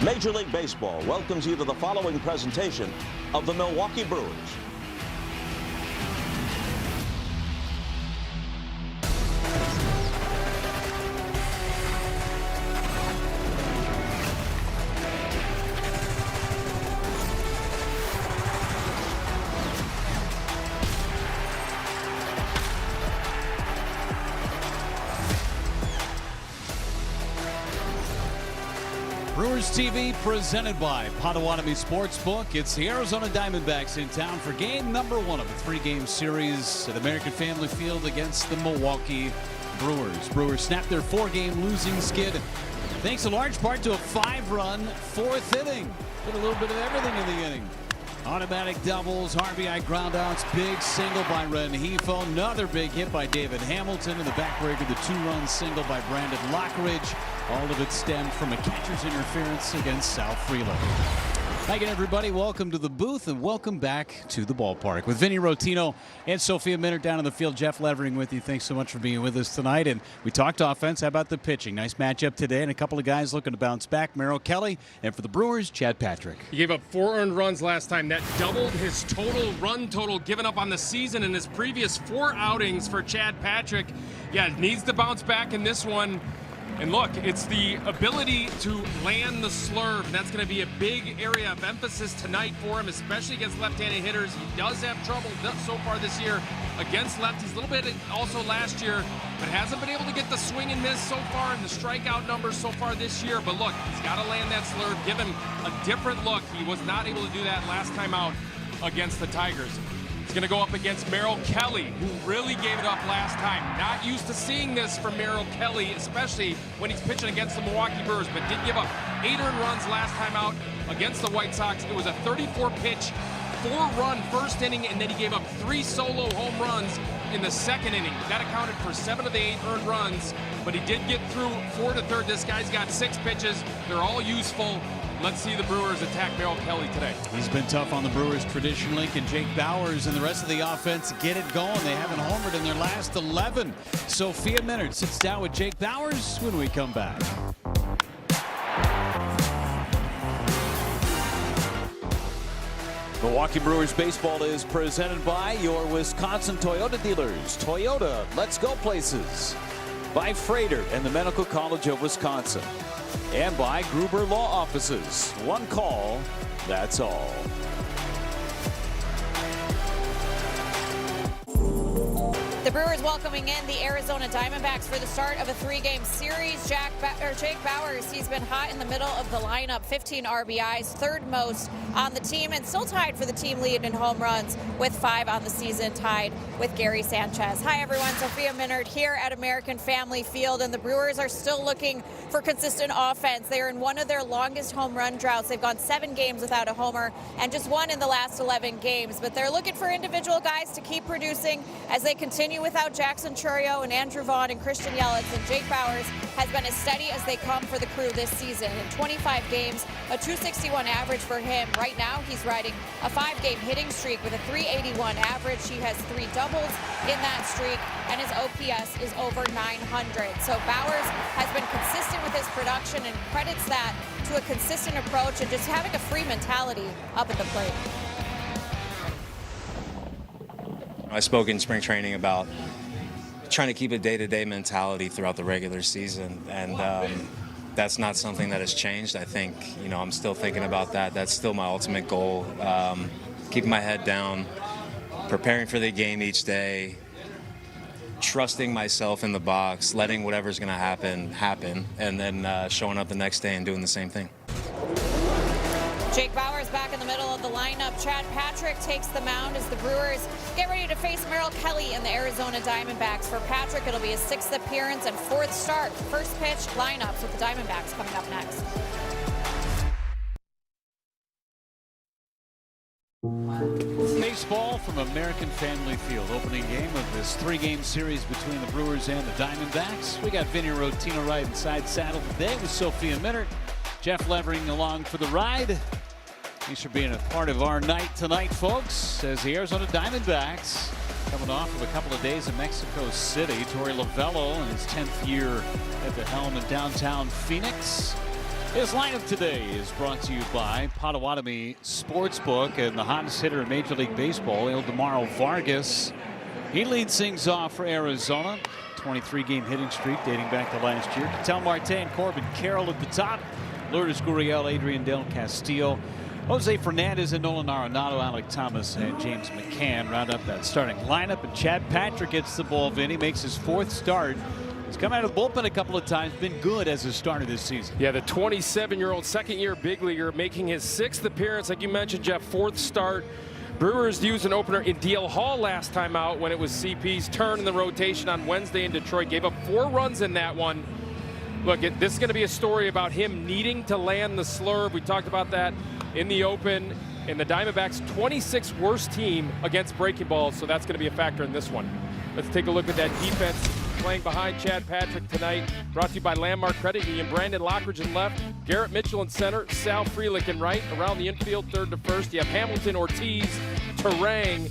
Major League Baseball welcomes you to the following presentation of the Milwaukee Brewers. Brewers TV presented by Potawatomi Sportsbook. It's the Arizona Diamondbacks in town for game number 1 of a 3-game series at American Family Field against the Milwaukee Brewers. Brewers snapped their 4-game losing skid thanks in large part to a 5-run 4th inning. Did a little bit of everything in the inning. Automatic doubles, RBI groundouts, big single by Rengifo, another big hit by David Hamilton in the backbreaker, the 2-run single by Brandon Lockridge. All of it stemmed from a catcher's interference against Sal Frelick. Hi again, everybody. Welcome to the booth and welcome back to the ballpark. With Vinny Rotino and Sophia Minnaert down in the field, Jeff Levering with you. Thanks so much for being with us tonight. And we talked offense. How about the pitching? Nice matchup today, and a couple of guys looking to bounce back. Merrill Kelly, and for the Brewers, Chad Patrick. He gave up 4 earned runs last time. That doubled his total run total given up on the season in his previous 4 outings for Chad Patrick. Yeah, needs to bounce back in this one. And look, it's the ability to land the slurve. That's going to be a big area of emphasis tonight for him, especially against left-handed hitters. He does have trouble so far this year against lefties, a little bit also last year, but hasn't been able to get the swing and miss so far and the strikeout numbers so far this year. But look, he's got to land that slurve, give him a different look. He was not able to do that last time out against the Tigers. He's going to go up against Merrill Kelly, who really gave it up last time. Not used to seeing this from Merrill Kelly, especially when he's pitching against the Milwaukee Brewers, but did give up 8 earned runs last time out against the White Sox. It was a 34-pitch, 4-run first inning, and then he gave up 3 solo home runs in the 2nd inning. That accounted for 7 of the 8 earned runs, but he did get through 4 to 3rd. This guy's got 6 pitches. They're all useful. Let's see the Brewers attack Merrill Kelly today. He's been tough on the Brewers traditionally. Can Jake Bauers and the rest of the offense get it going? They haven't homered in their last 11. Sophia Minnaert sits down with Jake Bauers when we come back. Milwaukee Brewers baseball is presented by your Wisconsin Toyota dealers. Toyota, let's go places. By Freighter and the Medical College of Wisconsin. And by Gruber Law Offices. One call, that's all. The Brewers welcoming in the Arizona Diamondbacks for the start of a 3-game series. Jake Bauers, he's been hot in the middle of the lineup, 15 RBIs, 3rd most on the team, and still tied for the team lead in home runs with 5 on the season, tied with Gary Sanchez. Hi everyone, Sophia Minnaert here at American Family Field, and the Brewers are still looking for consistent offense. They are in one of their longest home run droughts. They've gone 7 games without a homer and just 1 in the last 11 games, but they're looking for individual guys to keep producing as they continue without Jackson Chourio and Andrew Vaughn and Christian Yelich, and Jake Bauers has been as steady as they come for the crew this season. In 25 games, a 261 average for him. Right now, he's riding a 5-game hitting streak with a 381 average. He has 3 doubles in that streak, and his OPS is over 900. So Bauers has been consistent with his production and credits that to a consistent approach and just having a free mentality up at the plate. I spoke in spring training about trying to keep a day-to-day mentality throughout the regular season, and that's not something that has changed. I think, I'm still thinking about that. That's still my ultimate goal. Keeping my head down, preparing for the game each day, trusting myself in the box, letting whatever's going to happen, and then showing up the next day and doing the same thing. Jake Bauers back in the middle of the lineup. Chad Patrick takes the mound as the Brewers get ready to face Merrill Kelly and the Arizona Diamondbacks. For Patrick, it'll be his 6th appearance and 4th start. First pitch lineups with the Diamondbacks coming up next. Baseball from American Family Field. Opening game of this 3-game series between the Brewers and the Diamondbacks. We got Vinny Rotino right inside saddle today with Sophia Minnaert. Jeff Levering along for the ride. Thanks for being a part of our night tonight, folks, as the Arizona Diamondbacks coming off of a couple of days in Mexico City. Torey Lovullo in his 10th year at the helm in downtown Phoenix. His lineup today is brought to you by Potawatomi Sportsbook and the hottest hitter in Major League Baseball, Ildemaro Vargas. He leads things off for Arizona. 23-game hitting streak dating back to last year. Ketel Marte and Corbin Carroll at the top. Lourdes Gurriel, Adrian Del Castillo, Jose Fernandez and Nolan Arenado, Alec Thomas and James McCann round up that starting lineup. And Chad Patrick gets the ball. Vinny makes his 4th start. He's come out of the bullpen a couple of times, been good as a starter this season. Yeah, the 27-year-old second-year big leaguer making his 6th appearance, like you mentioned, Jeff, 4th start. Brewers used an opener in DL Hall last time out when it was CP's turn in the rotation on Wednesday in Detroit. Gave up 4 runs in that one. Look, this is going to be a story about him needing to land the slurve. We talked about that in the open. And the Diamondbacks' 26th worst team against breaking balls, so that's going to be a factor in this one. Let's take a look at that defense playing behind Chad Patrick tonight. Brought to you by Landmark Credit Union. Brandon Lockridge in left, Garrett Mitchell in center, Sal Frelick in right. Around the infield, 3rd to 1st, you have Hamilton, Ortiz, Terang,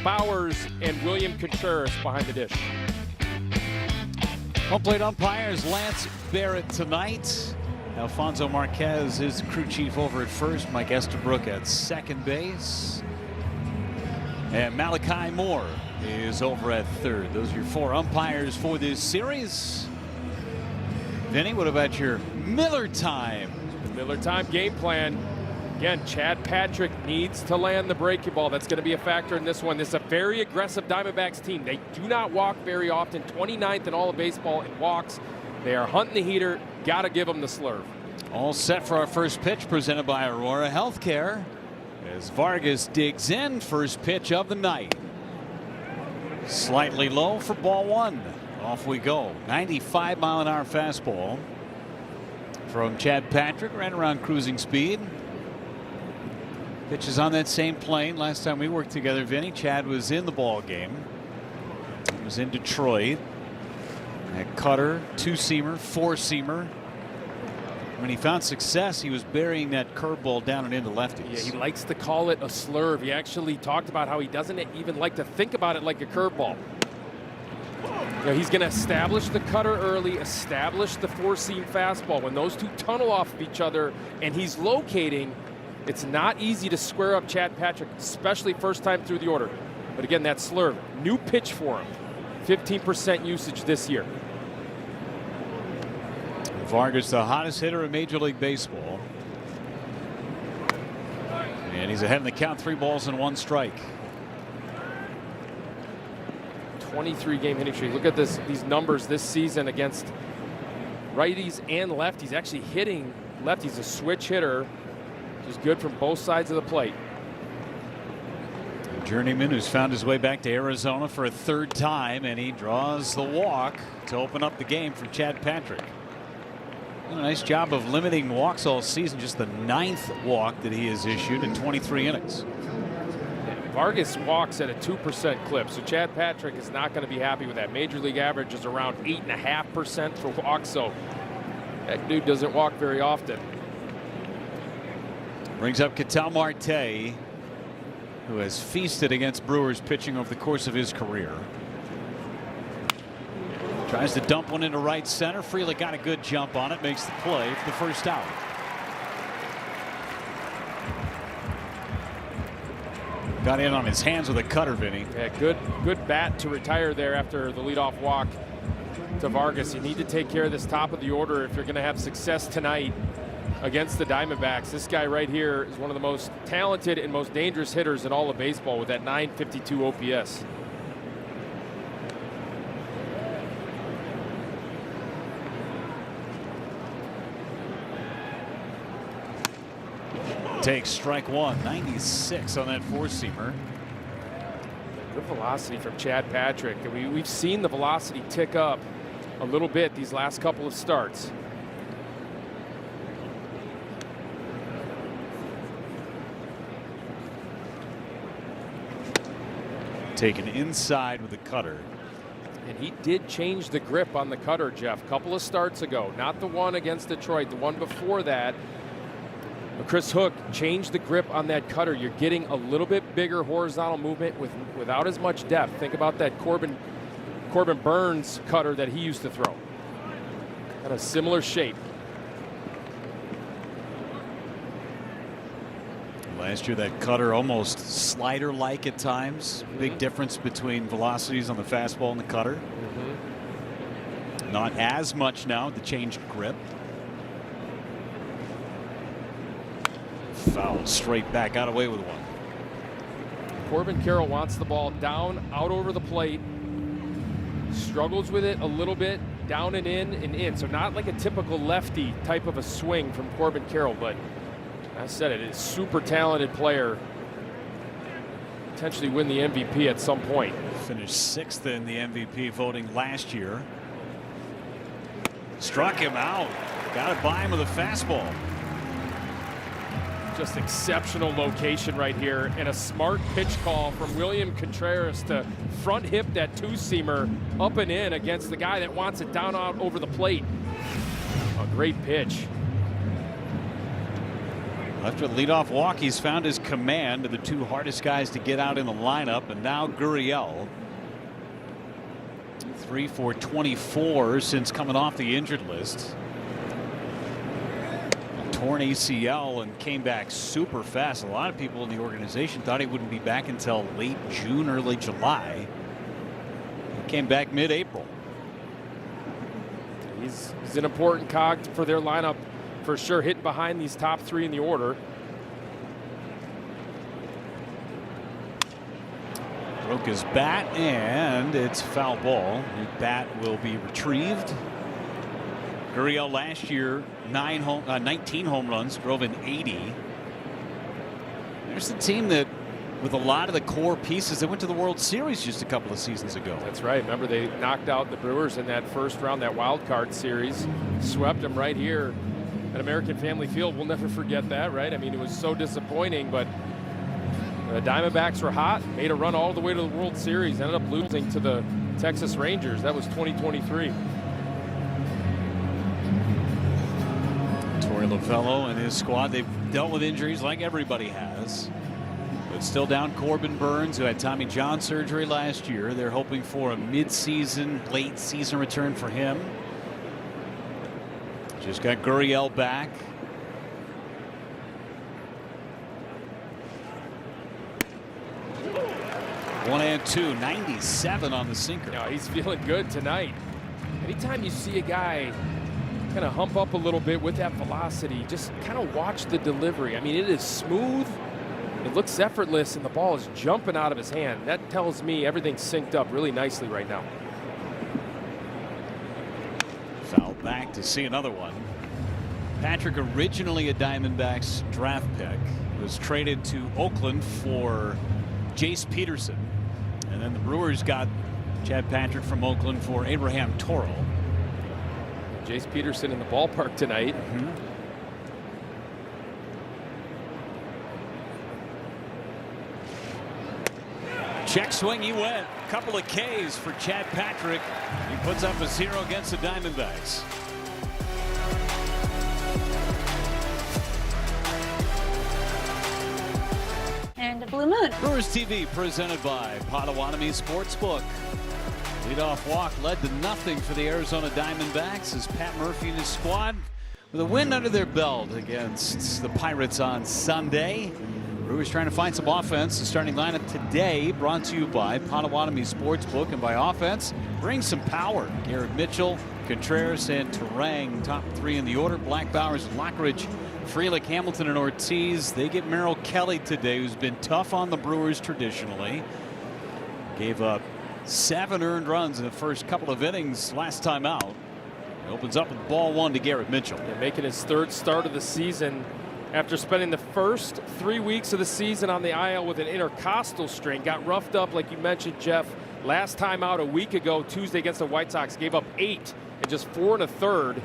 Bowers, and William Contreras behind the dish. Home plate umpires Lance Barrett tonight. Alfonso Marquez is the crew chief over at first. Mike Estabrook at second base. And Malachi Moore is over at third. Those are your 4 umpires for this series. Vinny, what about your Miller time? The Miller time game plan. Again, Chad Patrick needs to land the breaking ball. That's going to be a factor in this one. This is a very aggressive Diamondbacks team. They do not walk very often. 29th in all of baseball in walks. They are hunting the heater. Got to give them the slurve. All set for our first pitch, presented by Aurora Healthcare. As Vargas digs in, first pitch of the night. Slightly low for ball 1. Off we go. 95-mile-an-hour fastball from Chad Patrick, right around cruising speed. Pitch is on that same plane. Last time we worked together, Vinny, Chad was in the ball game. He was in Detroit. That cutter, 2-seamer, 4-seamer. When he found success, he was burying that curveball down and into lefties. Yeah, he likes to call it a slurve. He actually talked about how he doesn't even like to think about it like a curveball. You know, he's going to establish the cutter early, establish the 4-seam fastball. When those two tunnel off of each other and he's locating, it's not easy to square up Chad Patrick, especially first time through the order. But again, that slurve, new pitch for him. 15% usage this year. Vargas, the hottest hitter in Major League Baseball. And he's ahead in the count, 3 balls and 1 strike. 23-game hitting streak. Look at these numbers this season against righties and lefties. Actually hitting lefties, a switch hitter, which is good from both sides of the plate. A journeyman who's found his way back to Arizona for a 3rd time, and he draws the walk to open up the game for Chad Patrick. A nice job of limiting walks all season. Just the 9th walk that he has issued in 23 innings. Vargas walks at a 2% clip, so Chad Patrick is not going to be happy with that. Major league average is around 8.5% for walks, so that dude doesn't walk very often. Brings up Ketel Marte, who has feasted against Brewers pitching over the course of his career. Tries to dump one into right center. Frelick got a good jump on it, makes the play for the first out. Got in on his hands with a cutter, Vinny. Yeah, good bat to retire there after the leadoff walk to Vargas. You need to take care of this top of the order if you're going to have success tonight against the Diamondbacks. This guy right here is one of the most talented and most dangerous hitters in all of baseball with that 952 OPS. Takes strike 1. 96 on that 4-seamer. Good velocity from Chad Patrick. We've seen the velocity tick up a little bit these last couple of starts. Taken inside with the cutter. And he did change the grip on the cutter, Jeff, a couple of starts ago. Not the one against Detroit, the one before that. But Chris Hook changed the grip on that cutter. You're getting a little bit bigger horizontal movement without as much depth. Think about that Corbin Burns cutter that he used to throw. Got a similar shape. Last year, that cutter almost slider-like at times. Big difference between velocities on the fastball and the cutter. Not as much now, the changed grip. Foul straight back, got away with one. Corbin Carroll wants the ball down, out over the plate. Struggles with it a little bit, down and in. So not like a typical lefty type of a swing from Corbin Carroll, but I said it, is a super talented player. Potentially win the MVP at some point. Finished 6th in the MVP voting last year. Struck him out. Got it by him with a fastball. Just exceptional location right here, and a smart pitch call from William Contreras to front hip that two-seamer up and in against the guy that wants it down out over the plate. A great pitch. After the leadoff walk, he's found his command, the two hardest guys to get out in the lineup, and now Gurriel. 3 for 24 since coming off the injured list. Torn ACL and came back super fast. A lot of people in the organization thought he wouldn't be back until late June, early July. He came back mid-April. He's an important cog for their lineup for sure, hitting behind these top 3 in the order. Broke his bat, and it's foul ball. The bat will be retrieved. Gurriel last year 19 home runs, drove in 80. There's the team that, with a lot of the core pieces, that went to the World Series just a couple of seasons ago. That's right. Remember, they knocked out the Brewers in that first round, that wild card series, swept them right here at American Family Field. We'll never forget that, right? I mean, it was so disappointing, but the Diamondbacks were hot, made a run all the way to the World Series, ended up losing to the Texas Rangers. That was 2023. Lavello and his squad, they've dealt with injuries like everybody has, but still down Corbin Burns, who had Tommy John surgery last year. They're hoping for a mid-season, late season return for him. Just got Gurriel back. One and two, 97 on the sinker. Yeah, he's feeling good tonight. Anytime you see a guy kind of hump up a little bit with that velocity, just kind of watch the delivery. I mean, it is smooth, it looks effortless, and the ball is jumping out of his hand. That tells me everything's synced up really nicely right now. Foul back to see another one. Patrick, originally a Diamondbacks draft pick, was traded to Oakland for Jace Peterson, and then the Brewers got Chad Patrick from Oakland for Abraham Toro. Jace Peterson in the ballpark tonight. Check swing, he went. Couple of Ks for Chad Patrick. He puts up a 0 against the Diamondbacks. And a blue moon. Brewers TV presented by Potawatomi Sportsbook. Leadoff walk led to nothing for the Arizona Diamondbacks as Pat Murphy and his squad, with a win under their belt against the Pirates on Sunday. Brewers trying to find some offense. The starting lineup today brought to you by Potawatomi Sportsbook, and by offense, bring some power. Garrett Mitchell, Contreras, and Terang, top 3 in the order. Black Bowers, Lockridge, Frelick, Hamilton, and Ortiz. They get Merrill Kelly today, who's been tough on the Brewers traditionally. Gave up 7 earned runs in the first couple of innings last time out. He opens up with ball 1 to Garrett Mitchell. They're making his 3rd start of the season after spending the first 3 weeks of the season on the IL with an intercostal strain. Got roughed up, like you mentioned, Jeff. Last time out a week ago, Tuesday against the White Sox, gave up 8 in just 4 1/3.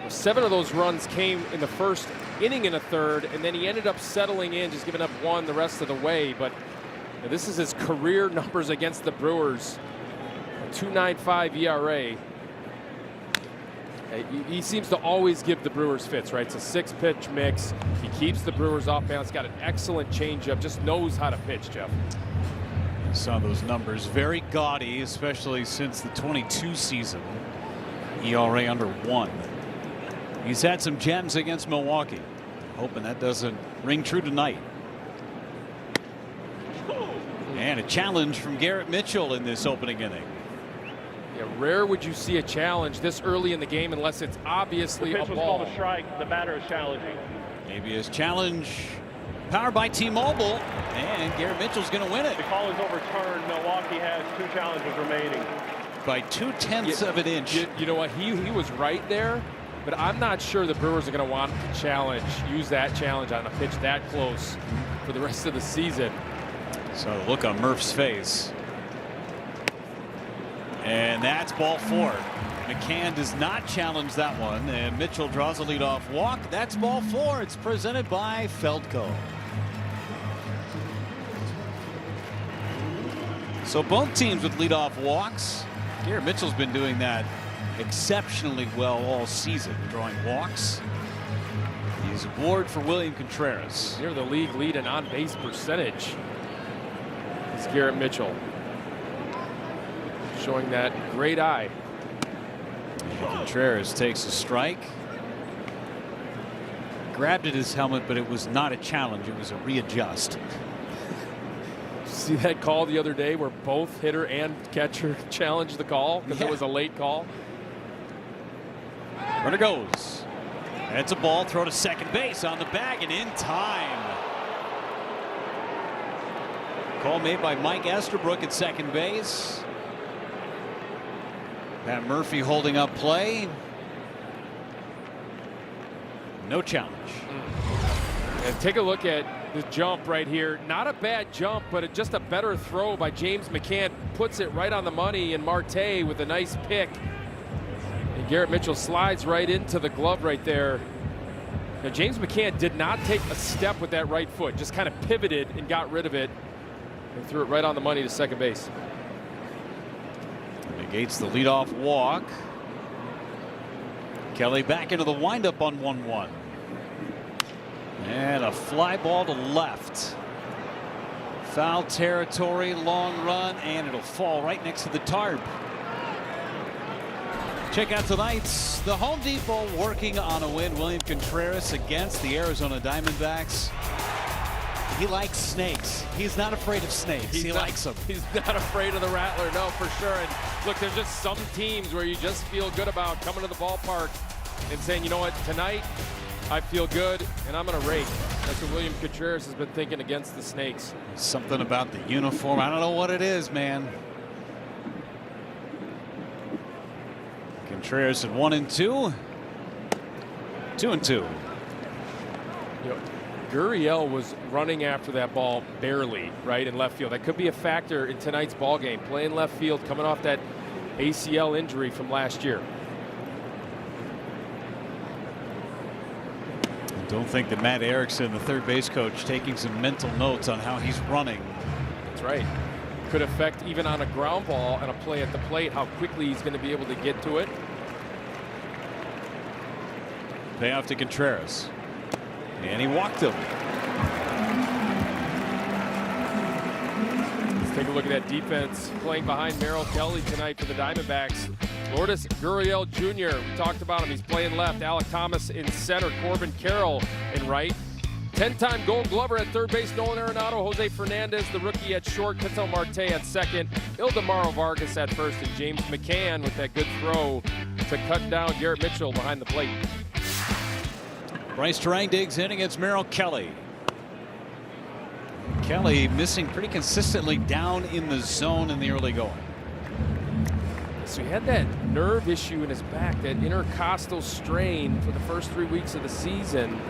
7 of those runs came in the first inning in a third, and then he ended up settling in, just giving up 1 the rest of the way. But this is his career numbers against the Brewers. A 2.95 ERA. He seems to always give the Brewers fits, right? It's a 6-pitch mix. He keeps the Brewers off balance. Got an excellent changeup. Just knows how to pitch, Jeff. Saw those numbers, very gaudy, especially since the 22 season. ERA under 1. He's had some gems against Milwaukee. Hoping that doesn't ring true tonight. And a challenge from Garrett Mitchell in this opening inning. Yeah, rare would you see a challenge this early in the game unless it's obviously the a pitch was ball. called a strike. The batter is challenging. ABS challenge powered by T-Mobile, and Garrett Mitchell's going to win it. The call is overturned. Milwaukee has 2 challenges remaining. By 0.2 of an inch. You know what? He was right there, but I'm not sure the Brewers are going to want to use that challenge on a pitch that close for the rest of the season. So the look on Murph's face. And that's ball 4. McCann does not challenge that one, and Mitchell draws a leadoff walk. That's ball 4. It's presented by Feldco. So both teams with leadoff walks. Garrett Mitchell's been doing that exceptionally well all season, drawing walks. He's aboard for William Contreras. Near the league lead in on-base percentage is Garrett Mitchell, showing that great eye. Contreras takes a strike. Grabbed at his helmet, but it was not a challenge. It was a readjust. See that call the other day where both hitter and catcher challenged the call because it was a late call? Runner goes. That's a ball. Throw to second base on the bag and in time. Call made by Mike Estabrook at second base. Pat Murphy holding up play. No challenge. And take a look at the jump right here. Not a bad jump, but just a better throw by James McCann. Puts it right on the money, and Marte with a nice pick. And Garrett Mitchell slides right into the glove right there. Now, James McCann did not take a step with that right foot, just kind of pivoted and got rid of it and threw it right on the money to second base. Negates the leadoff walk. Kelly back into the windup on 1-1. And a fly ball to left. Foul territory, long run, and it'll fall right next to the tarp. Check out tonight's The Home Depot working on a win. William Contreras against the Arizona Diamondbacks. He likes snakes. He's not afraid of snakes. He likes them. He's not afraid of the Rattler, no, for sure. And look, there's just some teams where you just feel good about coming to the ballpark and saying, you know what, tonight I feel good and I'm going to rake. That's what William Contreras has been thinking against the Snakes. Something about the uniform. I don't know what it is, man. Contreras at 1-2. 2-2. Gurriel was running after that ball barely, right, in left field. That could be a factor in tonight's ball game. Playing left field, coming off that ACL injury from last year. I don't think that Matt Erickson, the third base coach, taking some mental notes on how he's running. That's right. Could affect even on a ground ball and a play at the plate how quickly he's going to be able to get to it. Payoff to Contreras. And he walked him. Let's take a look at that defense playing behind Merrill Kelly tonight for the Diamondbacks. Lourdes Gurriel Jr. We talked about him. He's playing left. Alec Thomas in center. Corbin Carroll in right. 10-time Gold Glover at third base. Nolan Arenado. Jose Fernandez, the rookie, at short. Ketel Marte at second. Ildemaro Vargas at first. And James McCann with that good throw to cut down Garrett Mitchell behind the plate. Bryce Terang digs in against Merrill Kelly. Kelly missing pretty consistently down in the zone in the early going. So he had that nerve issue in his back, that intercostal strain for the first 3 weeks of the season.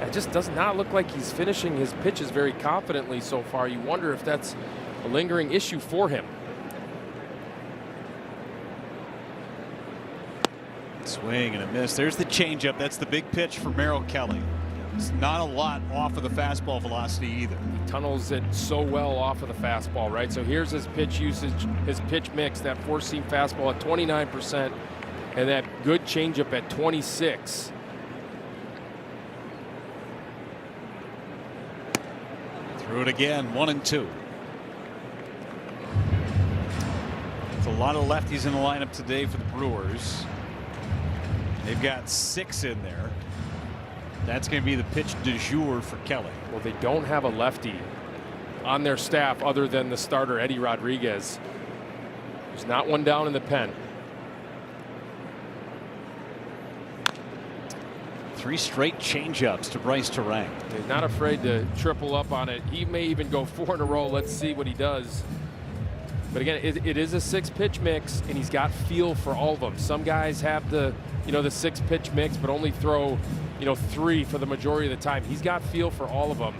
It just does not look like he's finishing his pitches very confidently so far. You wonder if that's a lingering issue for him. Swing and a miss. There's the changeup. That's the big pitch for Merrill Kelly. It's not a lot off of the fastball velocity either. He tunnels it so well off of the fastball, right? So here's his pitch usage, his pitch mix, that four-seam fastball at 29% and that good changeup at 26%. Threw it again, 1-2. It's a lot of lefties in the lineup today for the Brewers. They've got 6 in there. That's going to be the pitch du jour for Kelly. Well, they don't have a lefty on their staff other than the starter, Eddie Rodriguez. There's not one down in the pen. 3 straight changeups to Bryce Terang. He's not afraid to triple up on it. He may even go 4 in a row. Let's see what he does. But again, it is a 6-pitch mix, and he's got feel for all of them. Some guys have the 6-pitch mix, but only throw, 3 for the majority of the time. He's got feel for all of them.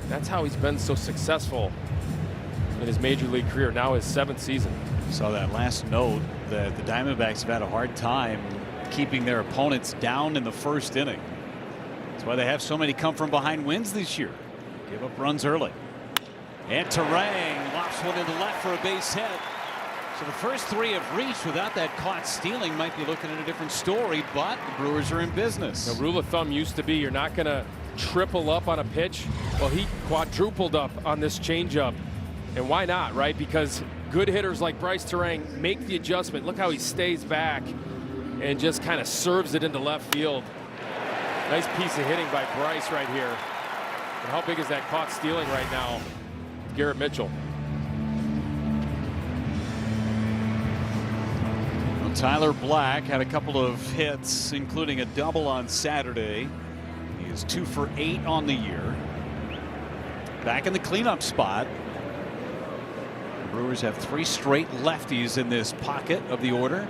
That's how he's been so successful in his major league career, now his 7th season. Saw that last note that the Diamondbacks have had a hard time keeping their opponents down in the first inning. That's why they have so many come from behind wins this year. Give up runs early. And Terang lofts one into left for a base hit. So the first 3 have reached without that caught stealing. Might be looking at a different story, but the Brewers are in business. The rule of thumb used to be you're not going to triple up on a pitch. Well, he quadrupled up on this changeup. And why not, right? Because good hitters like Bryce Terang make the adjustment. Look how he stays back and just kind of serves it into left field. Nice piece of hitting by Bryce right here. And how big is that caught stealing right now? Garrett Mitchell. Well, Tyler Black had a couple of hits, including a double on Saturday. He is 2 for 8 on the year. Back in the cleanup spot. The Brewers have 3 straight lefties in this pocket of the order.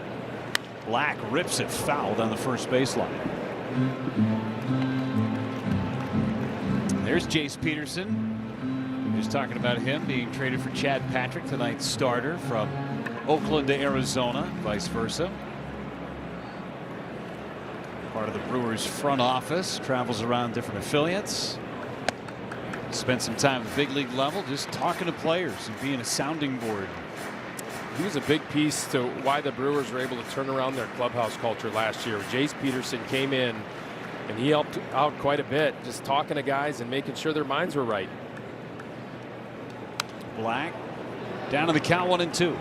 Black rips it foul down the first baseline. There's Jace Peterson. Just talking about him being traded for Chad Patrick, tonight's starter from Oakland to Arizona, vice versa. Part of the Brewers front office, travels around different affiliates. Spent some time at the big league level just talking to players and being a sounding board. He was a big piece to why the Brewers were able to turn around their clubhouse culture last year. Jace Peterson came in and he helped out quite a bit, just talking to guys and making sure their minds were right. Black down to the count, 1-2.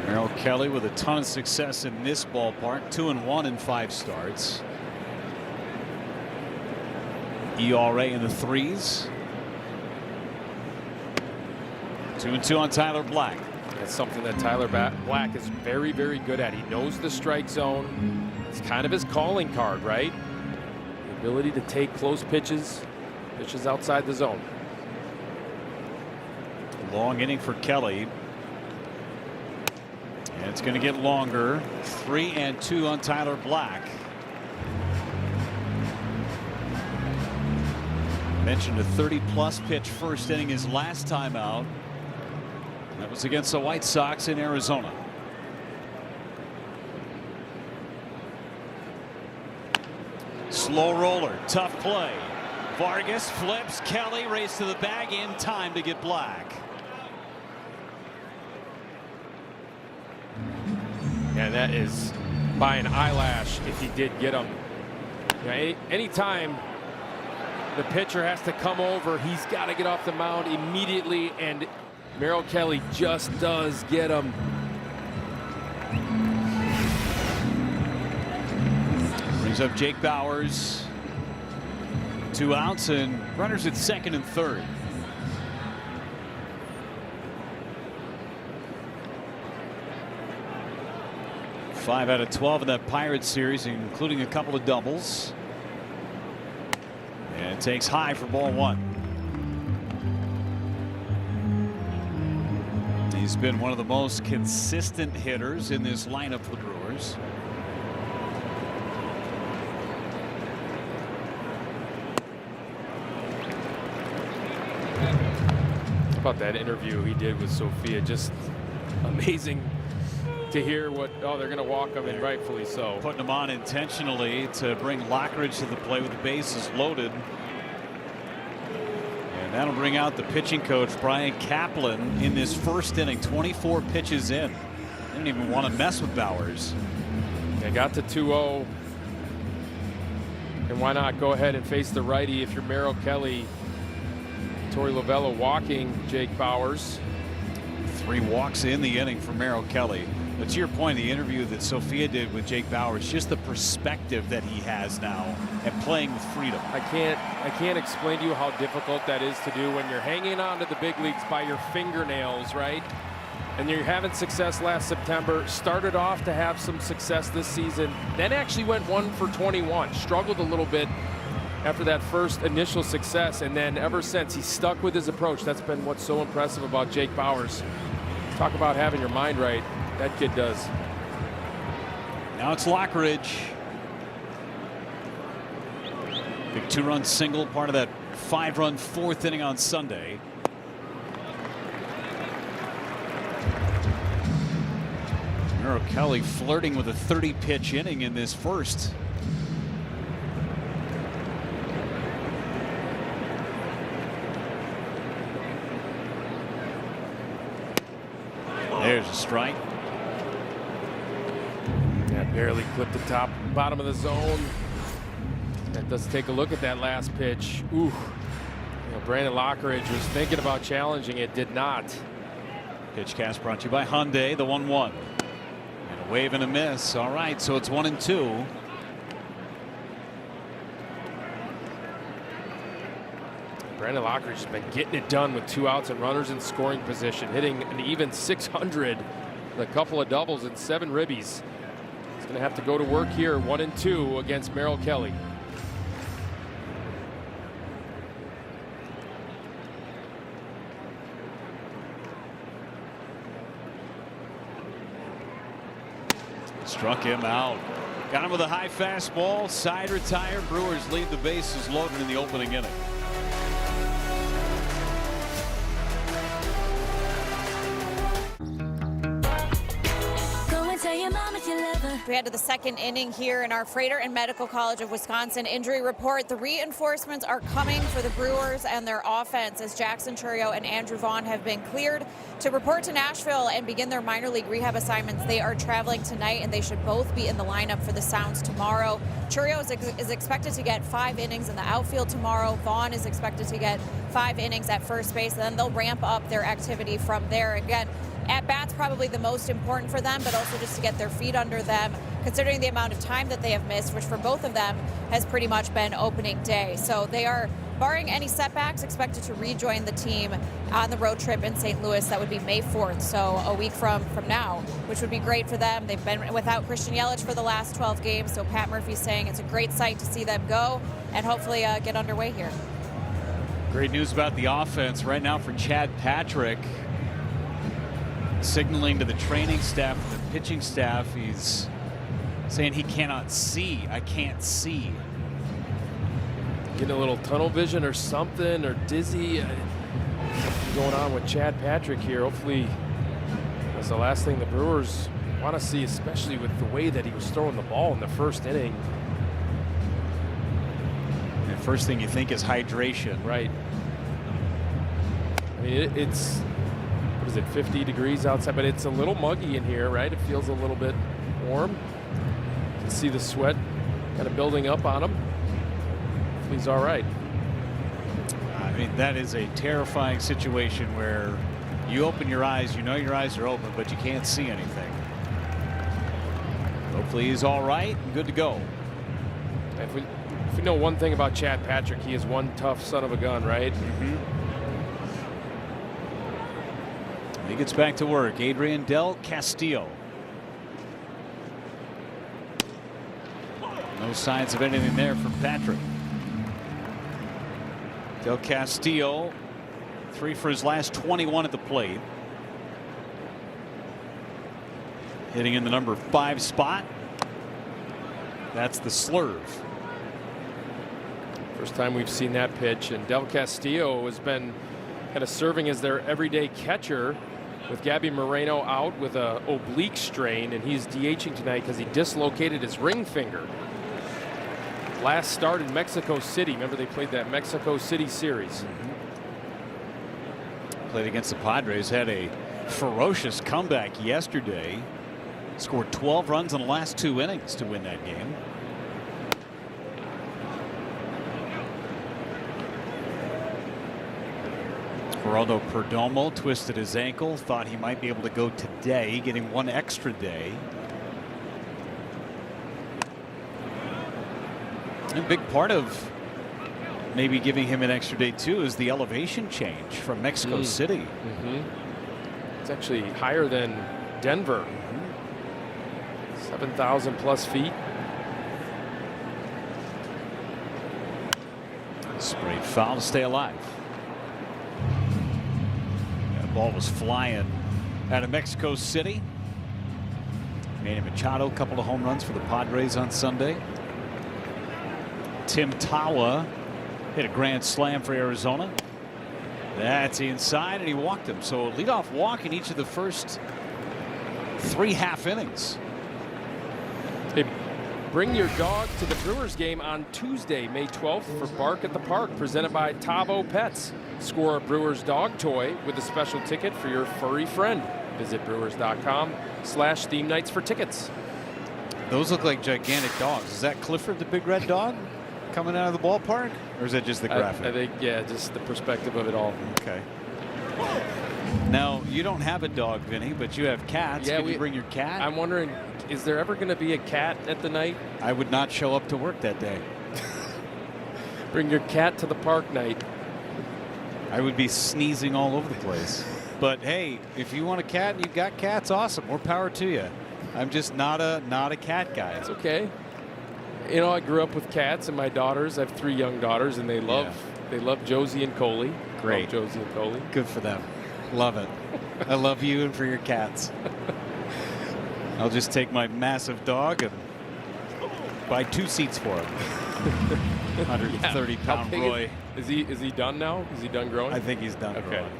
Merrill Kelly with a ton of success in this ballpark, 2-1 in 5 starts. ERA in the 3s. 2-2 on Tyler Black. That's something that Tyler Black is very, very good at. He knows the strike zone. It's kind of his calling card, right? The ability to take close pitches outside the zone. Long inning for Kelly. And it's going to get longer. 3-2 on Tyler Black. Mentioned a 30-plus pitch first inning his last time out. That was against the White Sox in Arizona. Slow roller, tough play. Vargas flips. Kelly race to the bag in time to get Black. And that is by an eyelash if he did get him. Anytime the pitcher has to come over, he's got to get off the mound immediately, and Merrill Kelly just does get him. Brings up Jake Bauers. 2 outs and runners at second and third. Five out of 12 in that Pirates series, including a couple of doubles. And it takes high for ball 1. He's been one of the most consistent hitters in this lineup for the Brewers. How about that interview he did with Sophia? Just amazing to hear what, they're going to walk him, and rightfully so. Putting him on intentionally to bring Lockridge to the play with the bases loaded. And that'll bring out the pitching coach, Brian Kaplan, in this first inning. 24 pitches in. They didn't even want to mess with Bauers. They got to 2-0. And why not go ahead and face the righty if you're Merrill Kelly? Torey Lovullo walking Jake Bauers. 3 walks in the inning for Merrill Kelly. But to your point, the interview that Sophia did with Jake Bauers, just the perspective that he has now at playing with freedom. I can't explain to you how difficult that is to do when you're hanging on to the big leagues by your fingernails, right? And you're having success last September, started off to have some success this season, then actually went 1 for 21, struggled a little bit after that first initial success, and then ever since he's stuck with his approach. That's been what's so impressive about Jake Bauers. Talk about having your mind right. That kid does. Now it's Lockridge. Big 2-run single, part of that 5-run 4th inning on Sunday. Merrill Kelly flirting with a 30-pitch inning in this first. There's a strike. That barely clipped the bottom of the zone. That does take a look at that last pitch. Ooh. Brandon Lockridge was thinking about challenging it, did not. Pitch cast brought to you by Hyundai, the 1-1. And a wave and a miss. All right, so it's 1-2. Brandon Lockridge has been getting it done with 2 outs and runners in scoring position, hitting an even .600 with a couple of doubles and 7 ribbies. He's going to have to go to work here, 1-2 against Merrill Kelly. Struck him out. Got him with a high fastball. Side retire. Brewers lead the bases loaded in the opening inning. We head to the 2nd inning here in our Freighter and Medical College of Wisconsin injury report. The reinforcements are coming for the Brewers and their offense as Jackson Chourio and Andrew Vaughn have been cleared to report to Nashville and begin their minor league rehab assignments. They are traveling tonight and they should both be in the lineup for the Sounds tomorrow. Chourio is expected to get 5 innings in the outfield tomorrow. Vaughn is expected to get 5 innings at first base, and then they'll ramp up their activity from there. Again, at bats probably the most important for them, but also just to get their feet under them, considering the amount of time that they have missed, which for both of them has pretty much been opening day. So they are, barring any setbacks, expected to rejoin the team on the road trip in St. Louis. That would be May 4th, so a week from now, which would be great for them. They've been without Christian Yelich for the last 12 games, so Pat Murphy's saying it's a great sight to see them go and hopefully get underway here. Great news about the offense right now for Chad Patrick. Signaling to the training staff, the pitching staff, he's saying he cannot see. I can't see. Getting a little tunnel vision or something, or dizzy. Something going on with Chad Patrick here. Hopefully that's the last thing the Brewers want to see, especially with the way that he was throwing the ball in the first inning. The first thing you think is hydration. Right. I mean, it's, what is it, 50 degrees outside, but it's a little muggy in here, right? It feels a little bit warm. You can see the sweat kind of building up on him. Hopefully he's all right. I mean, that is a terrifying situation where you open your eyes, you know your eyes are open, but you can't see anything. Hopefully he's all right and good to go. If we know one thing about Chad Patrick, he is one tough son of a gun, right? Mm-hmm. He gets back to work. Adrian Del Castillo. No signs of anything there from Patrick. Del Castillo, 3 for his last 21 at the plate. Hitting in the number 5 spot. That's the slurve. First time we've seen that pitch, and Del Castillo has been kind of serving as their everyday catcher with Gabby Moreno out with a oblique strain, and he's DHing tonight because he dislocated his ring finger. Last start in Mexico City. Remember they played that Mexico City series. Played against the Padres, had a ferocious comeback yesterday. Scored 12 runs in the last 2 innings to win that game. Geraldo Perdomo twisted his ankle, thought he might be able to go today, getting one extra day. And a big part of maybe giving him an extra day too is the elevation change from Mexico City. It's actually higher than Denver. 7,000 plus feet. Sprayed foul to stay alive. That ball was flying out of Mexico City. Manny Machado, a couple of home runs for the Padres on Sunday. Tim Tawa hit a grand slam for Arizona. That's inside, and he walked him. So a leadoff walk in each of the first 3 half innings. Hey, bring your dog to the Brewers game on Tuesday, May 12th for Bark at the Park, presented by Tavo Pets. Score a Brewers dog toy with a special ticket for your furry friend. Visit brewers.com/theme nights for tickets. Those look like gigantic dogs. Is that Clifford, the big red dog, coming out of the ballpark? Or is that just the graphic? I think, yeah, just the perspective of it all. Okay. Now, you don't have a dog, Vinny, but you have cats. Yeah, Could you bring your cat? I'm wondering, is there ever going to be a cat at the night? I would not show up to work that day. Bring your cat to the park night. I would be sneezing all over the place. But hey, if you want a cat and you've got cats, awesome. More power to you. I'm just not a cat guy. It's okay. You know, I grew up with cats, and my daughters, I have 3 young daughters, and they love Josie and Coley. Great. Love Josie and Coley. Good for them. Love it. I love you and for your cats. I'll just take my massive dog and buy 2 seats for him. 130-pound Roy. Is he done now? Is he done growing? I think he's done Okay. growing.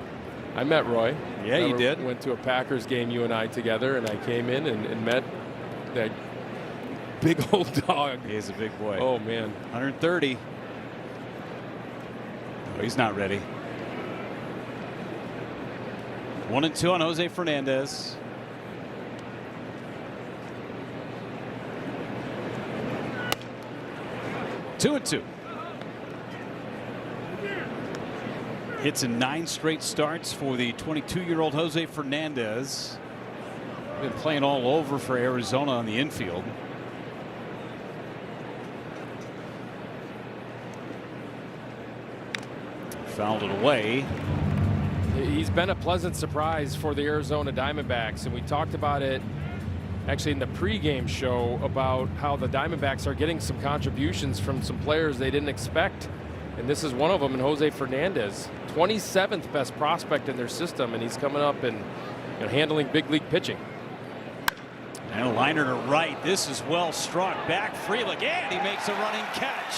I met Roy. Yeah, you did. Went to a Packers game, you and I together, and I came in and met that big old dog. He is a big boy. Oh, man. 130. Oh, he's not ready. 1-2 on Jose Fernandez. Two and 2. Hits in 9 straight starts for the 22-year-old Jose Fernandez. Been playing all over for Arizona on the infield. Fouled it away. He's been a pleasant surprise for the Arizona Diamondbacks, and we talked about it actually in the pregame show about how the Diamondbacks are getting some contributions from some players they didn't expect. And this is one of them in Jose Fernandez, 27th best prospect in their system, and he's coming up and handling big league pitching. And a liner to right. This is well struck. Back Frelick, and he makes a running catch.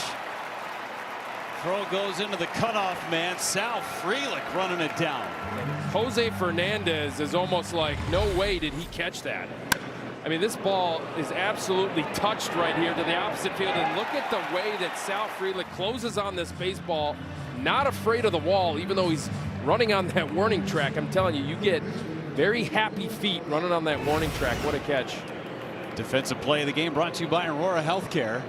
Throw goes into the cutoff man. Sal Frelick running it down. Jose Fernandez is almost like, no way did he catch that. I mean, this ball is absolutely touched right here to the opposite field. And look at the way that Sal Frelick closes on this baseball. Not afraid of the wall, even though he's running on that warning track. I'm telling you, you get very happy feet running on that warning track. What a catch. Defensive play of the game brought to you by Aurora Healthcare.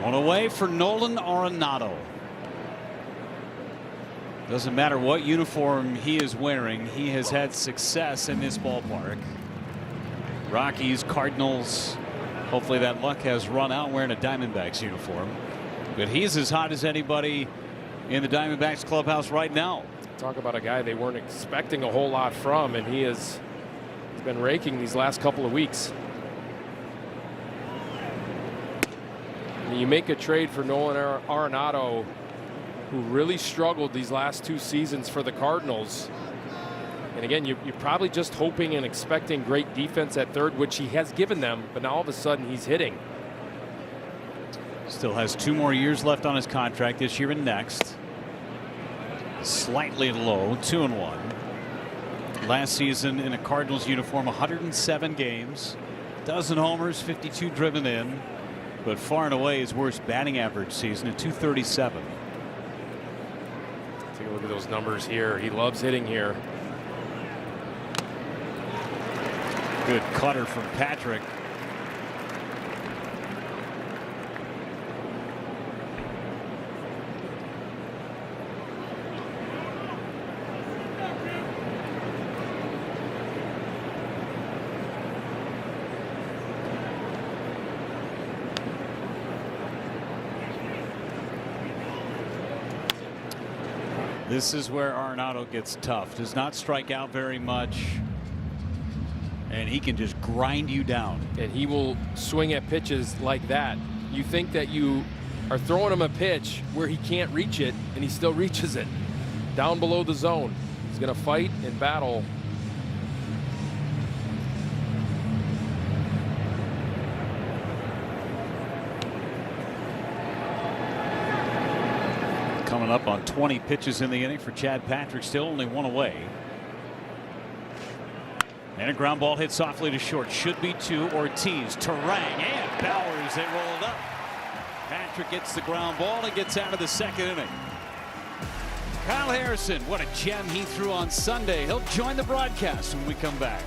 One away for Nolan Arenado. Doesn't matter what uniform he is wearing, he has had success in this ballpark. Rockies, Cardinals, hopefully that luck has run out wearing a Diamondbacks uniform. But he's as hot as anybody in the Diamondbacks clubhouse right now. Talk about a guy they weren't expecting a whole lot from, and he's been raking these last couple of weeks. And you make a trade for Nolan Arenado, who really struggled these last 2 seasons for the Cardinals. And again, you're probably just hoping and expecting great defense at third, which he has given them, but now all of a sudden he's hitting. Still has 2 more years left on his contract, this year and next. Slightly low, 2-1. Last season in a Cardinals uniform, 107 games, dozen homers, 52 driven in, but far and away his worst batting average season at 237. Take a look at those numbers here. He loves hitting here. Good cutter from Patrick. This is where Arenado gets tough. Does not strike out very much. And he can just grind you down. And he will swing at pitches like that. You think that you are throwing him a pitch where he can't reach it, and he still reaches it down below the zone. He's going to fight and battle. Coming up on 20 pitches in the inning for Chad Patrick, still only one away. And a ground ball hit softly to short. Should be to Ortiz. Terang and Bowers. They rolled up. Patrick gets the ground ball and gets out of the second inning. Kyle Harrison, what a gem he threw on Sunday. He'll join the broadcast when we come back.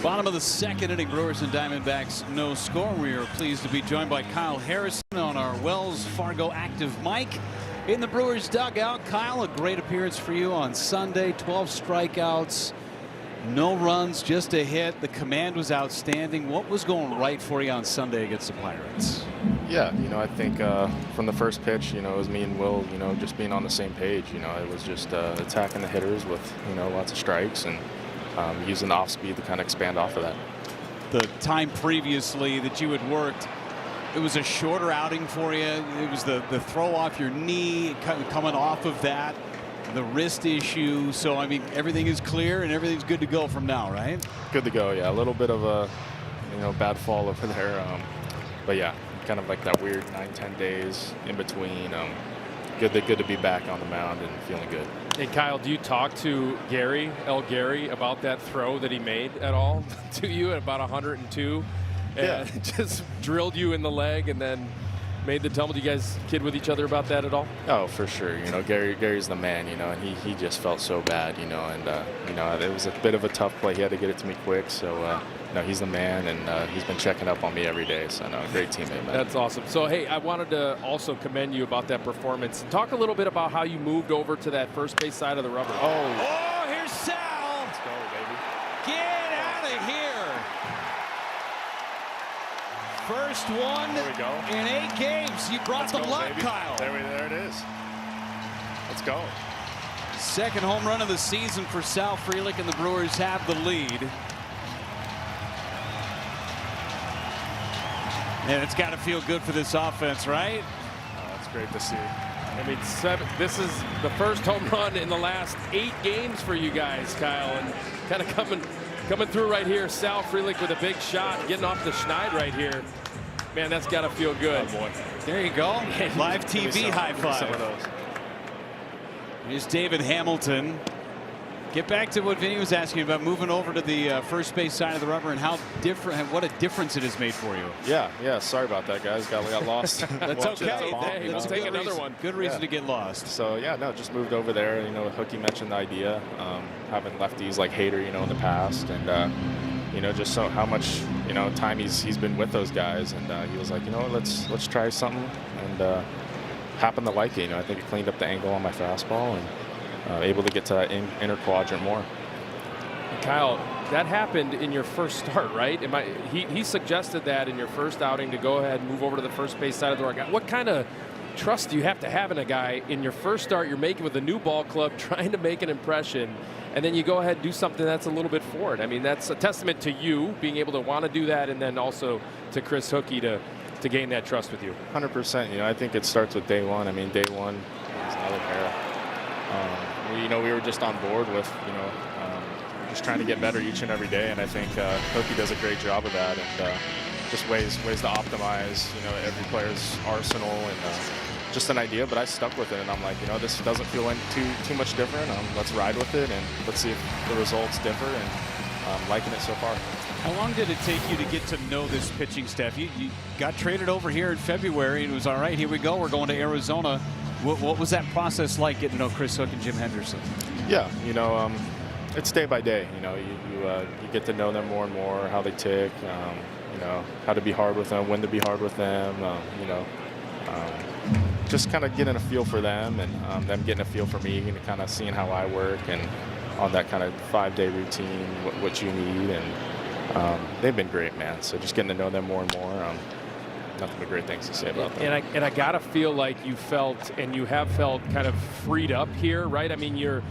Bottom of the second inning, Brewers and Diamondbacks, no score. We are pleased to be joined by Kyle Harrison on our Wells Fargo active mic in the Brewers dugout. Kyle, a great appearance for you on Sunday. 12 strikeouts, no runs, just a hit. The command was outstanding. What was going right for you on Sunday against the Pirates? Yeah, I think from the first pitch, it was me and Will, just being on the same page. It was just attacking the hitters with, lots of strikes and using the off speed to kind of expand off of that. The time previously that you had worked, it was a shorter outing for you. It was the throw off your knee, coming off of that, the wrist issue. So, I mean, everything is clear and everything's good to go from now, right? Good to go, yeah. A little bit of a, bad fall over there. But, yeah, kind of like that weird 9-10 days in between. Good to be back on the mound and feeling good. Hey, Kyle, do you talk to Gary about that throw that he made at all to you at about 102? Yeah. And just drilled you in the leg and then made the tumble. Do you guys kid with each other about that at all? Oh, for sure. Gary's the man, and he just felt so bad, and, it was a bit of a tough play. He had to get it to me quick. So, he's the man, and he's been checking up on me every day. So, great teammate, man. That's awesome. So, hey, I wanted to also commend you about that performance. Talk a little bit about how you moved over to that first base side of the rubber. Oh, here's Sal. Let's go, baby. Get out of here. First one There we go. in 8 games. You brought the luck, baby. Kyle. There it is. Let's go. Second home run of the season for Sal Frelick, and the Brewers have the lead. And it's got to feel good for this offense, right? That's great to see. I mean, this is the first home run in the last 8 games for you guys, Kyle, and kind of coming through right here. Sal Frelick with a big shot, getting off the schneid right here. Man, that's got to feel good. Oh, boy. There you go. Live TV high Some of five. those. Here's David Hamilton. Get back to what Vinny was asking about, moving over to the first base side of the rubber, and how different, what a difference it has made for you. Yeah. Sorry about that, guys. Got lost. That's Watching okay. that bomb, Hey, That's we'll a take good another reason- one. Good reason Yeah. to get lost. So yeah, no, just moved over there. Hookie mentioned the idea, having lefties like Hader, in the past, and just so how much time he's been with those guys, and he was like, let's try something, and happened to like it. I think it cleaned up the angle on my fastball, and able to get to that inner quadrant more. Kyle, that happened in your first start, right? He suggested that in your first outing to go ahead and move over to the first base side of the rubber. What kind of trust do you have to have in a guy in your first start you're making with a new ball club, trying to make an impression, and then you go ahead and do something that's a little bit forward? I mean, that's a testament to you being able to want to do that, and then also to Chris Hookie to gain that trust with you. 100%. I think it starts with day one. I mean, day one is another era. We were just on board with, just trying to get better each and every day, and I think Hookie does a great job of that, and just ways to optimize, every player's arsenal, and just an idea. But I stuck with it, and I'm like, this doesn't feel too much different. Let's ride with it, and let's see if the results differ, and I'm liking it so far. How long did it take you to get to know this pitching staff? You got traded over here in February, and it was all right. Here we go. We're going to Arizona. What was that process like, getting to know Chris Hook and Jim Henderson? Yeah, it's day by day. You get to know them more and more, how they tick, how to be hard with them, when to be hard with them, just kind of getting a feel for them, and them getting a feel for me, and kind of seeing how I work, and on that kind of 5-day routine, what you need, and they've been great, man. So just getting to know them more and more. nothing but great things to say about them. And I gotta feel like you felt, and you have felt, kind of freed up here, right? I mean, you're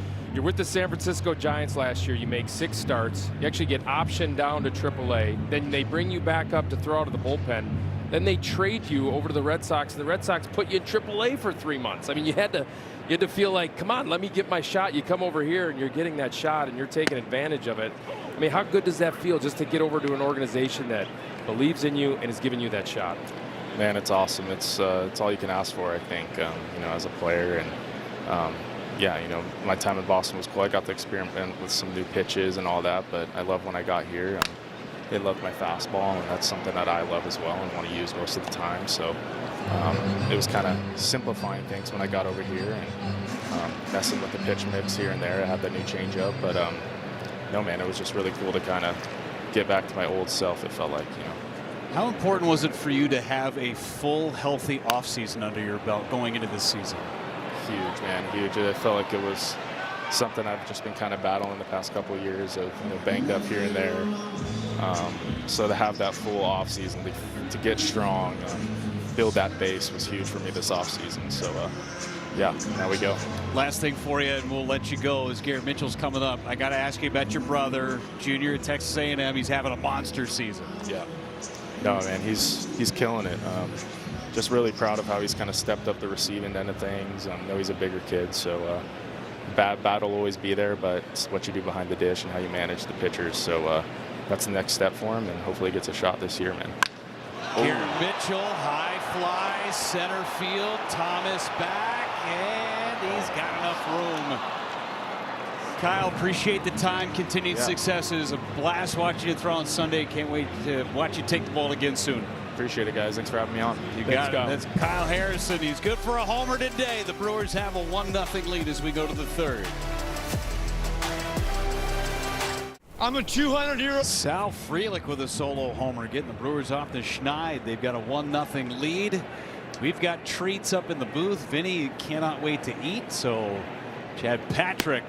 with the San Francisco Giants last year. You make 6 starts. You actually get optioned down to AAA. Then they bring you back up to throw out of the bullpen. Then they trade you over to the Red Sox, and the Red Sox put you in AAA for 3 months. I mean, you had to feel like, come on, let me get my shot. You come over here, and you're getting that shot, and you're taking advantage of it. I mean, how good does that feel just to get over to an organization that believes in you and is giving you that shot? Man, it's awesome. It's all you can ask for, I think, you know, as a player. And yeah, you know, my time in Boston was cool. I got to experiment with some new pitches and all that, but I love when I got here. They love my fastball, and that's something that I love as well and want to use most of the time. So it was kind of simplifying things when I got over here and messing with the pitch mix here and there. I had that new changeup, but no, man, it was just really cool to kind of get back to my old self, it felt like, you know. How important was it for you to have a full, healthy offseason under your belt going into this season? Huge, man, huge. I felt like it was something I've just been kind of battling the past couple of years of, you know, banged up here and there. So to have that full offseason, to get strong, build that base was huge for me this offseason. So, yeah, now we go. Last thing for you, and we'll let you go, is Garrett Mitchell's coming up. I got to ask you about your brother, junior at Texas A&M. He's having a monster season. Yeah. No, man, he's killing it. Just really proud of how he's kind of stepped up the receiving end of things. I know he's a bigger kid, so battle will always be there, but it's what you do behind the dish and how you manage the pitchers. So that's the next step for him, and hopefully he gets a shot this year, man. Garrett Mitchell, high fly, center field. Thomas back, and he's got enough room. Kyle, appreciate the time. Continued successes. A blast watching you throw on Sunday. Can't wait to watch you take the ball again soon. Appreciate it, guys. Thanks for having me on. You got it. That's Kyle Harrison. He's good for a homer today. The Brewers have a 1-0 lead as we go to the third. I'm a 200-year-old. Sal Frelick with a solo homer, getting the Brewers off the schneid. They've got a 1-0 lead. We've got treats up in the booth. Vinny cannot wait to eat, so Chad Patrick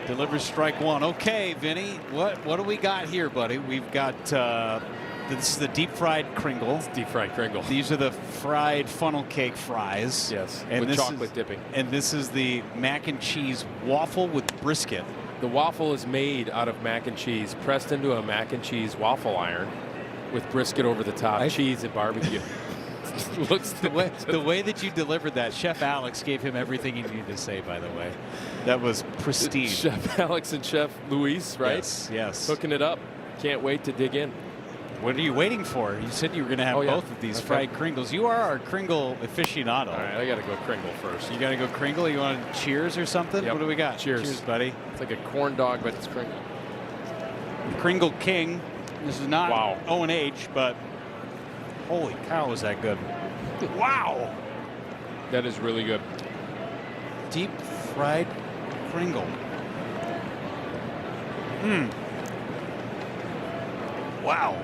delivers strike one. Okay, Vinny, what do we got here, buddy? We've got this is the deep fried Kringle. It's deep fried Kringle. These are the fried funnel cake fries. Yes, and with chocolate dipping. And this is the mac and cheese waffle with brisket. The waffle is made out of mac and cheese, pressed into a mac and cheese waffle iron with brisket over the top, cheese and barbecue. Looks the way that you delivered that. Chef Alex gave him everything he needed to say, by the way. That was pristine. Chef Alex and Chef Luis, right? Yes. Hooking it up. Can't wait to dig in. What are you waiting for? You said you were going to have both of these fried Kringles. You are our Kringle aficionado. All right, I got to go Kringle first. You got to go Kringle? You want Cheers or something? Yep. What do we got? Cheers, buddy. It's like a corn dog, but it's Kringle. Kringle King. This is not O&H, but holy cow, is that good. Wow. That is really good. Deep fried Kringle. Wow.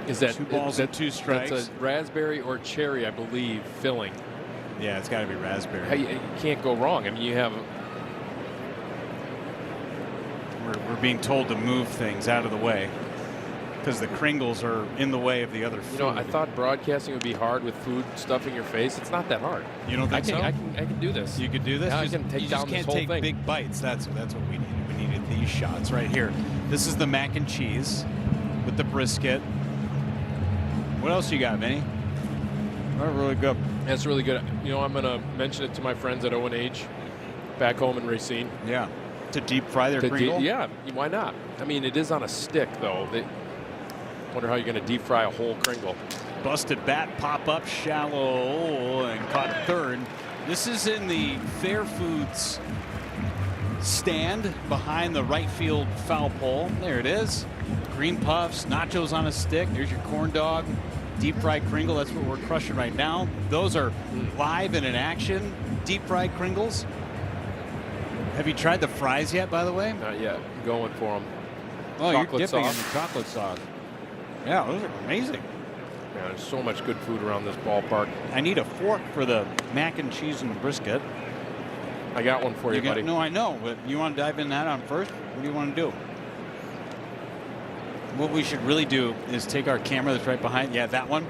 Is that 2 balls and 2 strikes? That's a raspberry or cherry, I believe, filling. Yeah, it's got to be raspberry. You can't go wrong. I mean, you have. We're being told to move things out of the way because the Kringles are in the way of the other food. You know, I thought broadcasting would be hard with food stuffing your face. It's not that hard. You don't think so? I can do this. You could do this? Now I can take down this whole thing. You just can't take big bites. That's what we needed. We needed these shots right here. This is the mac and cheese with the brisket. What else you got, Vinny? That's really good. That's really good. You know, I'm going to mention it to my friends at O&H back home in Racine. Yeah. To deep fry their Kringle? Yeah, why not? I mean, it is on a stick, though. Wonder how you're going to deep fry a whole Kringle. Busted bat, pop up shallow, and caught third. This is in the Fair Foods stand behind the right field foul pole. There it is. Green puffs, nachos on a stick. There's your corn dog, deep fried Kringle. That's what we're crushing right now. Those are live and in action. Deep fried Kringles. Have you tried the fries yet, by the way? Not yet. I'm going for them. Oh, you're dipping in the chocolate sauce. Yeah, those are amazing. Yeah, there's so much good food around this ballpark. I need a fork for the mac and cheese and brisket. I got one for you, buddy. No, I know, but you want to dive in that on first? What do you want to do? What we should really do is take our camera that's right behind. Yeah, that one.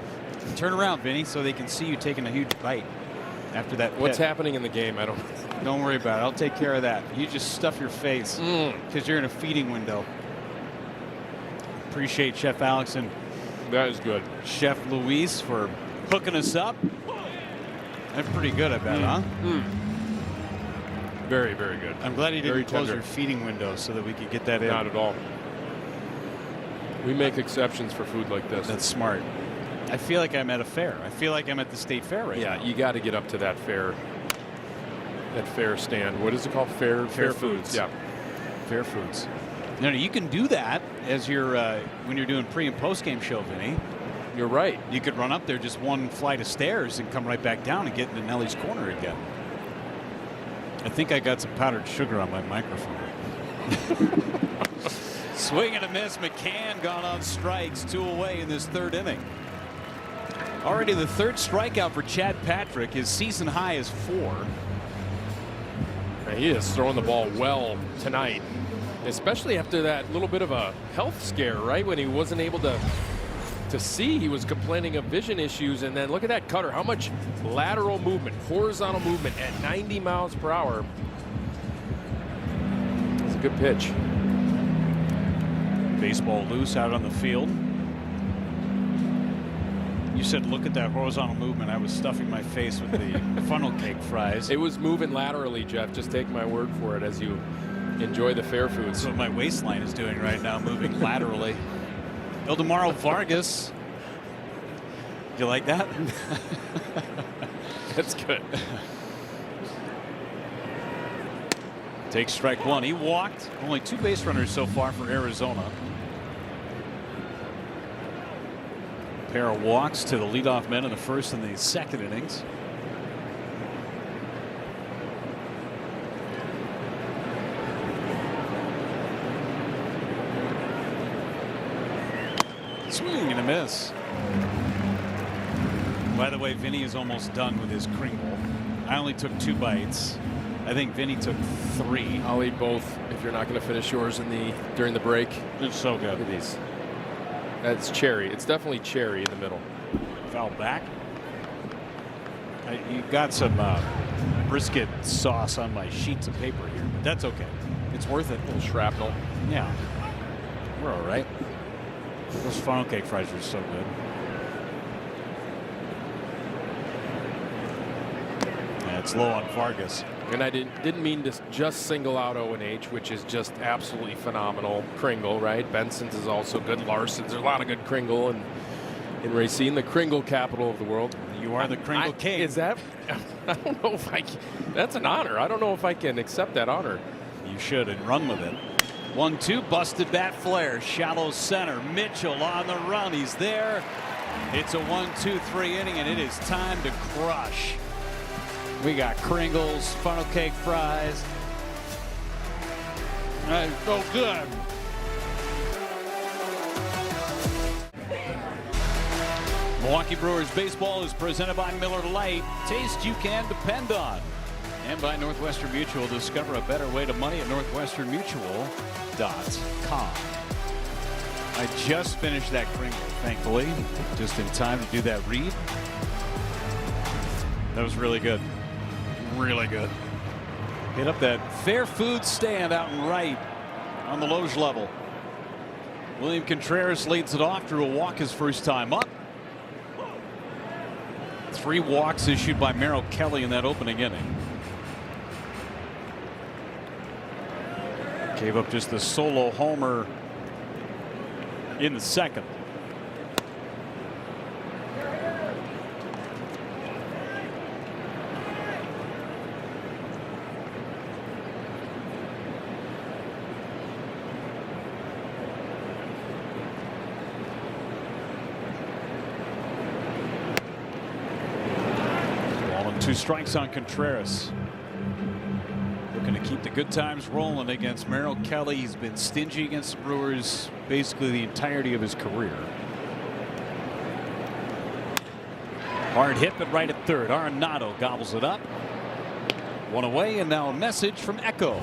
Turn around, Vinny, so they can see you taking a huge bite after that pit. What's happening in the game? I don't. Don't worry about it. I'll take care of that. You just stuff your face because you're in a feeding window. Appreciate Chef Alex and That is good. Chef Luis for hooking us up. That's pretty good, I bet, huh? Very, very good. I'm glad you didn't Very close tender. your feeding window so that we could get that in. Not at all. We make exceptions for food like this. That's smart. I feel like I'm at a fair. I feel like I'm at the state fair right now. Yeah, you got to get up to that fair. That fair stand. What is it called? Fair Foods. Yeah. Fair Foods. No, you can do that as you're when you're doing pre and post game show, Vinny. You're right. You could run up there just one flight of stairs and come right back down and get into Nellie's corner again. I think I got some powdered sugar on my microphone. Swing and a miss. McCann gone on strikes, 2 away in this 3rd inning. Already the 3rd strikeout for Chad Patrick. His season high is 4. He is throwing the ball well tonight, especially after that little bit of a health scare, right? When he wasn't able to see, he was complaining of vision issues. And then look at that cutter. How much lateral movement, horizontal movement at 90 miles per hour. It's a good pitch. Baseball loose out on the field. You said look at that horizontal movement. I was stuffing my face with the funnel cake fries. It was moving laterally, Jeff. Just take my word for it as you enjoy the fair foods. That's what my waistline is doing right now, moving laterally. Ildemaro Vargas. You like that? That's good. Takes strike 1. He walked. Only 2 base runners so far for Arizona. Pair of walks to the leadoff men in the 1st and the 2nd innings. Swing and a miss. By the way, Vinny is almost done with his Kringle. I only took 2 bites. I think Vinny took 3. I'll eat both if you're not going to finish yours during the break. It's so good. Look at these. That's cherry. It's definitely cherry in the middle. Foul back. You got some brisket sauce on my sheets of paper here, but that's okay. It's worth it. A little shrapnel. Yeah. We're all right. Those funnel cake fries are so good. Yeah, it's low on Vargas. And I didn't mean to just single out O&H, which is just absolutely phenomenal. Kringle, right? Benson's is also good. Larson's. There's a lot of good Kringle in Racine, the Kringle capital of the world. You are the Kringle king. Is that? I don't know if I can. That's an honor. I don't know if I can accept that honor. You should and run with it. 1-2, busted bat flare, shallow center. Mitchell on the run. He's there. It's a 1-2-3 inning, and it is time to crush. We got Kringles, funnel cake fries. That's so good. Milwaukee Brewers baseball is presented by Miller Lite. Taste you can depend on. And by Northwestern Mutual. Discover a better way to money at northwesternmutual.com. I just finished that Kringle, thankfully, just in time to do that read. That was really good. Really good. Hit up that Fair Food stand out and right on the Loge level. William Contreras leads it off. Drew a walk his first time up. 3 walks issued by Merrill Kelly in that opening inning. Gave up just the solo homer in the 2nd. Ball and 2 strikes on Contreras. Looking to keep the good times rolling against Merrill Kelly. He's been stingy against the Brewers basically the entirety of his career. Hard hit, but right at 3rd. Arenado gobbles it up. 1 away, and now a message from Echo.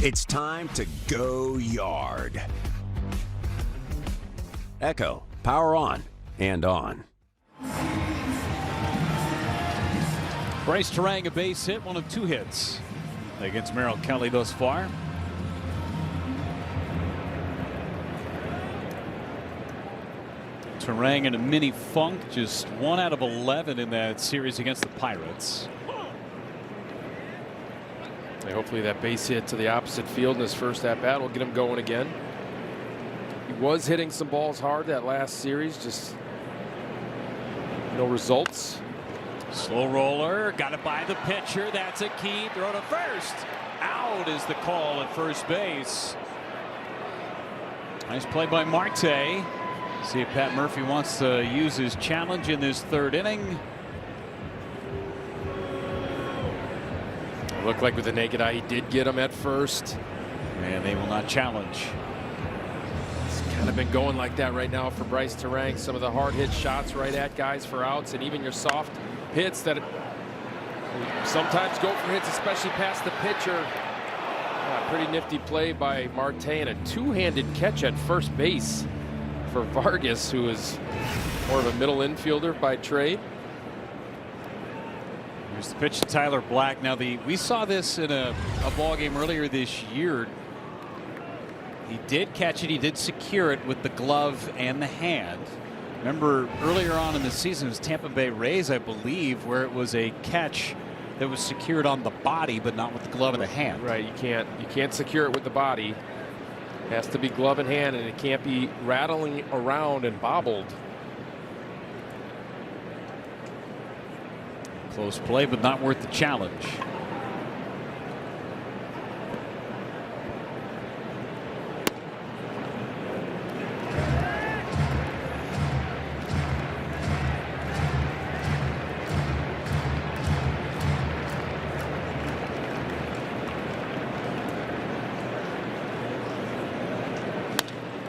It's time to go yard. Echo, power on and on. Bryce Terang, a base hit, one of 2 hits against Merrill Kelly thus far. Terang in a mini funk, just 1 out of 11 in that series against the Pirates. Hopefully that base hit to the opposite field in his first at bat will get him going again. He was hitting some balls hard that last series, just no results. Slow roller, got it by the pitcher. That's a key throw to first. Out is the call at first base. Nice play by Marte. See if Pat Murphy wants to use his challenge in this 3rd inning. It looked like with the naked eye he did get him at first. And they will not challenge. It's kind of been going like that right now for Bryce Terang. Some of the hard hit shots right at guys for outs, and even your soft hits that sometimes go for hits, especially past the pitcher. Pretty nifty play by Marte and a 2-handed catch at first base for Vargas, who is more of a middle infielder by trade. Here's the pitch to Tyler Black. Now we saw this in a ball game earlier this year. He did catch it. He did secure it with the glove and the hand. Remember earlier on in the season it was Tampa Bay Rays, I believe, where it was a catch that was secured on the body but not with the glove and the hand. Right, you can't secure it with the body. It has to be glove in hand, and it can't be rattling around and bobbled. Close play, but not worth the challenge.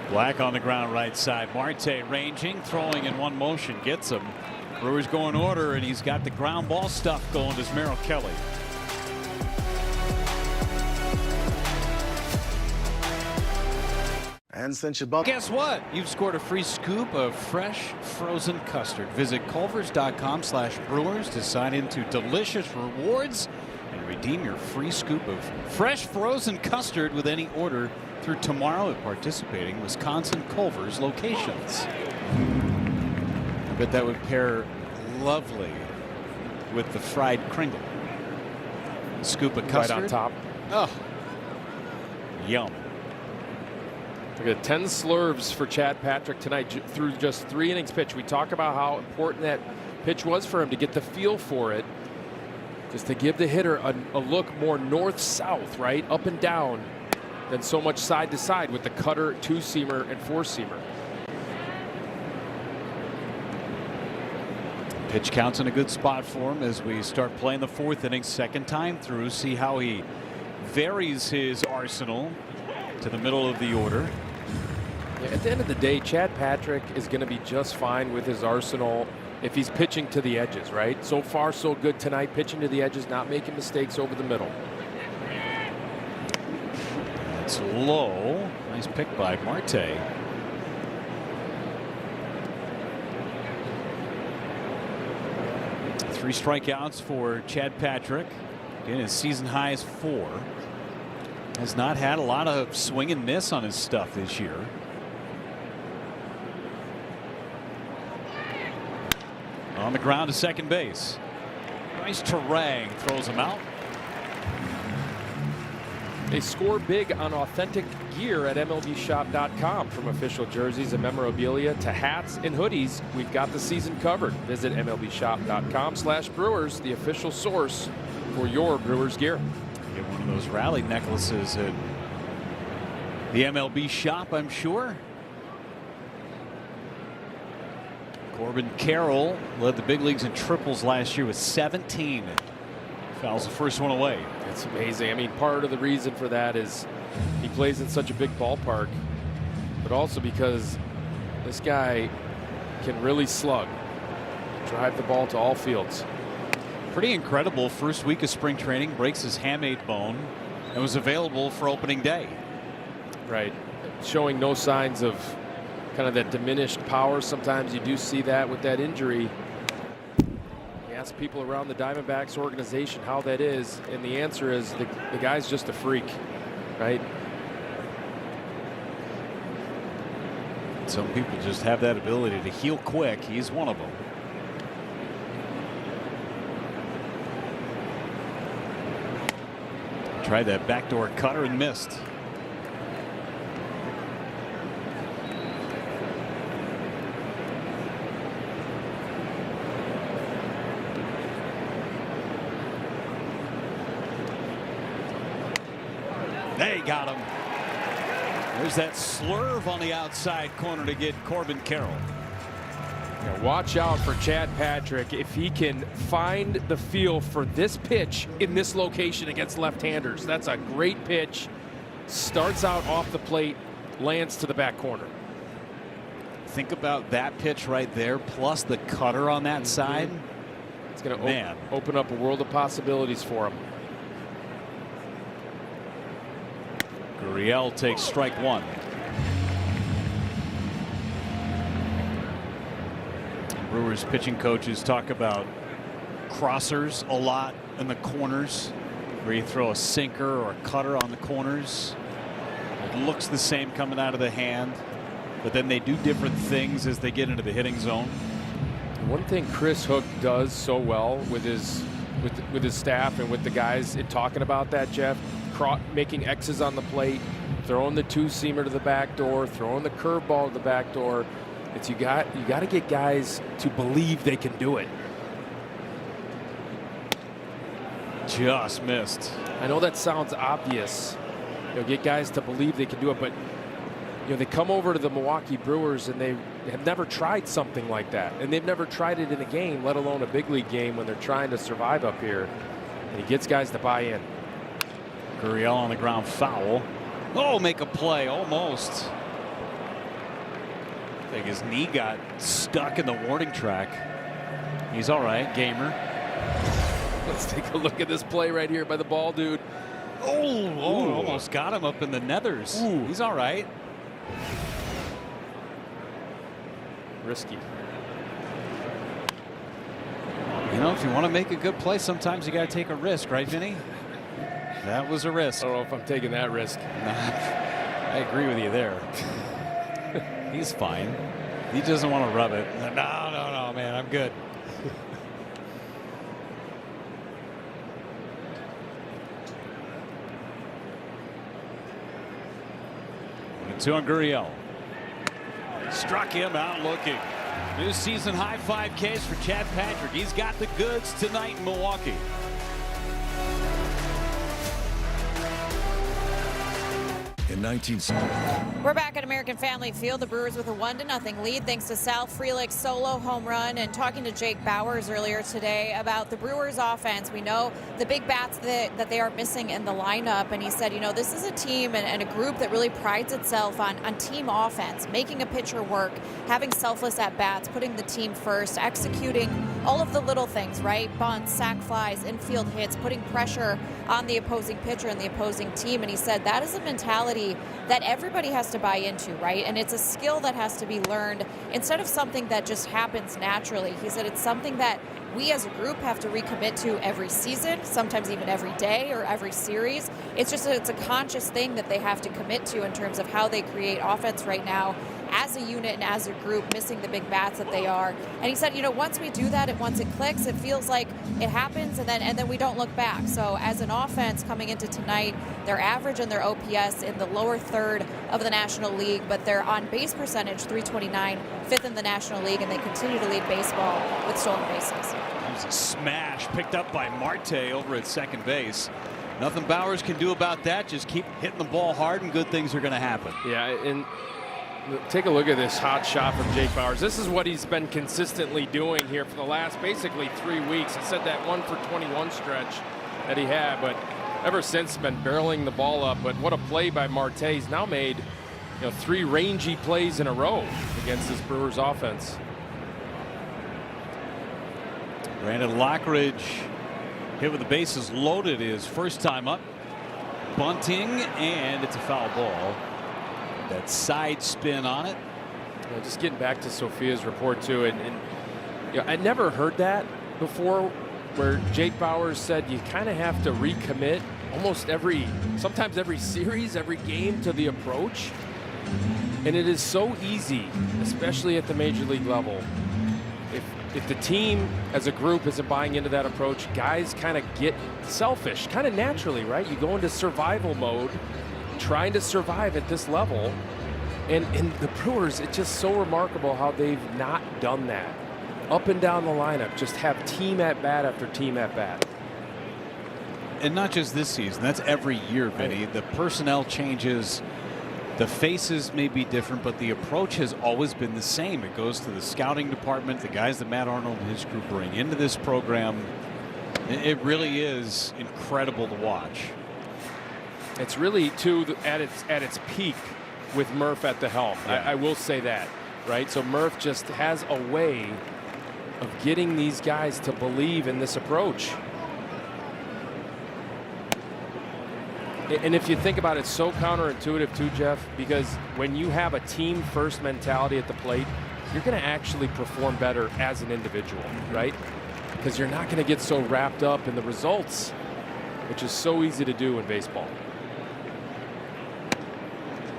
Black on the ground right side. Marte ranging, throwing in one motion, gets him. Brewers go in order, and he's got the ground ball stuff going to Merrill Kelly. And since you bumped. Guess what? You've scored a free scoop of fresh frozen custard. Visit culvers.com/brewers to sign into delicious rewards and redeem your free scoop of fresh frozen custard with any order through tomorrow at participating Wisconsin Culver's locations. I bet that would pair lovely with the fried Kringle. Scoop of custard. Right on top. Oh, yum. Look at 10 slurves for Chad Patrick tonight through just 3 innings pitched. We talk about how important that pitch was for him to get the feel for it. Just to give the hitter a look more north-south, right? Up and down than so much side to side with the cutter, 2-seamer, and 4-seamer. Pitch counts in a good spot for him as we start playing the 4th inning, 2nd time through. See how he varies his arsenal to the middle of the order. Yeah, at the end of the day, Chad Patrick is going to be just fine with his arsenal if he's pitching to the edges, right? So far, so good tonight, pitching to the edges, not making mistakes over the middle. That's low. Nice pick by Marte. Three strikeouts for Chad Patrick. Again, his season high is 4. Has not had a lot of swing and miss on his stuff this year. On the ground to second base. Bryce Terang throws him out. They score big on authentic gear at MLBshop.com. From official jerseys and memorabilia to hats and hoodies, we've got the season covered. Visit MLBshop.com/Brewers, the official source for your Brewers gear. Get one of those rally necklaces at the MLB shop, I'm sure. Corbin Carroll led the big leagues in triples last year with 17. Fouls the first one away. It's amazing. I mean, part of the reason for that is he plays in such a big ballpark, but also because this guy can really slug, drive the ball to all fields. Pretty incredible. First week of spring training, breaks his hamate bone. and was available for opening day. Right. Showing no signs of kind of that diminished power. Sometimes you do see that with that injury. You ask people around the Diamondbacks organization how that is, and the answer is the guy's just a freak, right? Some people just have that ability to heal quick. He's one of them. Tried that backdoor cutter and missed. They got him. There's that slurve on the outside corner to get Corbin Carroll. Yeah, watch out for Chad Patrick if he can find the feel for this pitch in this location against left-handers. That's a great pitch. Starts out off the plate, lands to the back corner. Think about that pitch right there, plus the cutter on that side. It's going to open up a world of possibilities for him. Gurriel takes strike one. Brewers pitching coaches talk about crossers a lot in the corners, where you throw a sinker or a cutter on the corners. It looks the same coming out of the hand, but then they do different things as they get into the hitting zone. One thing Chris Hook does so well with his staff and with the guys in talking about that, Jeff, making X's on the plate, throwing the two-seamer to the back door, throwing the curveball to the back door. It's you got to get guys to believe they can do it. Just missed. I know that sounds obvious. Get guys to believe they can do it, but they come over to the Milwaukee Brewers and they have never tried something like that, and they've never tried it in a game, let alone a big league game when they're trying to survive up here. And he gets guys to buy in. Gurriel on the ground, foul. Oh, make a play, almost. I think his knee got stuck in the warning track. He's all right, gamer. Let's take a look at this play right here by the ball dude. Oh, almost got him up in the nethers. Ooh. He's all right. Risky. If you want to make a good play, sometimes you got to take a risk, right, Vinny? That was a risk. I don't know if I'm taking that risk. I agree with you there. He's fine. He doesn't want to rub it. No, man, I'm good. 2 on Gurriel. Struck him out looking. New season high 5Ks for Chad Patrick. He's got the goods tonight in Milwaukee. In 1970. We're back at American Family Field. The Brewers with a 1-0 lead thanks to Sal Frelick's solo home run. And talking to Jake Bauers earlier today about the Brewers offense, we know the big bats that they are missing in the lineup. And he said, this is a team and a group that really prides itself on team offense, making a pitcher work, having selfless at-bats, putting the team first, executing all of the little things, right? Bunts, sac flies, infield hits, putting pressure on the opposing pitcher and the opposing team. And he said that is a mentality that everybody has to buy into, right? And it's a skill that has to be learned instead of something that just happens naturally. He said it's something that we as a group have to recommit to every season, sometimes even every day or every series. It's a conscious thing that they have to commit to in terms of how they create offense right now as a unit and as a group, missing the big bats that they are. And he said, once we do that, once it clicks, it feels like it happens, and then we don't look back. So as an offense coming into tonight, their average and their OPS in the lower third of the National League, but their on-base percentage, 329, fifth in the National League, and they continue to lead baseball with stolen bases. That was a smash picked up by Marte over at second base. Nothing Bauers can do about that. Just keep hitting the ball hard, and good things are going to happen. Yeah, and take a look at this hot shot from Jake Bauers. This is what he's been consistently doing here for the last basically 3 weeks. I said that 1 for 21 stretch that he had, but ever since been barreling the ball up. But what a play by Marte. He's now made 3 rangy plays in a row against this Brewers offense. Brandon Lockridge hit with the bases loaded his first time up. bunting, and it's a foul ball. That side spin on it. Just getting back to Sophia's report too, and you know, I never heard that before, where Jake Bauers said you kind of have to recommit almost sometimes every series, every game to the approach. And it is so easy, especially at the major league level. If the team as a group isn't buying into that approach, guys kind of get selfish, kind of naturally, right? You go into survival mode, trying to survive at this level. And in the Brewers, it's just so remarkable how they've not done that. Up and down the lineup, just have team at bat after team at bat. And not just this season, that's every year, Vinny. The personnel changes, the faces may be different, but the approach has always been the same. It goes to the scouting department, the guys that Matt Arnold and his group bring into this program. It really is incredible to watch. It's really, too, at its peak with Murph at the helm. Yeah. I will say that, right? So Murph just has a way of getting these guys to believe in this approach. And if you think about it, it's so counterintuitive too, Jeff, because when you have a team first mentality at the plate, you're going to actually perform better as an individual, right? Because you're not going to get so wrapped up in the results, which is so easy to do in baseball.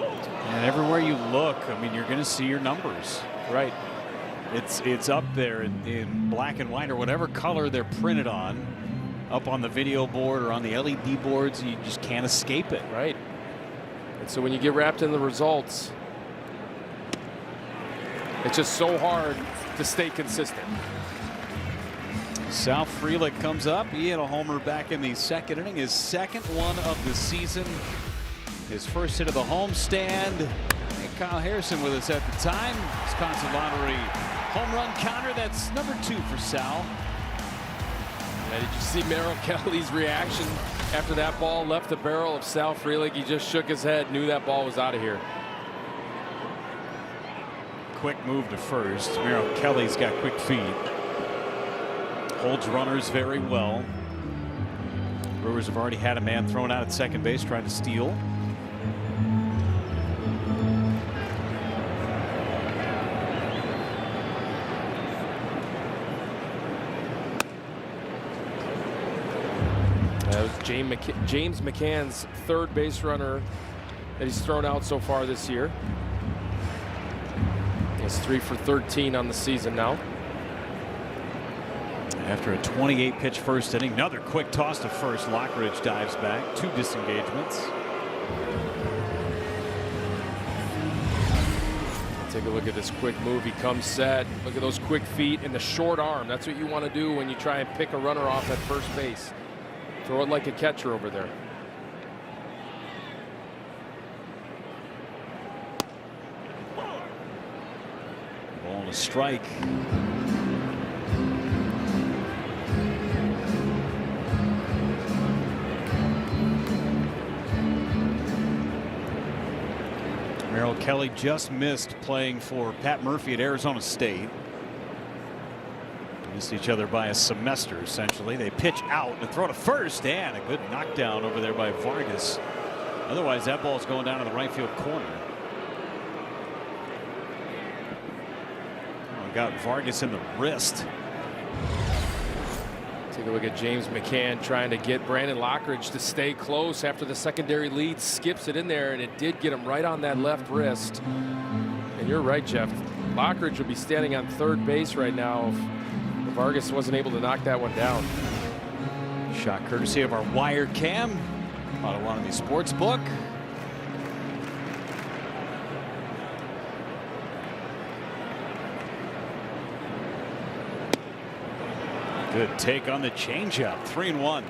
And everywhere you look, I mean, you're going to see your numbers. Right. It's up there in black and white or whatever color they're printed on, up on the video board or on the LED boards. You just can't escape it. Right. And so when you get wrapped in the results, it's just so hard to stay consistent. Sal Frelick comes up. He had a homer back in the second inning, his second one of the season. His first hit of the homestand. And Kyle Harrison with us at the time. Wisconsin Lottery home run counter. That's number 2 for Sal. Did you see Merrill Kelly's reaction after that ball left the barrel of Sal Frelick? He just shook his head, knew that ball was out of here. Quick move to first. Merrill Kelly's got quick feet. Holds runners very well. Brewers have already had a man thrown out at second base trying to steal. That was James McCann's third base runner that he's thrown out so far this year. He's 3 for 13 on the season now. After a 28 pitch first inning, another quick toss to first. Lockridge dives back. 2 disengagements. Take a look at this quick move. He comes set. Look at those quick feet and the short arm. That's what you want to do when you try and pick a runner off at first base. Throw it like a catcher over there. Ball and a strike. Merrill Kelly just missed playing for Pat Murphy at Arizona State. Missed each other by a semester, essentially. They pitch out and throw to first, and a good knockdown over there by Vargas. Otherwise, that ball's going down to the right field corner. Oh, got Vargas in the wrist. Take a look at James McCann trying to get Brandon Lockridge to stay close after the secondary lead. Skips it in there, and it did get him right on that left wrist. And you're right, Jeff. Lockridge would be standing on third base right now if Vargas wasn't able to knock that one down. Shot courtesy of our wire cam, Potawatomi Sportsbook. Good take on the changeup. 3-1.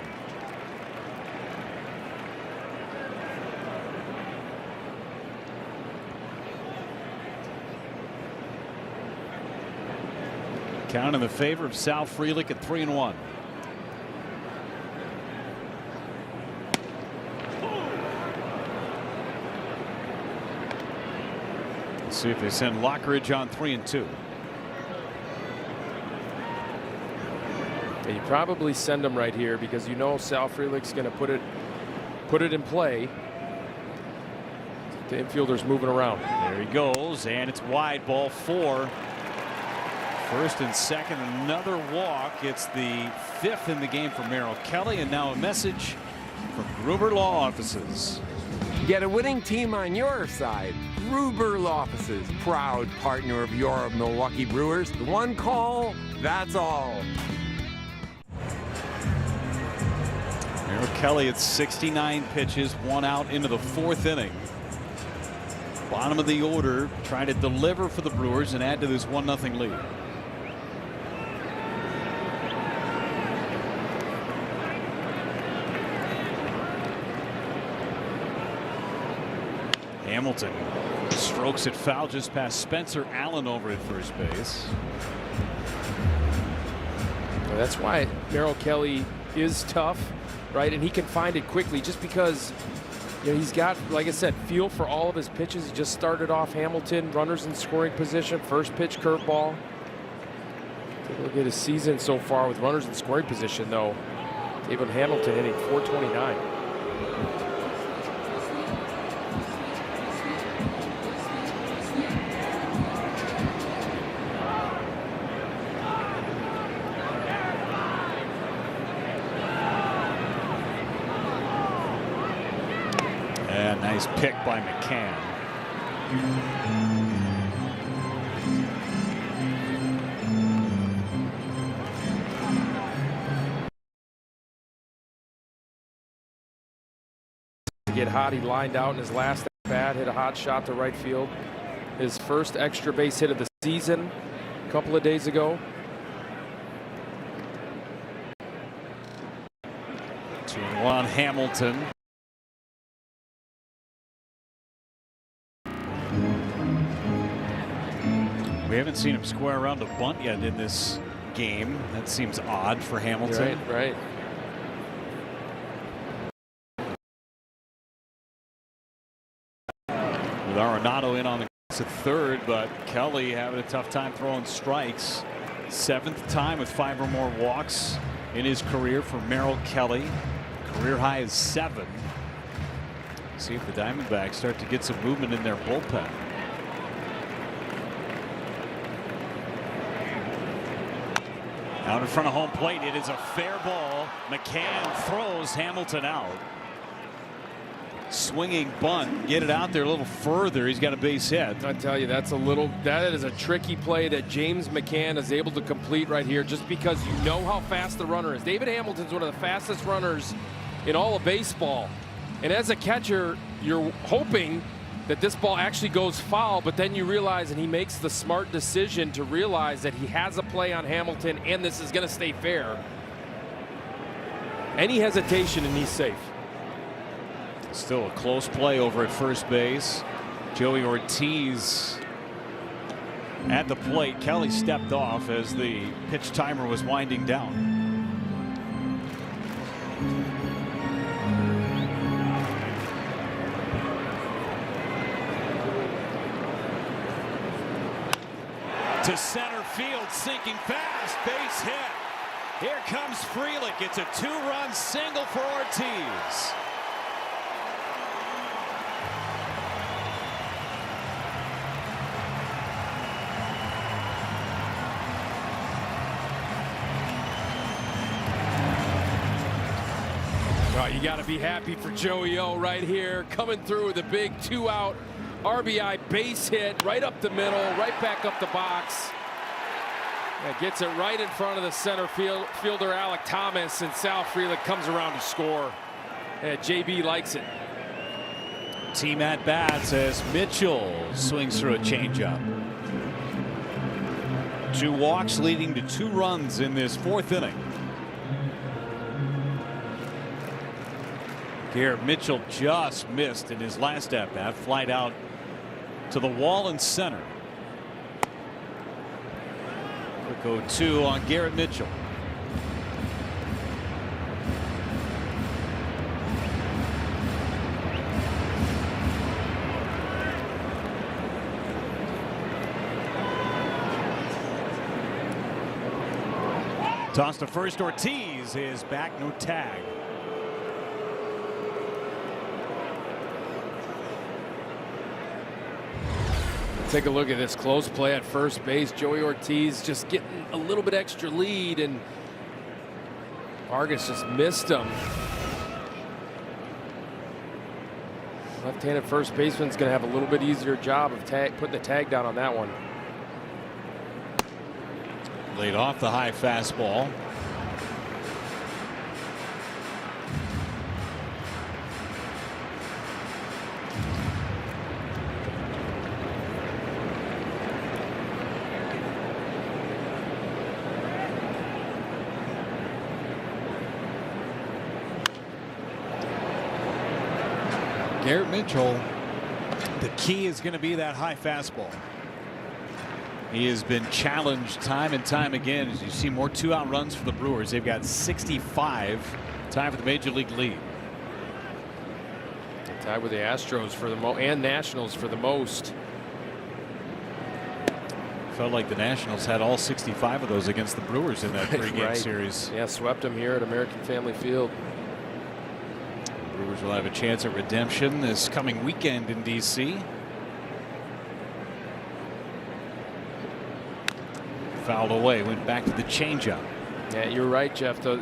Count in the favor of Sal Frelick at 3-1. Let's see if they send Lockridge on 3-2. Yeah, you probably send him right here because you know Sal Frelick's going to put it put it in play. The infielder's moving around. There he goes, and it's wide, ball 4. First and second, another walk. It's the 5th in the game for Merrill Kelly, and now a message from Gruber Law Offices. Get a winning team on your side. Gruber Law Offices, proud partner of your Milwaukee Brewers. The one call, that's all. Merrill Kelly at 69 pitches, 1 out into the 4th inning. Bottom of the order, trying to deliver for the Brewers and add to this 1-0 lead. Hamilton strokes it foul just past Spencer Allen over at first base. Well, that's why Merrill Kelly is tough, right? And he can find it quickly just because, you know, he's got, like I said, feel for all of his pitches. He just started off Hamilton, runners in scoring position, first pitch curveball. Take a look at his season so far with runners in scoring position, though. David Hamilton hitting .429. Nice pick by McCann. To get hot, he lined out in his last at bat, hit a hot shot to right field. His first extra base hit of the season a couple of days ago. 2-1 Hamilton. We haven't seen him square around a bunt yet in this game. That seems odd for Hamilton. Right. With Arenado in on the at third, but Kelly having a tough time throwing strikes. 7th time with 5 or more walks in his career for Merrill Kelly. Career high is 7. See if the Diamondbacks start to get some movement in their bullpen. Out in front of home plate, it is a fair ball. McCann throws Hamilton out. Swinging bunt, get it out there a little further. He's got a base hit. I tell you, that is a tricky play that James McCann is able to complete right here, just because you know how fast the runner is. David Hamilton's one of the fastest runners in all of baseball. And as a catcher, you're hoping that this ball actually goes foul, but then you realize, and he makes the smart decision to realize that he has a play on Hamilton and this is going to stay fair. Any hesitation and he's safe. Still a close play over at first base. Joey Ortiz at the plate. Kelly stepped off as the pitch timer was winding down. To center field, sinking fast, base hit. Here comes Frelick. It's a 2-run single for Ortiz. Well, you got to be happy for Joey O right here, coming through with a big 2-out RBI base hit right up the middle, right back up the box. That gets it right in front of the center fielder Alec Thomas, and Sal Frelick comes around to score. Yeah, JB likes it. Team at bats as Mitchell swings through a changeup. 2 walks leading to 2 runs in this 4th inning. Garrett Mitchell just missed in his last at bat, flied out to the wall in center. Quick 0-2 on Garrett Mitchell. Toss to first. Ortiz is back, no tag. Take a look at this close play at first base. Joey Ortiz just getting a little bit extra lead, and Vargas just missed him. Left-handed first baseman's going to have a little bit easier job of putting the tag down on that one. Laid off the high fastball. Garrett Mitchell, the key is going to be that high fastball. He has been challenged time and time again. As you see more 2-out runs for the Brewers. They've got 65, tied for the major league lead. Tied with the Astros for the and Nationals for the most. Felt like the Nationals had all 65 of those against the Brewers in that 3-game right. series. Yeah, swept them here at American Family Field. Brewers will have a chance at redemption this coming weekend in D.C. Fouled away, went back to the changeup. Yeah, you're right, Jeff. The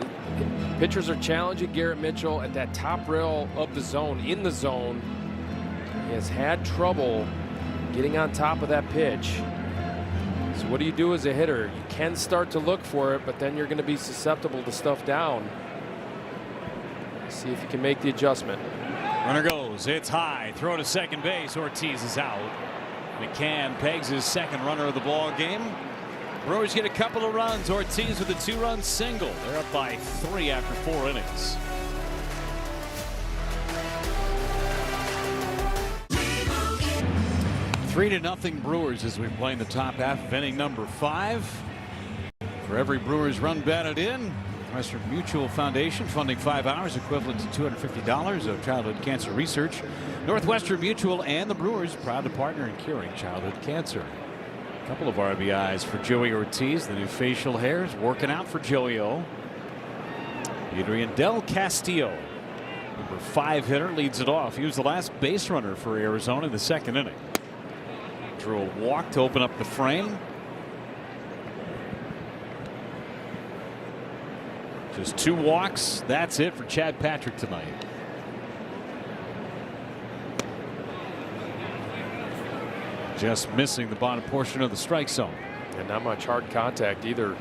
pitchers are challenging Garrett Mitchell at that top rail of the zone, in the zone. He has had trouble getting on top of that pitch. So what do you do as a hitter? You can start to look for it, but then you're going to be susceptible to stuff down. See if you can make the adjustment. Runner goes. It's high. Throw to second base. Ortiz is out. McCann pegs his second runner of the ball game. Brewers get a couple of runs. Ortiz with a 2-run single. They're up by 3 after 4 innings. Three to nothing Brewers as we play in the top half of inning number 5. For every Brewers run batted in, Western Mutual Foundation funding 5 hours equivalent to $250 of childhood cancer research. Northwestern Mutual and the Brewers proud to partner in curing childhood cancer. A couple of RBIs for Joey Ortiz. The new facial hairs working out for Joey O. Adrian Del Castillo, number 5 hitter, leads it off. He was the last base runner for Arizona in the 2nd inning. Drew a walk to open up the frame. Just 2 walks. That's it for Chad Patrick tonight. Just missing the bottom portion of the strike zone. And not much hard contact either.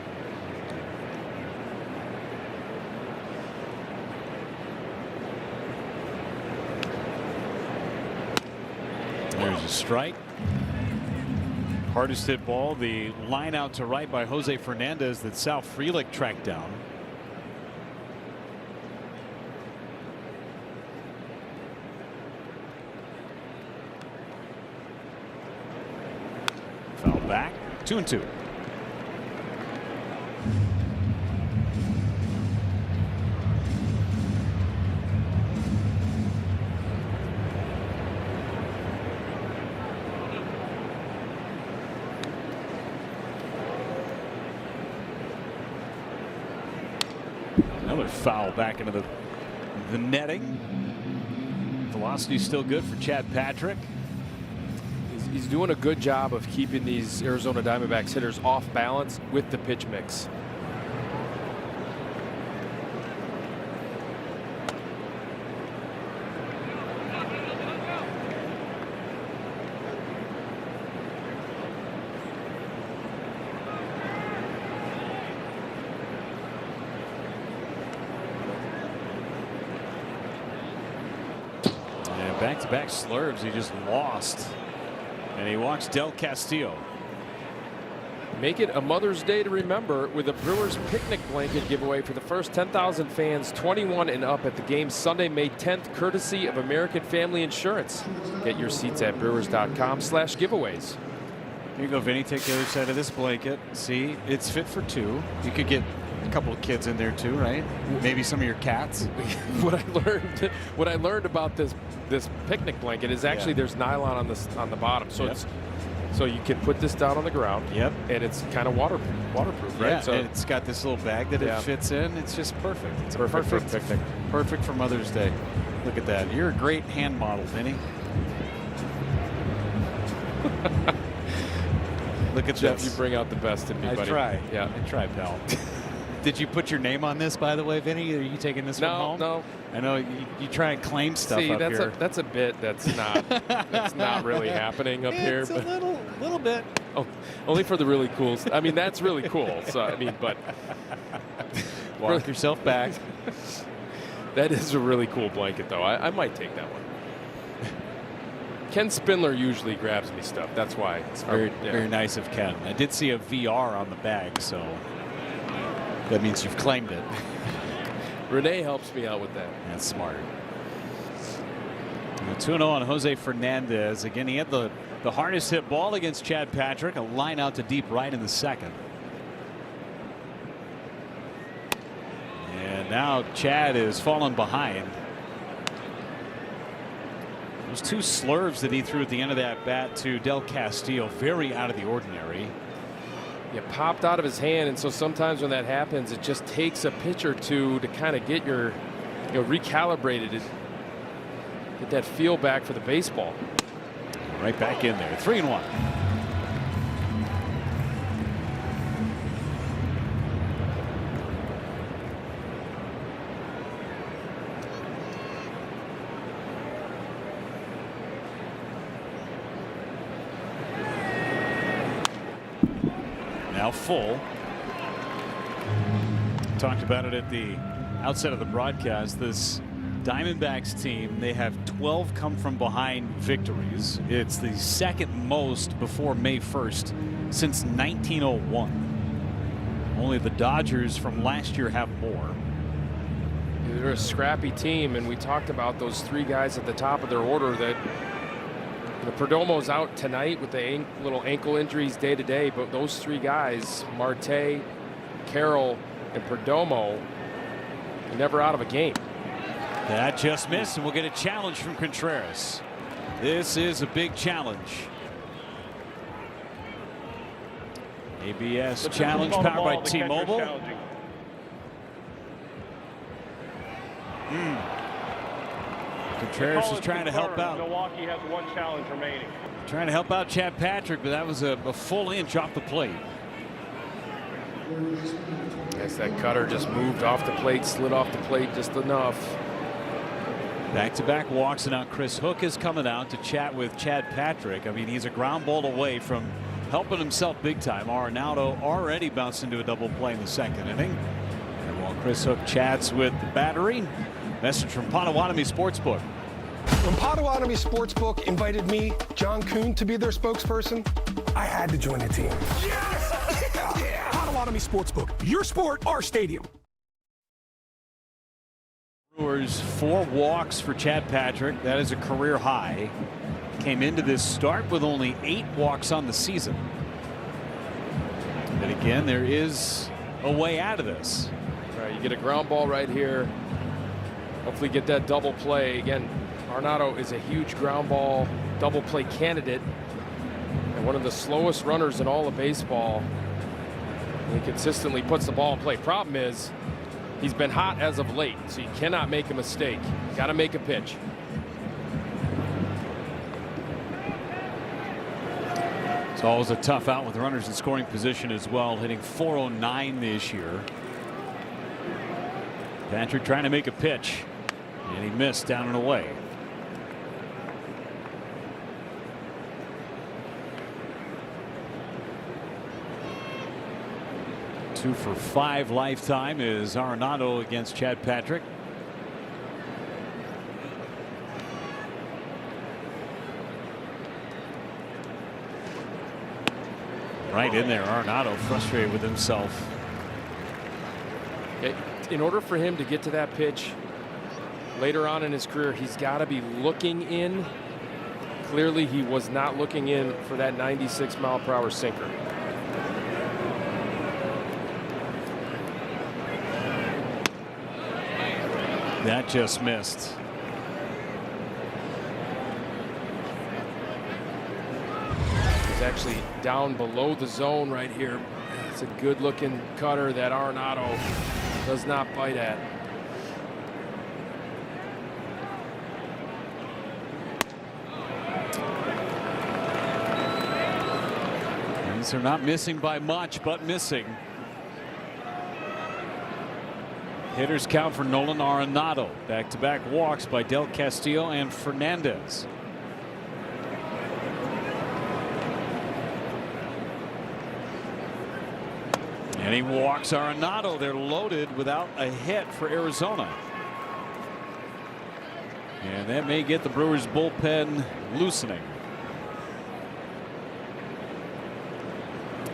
There's a strike. Hardest hit ball. The line out to right by Jose Fernandez that Sal Frelick tracked down. Foul back. 2-2. Another foul back into the netting. Velocity still good for Chad Patrick. He's doing a good job of keeping these Arizona Diamondbacks hitters off balance with the pitch mix. And back-to-back slurves he just lost. And he walks Del Castillo. Make it a Mother's Day to remember with a Brewers picnic blanket giveaway for the first 10,000 fans 21 and up at the game Sunday, May 10th, courtesy of American Family Insurance. Get your seats at brewers.com/giveaways. Here you go, Vinny. Take the other side of this blanket. See, it's fit for 2. You could get a couple of kids in there too, right? Maybe some of your cats. What I learned about this picnic blanket is actually there's nylon on the bottom, so so you can put this down on the ground. Yep. And it's kind of waterproof, right? Yeah, So and it's got this little bag that it fits in. It's just perfect. It's perfect for a picnic. Perfect for Mother's Day. Look at that. You're a great hand model, Vinny. Look at Jeff, this. you bring out the best in me, buddy. I try. Yeah. I try, pal. Did you put your name on this, by the way, Vinny? Are you taking this one home? No. I know you try and claim stuff See, up here. that's a bit that's not really happening up here. It's but a little bit. Oh, only for the really cool. I mean, that's really cool. So I mean, but walk yourself back. That is a really cool blanket, though. I might take that one. Ken Spindler usually grabs me stuff. That's why. It's very nice of Ken. I did see a VR on the bag, so that means you've claimed it. Renee helps me out with that. That's smart. 2-0 on Jose Fernandez. Again, he had the hardest hit ball against Chad Patrick. A line out to deep right in the second. And now Chad is falling behind. Those two slurves that he threw at the end of that bat to Del Castillo, very out of the ordinary. It popped out of his hand, and so sometimes when that happens, it just takes a pitch or two to kind of get your, recalibrated it, get that feel back for the baseball. Right back in there. 3-1. Now full. Talked about it at the outset of the broadcast. This Diamondbacks team, they have 12 come from behind victories. It's the second most before May 1st since 1901. Only the Dodgers from last year have more. They're a scrappy team, and we talked about those three guys at the top of their order that Perdomo's out tonight with the little ankle injuries day to day, but those three guys, Marte, Carroll, and Perdomo, never out of a game. That just missed, and we'll get a challenge from Contreras. This is a big challenge. ABS challenge powered by T-Mobile. Contreras is trying to help out. Milwaukee has one challenge remaining. Trying to help out Chad Patrick, but that was a full inch off the plate. Yes, that cutter just moved off the plate, slid off the plate just enough. Back-to-back walks, and now Chris Hook is coming out to chat with Chad Patrick. I mean, he's a ground ball away from helping himself big time. Arenado already bounced into a double play in the second inning. And while Chris Hook chats with the battery, message from Potawatomi Sportsbook. When Potawatomi Sportsbook invited me, John Kuhn, to be their spokesperson, I had to join the team. Yes! Yeah! Potawatomi Sportsbook, your sport, our stadium. Brewers 4 walks for Chad Patrick. That is a career high. Came into this start with only 8 walks on the season. But again, there is a way out of this. Right, you get a ground ball right here. Hopefully get that double play. Again, Arenado is a huge ground ball double play candidate and one of the slowest runners in all of baseball. He consistently puts the ball in play. Problem is, he's been hot as of late, so you cannot make a mistake. Got to make a pitch. It's always a tough out with runners in scoring position as well, hitting .409 this year. Patrick trying to make a pitch, and he missed down and away. Two for 5 lifetime is Arenado against Chad Patrick. Right in there, Arenado frustrated with himself. In order for him to get to that pitch later on in his career, he's got to be looking in. Clearly, he was not looking in for that 96-mile-per-hour sinker. That just missed. He's actually down below the zone right here. It's a good-looking cutter that Arenado does not bite at. Reds are not missing by much, but missing. Hitters count for Nolan Arenado. Back-to-back walks by Del Castillo and Fernandez. And he walks Arenado. They're loaded without a hit for Arizona. And that may get the Brewers bullpen loosening.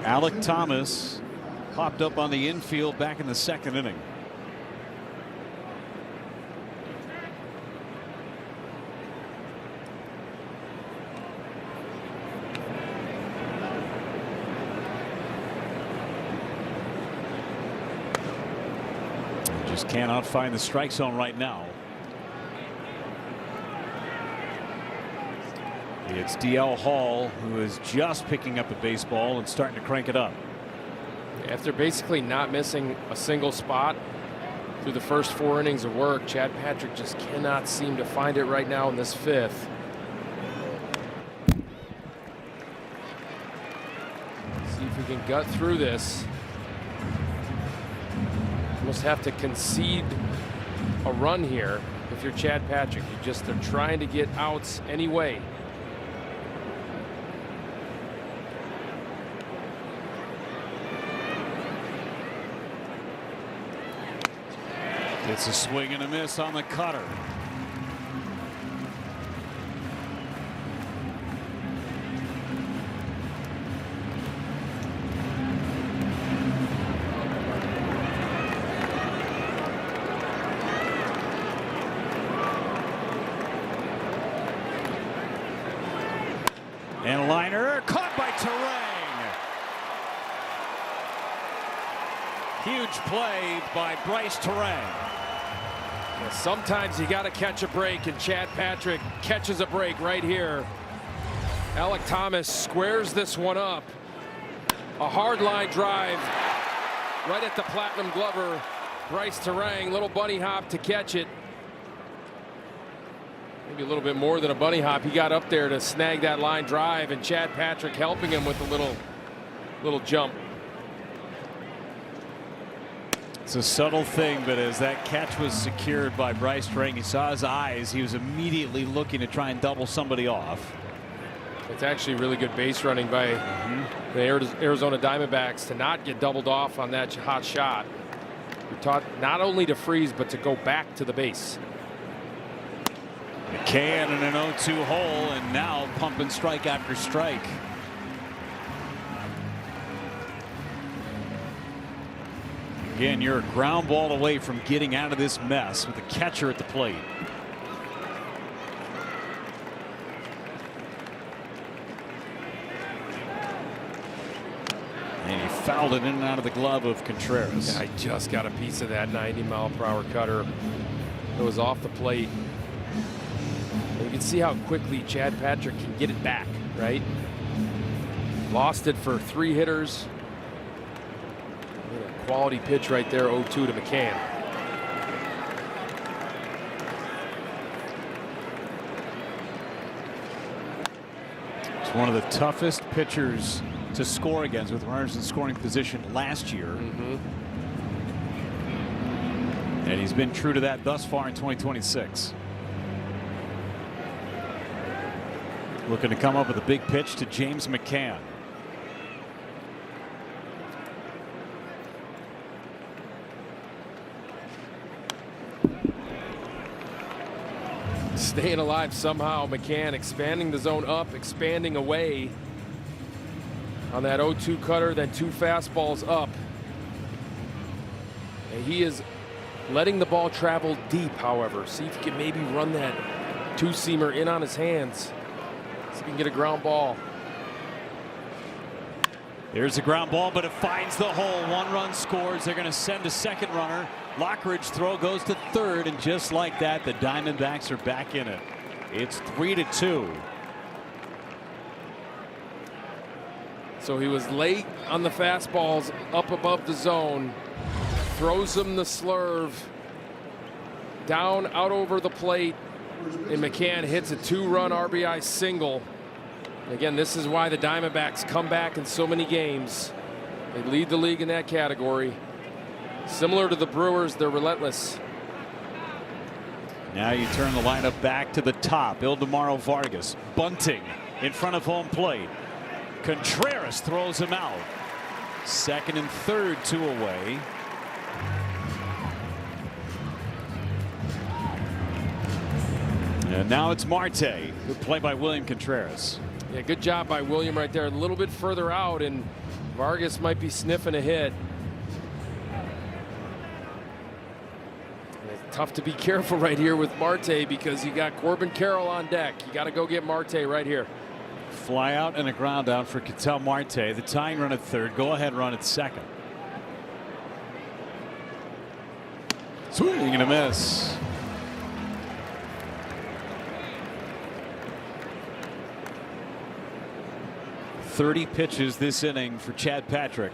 Alek Thomas popped up on the infield back in the second inning. Just cannot find the strike zone right now. It's DL Hall, who is just picking up the baseball and starting to crank it up. After basically not missing a single spot through the first 4 innings of work, Chad Patrick just cannot seem to find it right now in this 5th. See if we can gut through this. Almost have to concede a run here if you're Chad Patrick. They're trying to get outs anyway. It's a swing and a miss on the cutter. And a liner caught by Terang. Huge play by Bryce Terang. Sometimes you got to catch a break, and Chad Patrick catches a break right here. Alek Thomas squares this one up. A hard line drive right at the platinum glover. Bryce Terang, little bunny hop to catch it. Maybe a little bit more than a bunny hop. He got up there to snag that line drive, and Chad Patrick helping him with a little jump. It's a subtle thing, but as that catch was secured by Bryce Terang, he saw his eyes. He was immediately looking to try and double somebody off. It's actually really good base running by the Arizona Diamondbacks to not get doubled off on that hot shot. You're taught not only to freeze, but to go back to the base. McCann in an 0-2 hole, and now pumping strike after strike. Again, you're a ground ball away from getting out of this mess with the catcher at the plate. And he fouled it in and out of the glove of Contreras. Yeah, I just got a piece of that 90-mile-per-hour cutter. It was off the plate. You can see how quickly Chad Patrick can get it back, right? Lost it for 3 hitters. Quality pitch right there, 0-2 to McCann. It's one of the toughest pitchers to score against with runners in scoring position last year. And he's been true to that thus far in 2026. Looking to come up with a big pitch to James McCann. Staying alive somehow. McCann expanding the zone up, expanding away on that 0-2 cutter, then 2 fastballs up. And he is letting the ball travel deep, however. See if he can maybe run that 2-seamer in on his hands. See if he can get a ground ball. There's a ground ball, but it finds the hole. 1 run scores. They're going to send a second runner. Lockridge throw goes to third, and just like that, the Diamondbacks are back in it. It's 3-2. So he was late on the fastballs up above the zone. Throws him the slurve. Down out over the plate. And McCann hits a 2-run RBI single. Again, this is why the Diamondbacks come back in so many games. They lead the league in that category. Similar to the Brewers, they're relentless. Now you turn the lineup back to the top. Ildemaro Vargas bunting in front of home plate. Contreras throws him out. Second and third, 2 away. And now it's Marte. Good play by William Contreras. Yeah, good job by William right there. A little bit further out, and Vargas might be sniffing a hit. It's tough to be careful right here with Marte because you got Corbin Carroll on deck. You got to go get Marte right here. Fly out and a ground out for Ketel Marte. The tying run at third. Go ahead run at second. Swing and a miss. .30 pitches this inning for Chad Patrick.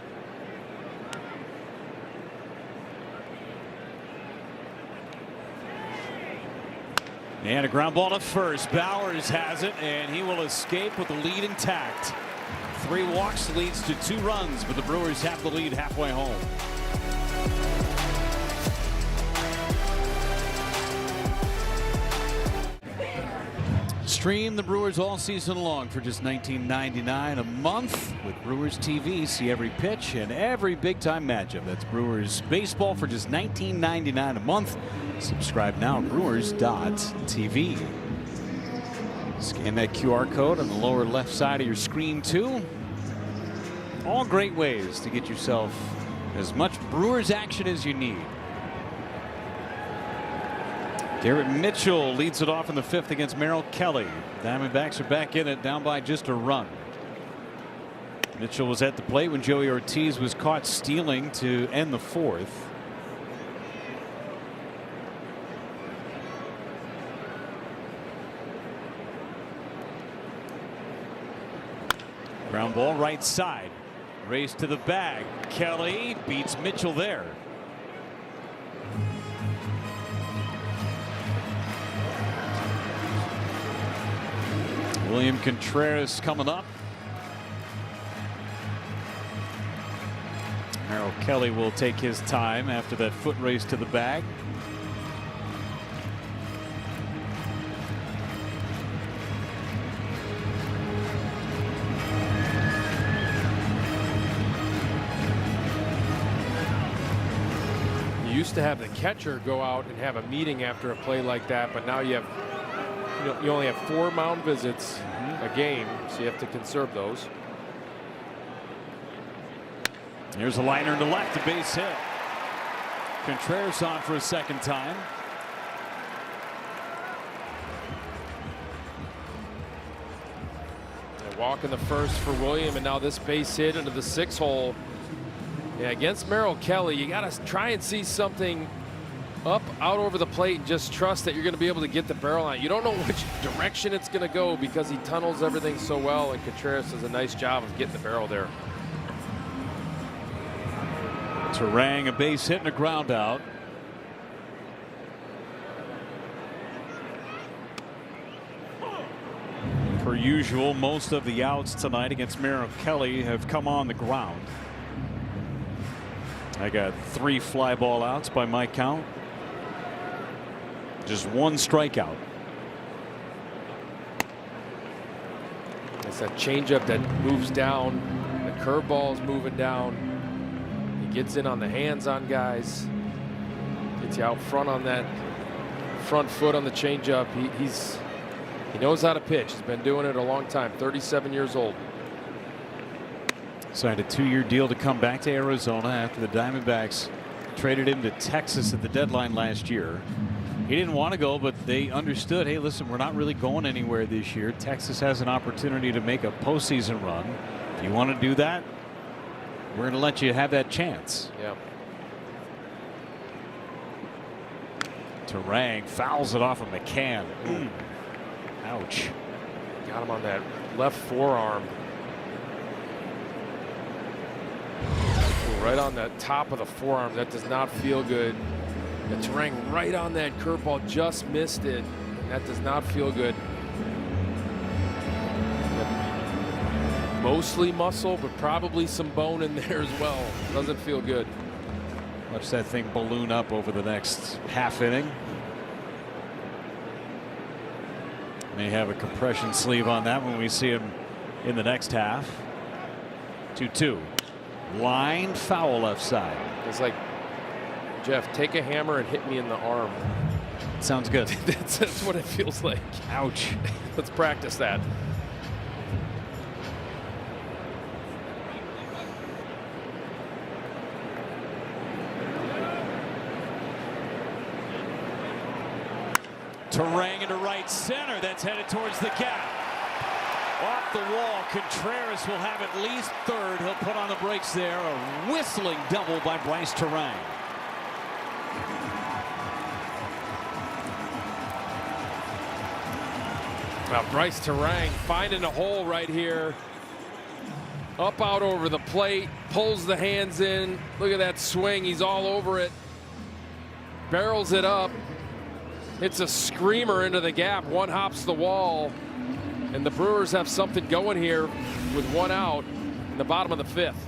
And a ground ball to first. Bowers has it, and he will escape with the lead intact. 3 walks leads to 2 runs, but the Brewers have the lead halfway home. Stream the Brewers all season long for just $19.99 a month with Brewers TV. See every pitch and every big-time matchup. That's Brewers baseball for just $19.99 a month. Subscribe now at brewers.tv. Scan that QR code on the lower left side of your screen too. All great ways to get yourself as much Brewers action as you need. Garrett Mitchell leads it off in the 5th against Merrill Kelly. Diamondbacks are back in it, down by just a run. Mitchell was at the plate when Joey Ortiz was caught stealing to end the 4th. Ground ball right side. Race to the bag. Kelly beats Mitchell there. William Contreras coming up. Merrill Kelly will take his time after that foot race to the bag. You used to have the catcher go out and have a meeting after a play like that, but now you have you only have 4 mound visits a game, so you have to conserve those. Here's a liner to left, a base hit. Contreras on for a second time. A walk in the first for William, and now this base hit into the 6 hole. Yeah, against Merrill Kelly, you got to try and see something up out over the plate and just trust that you're going to be able to get the barrel on it. You don't know which direction it's going to go because he tunnels everything so well, and Contreras does a nice job of getting the barrel there. Terang, a base hit and a ground out. Per usual, most of the outs tonight against Merrill Kelly have come on the ground. I got 3 fly ball outs by my count. Just 1 strikeout. It's a changeup that moves down. The curveball is moving down. He gets in on the hands on guys. Gets you out front on that front foot on the changeup. He knows how to pitch. He's been doing it a long time. 37 years old. Signed a 2-year deal to come back to Arizona after the Diamondbacks traded him to Texas at the deadline last year. He didn't want to go, but they understood, hey, listen, we're not really going anywhere this year. Texas has an opportunity to make a postseason run. If you want to do that, we're going to let you have that chance. Yeah. Terang fouls it off of McCann. Ouch. Got him on that left forearm. Right on the top of the forearm. That does not feel good. The Terang right on that curveball, just missed it. That does not feel good. Mostly muscle, but probably some bone in there as well. Doesn't feel good. Watch that thing balloon up over the next half inning. May have a compression sleeve on that when we see him in the next half. 2-2. Line foul left side. It's like, Jeff, take a hammer and hit me in the arm. Sounds good. That's what it feels like. Ouch. Let's practice that. Terang into right center. That's headed towards the gap. Off the wall. Contreras will have at least third. He'll put on the brakes there. A whistling double by Bryce Terang. Now Bryce Terang finding a hole right here. Up out over the plate. Pulls the hands in. Look at that swing. He's all over it. Barrels it up. It's a screamer into the gap. One hops the wall. And the Brewers have something going here with one out in the bottom of the fifth.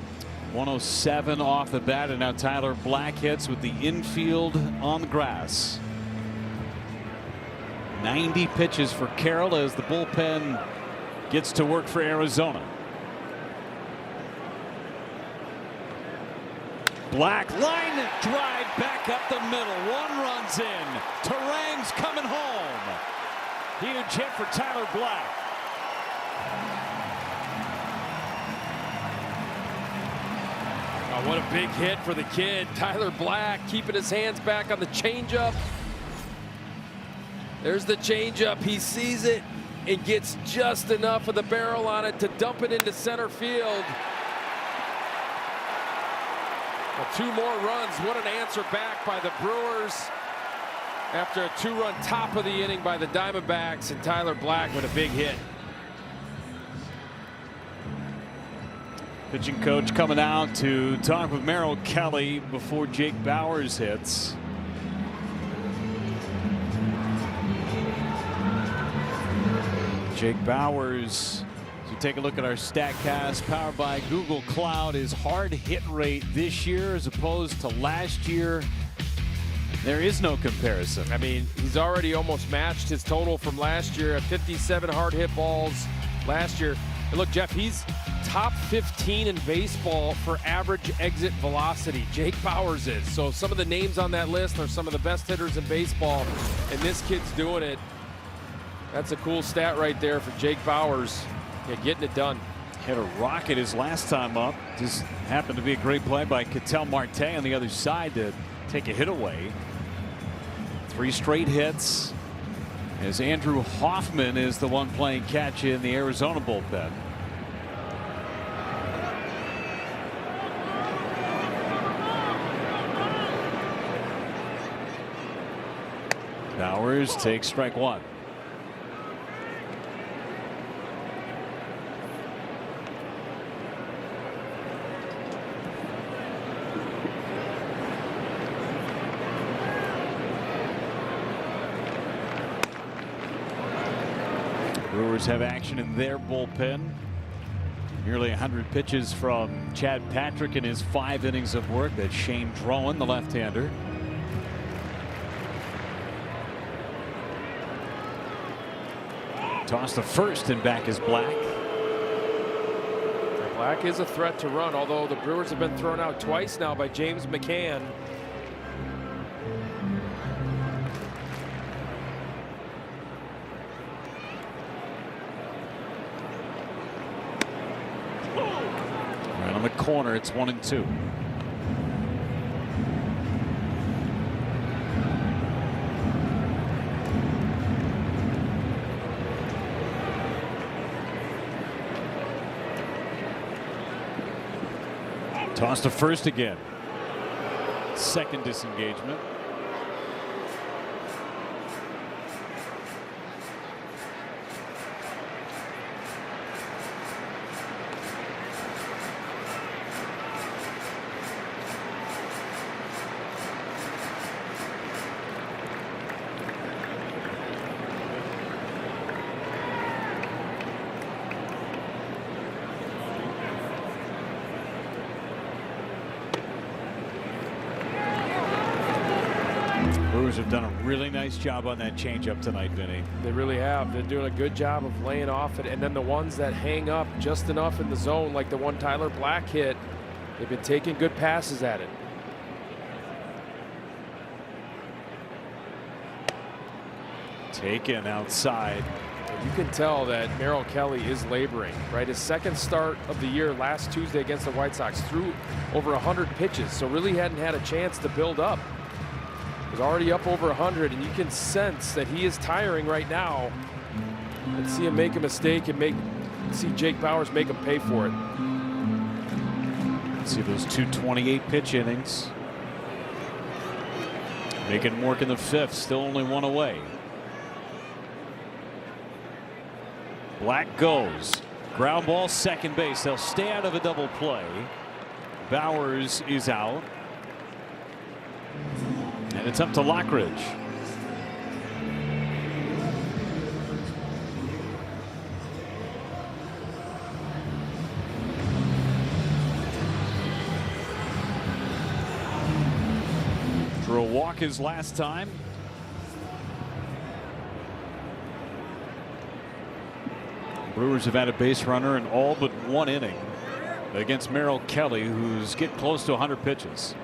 107 off the bat, and now Tyler Black hits with the infield on the grass. 90 pitches for Carroll as the bullpen gets to work for Arizona. Black line drive back up the middle. One runs in. Terang's coming home. Huge hit for Tyler Black. Oh, what a big hit for the kid. Tyler Black keeping his hands back on the changeup. There's the changeup. He sees it and gets just enough of the barrel on it to dump it into center field. Well, 2 more runs. What an answer back by the Brewers after a 2-run top of the inning by the Diamondbacks, and Tyler Black with a big hit. Pitching coach coming out to talk with Merrill Kelly before Jake Bauers hits. Jake Bauers, as you take a look at our StatCast powered by Google Cloud, his hard hit rate this year as opposed to last year, there is no comparison. I mean, he's already almost matched his total from last year at 57 hard hit balls last year. And look, Jeff, he's top 15 in baseball for average exit velocity. Jake Bauers is. So some of the names on that list are some of the best hitters in baseball, and this kid's doing it. That's a cool stat right there for Jake Bauers. Yeah, getting it done. Hit a rocket his last time up. Just happened to be a great play by Ketel Marte on the other side to take a hit away. 3 straight hits as Andrew Hoffman is the one playing catch in the Arizona bullpen. Bauers takes strike 1. Brewers have action in their bullpen. Nearly 100 pitches from Chad Patrick in his 5 innings of work. That's Shane Drowan, the left-hander. Toss to first, and back is Black. Black is a threat to run, although the Brewers have been thrown out twice now by James McCann. Right on the corner, it's 1-2. Toss to first again. Second disengagement. Brewers have done a really nice job on that changeup tonight, Vinny. They really have. They're doing a good job of laying off it, and then the ones that hang up just enough in the zone, like the one Tyler Black hit, they've been taking good passes at it. Taken outside. You can tell that Merrill Kelly is laboring, right? His second start of the year last Tuesday against the White Sox, threw over 100 pitches, so really hadn't had a chance to build up. Was already up over 100, and you can sense that he is tiring right now. And see him make a mistake and see Jake Bauers make him pay for it. See those 228 pitch innings. Making him work in the fifth, still only one away. Black goes. Ground ball, second base. They'll stay out of a double play. Bauers is out. And it's up to Lockridge. Drew a walk his last time. Brewers have had a base runner in all but one inning against Merrill Kelly, who's getting close to 100 pitches.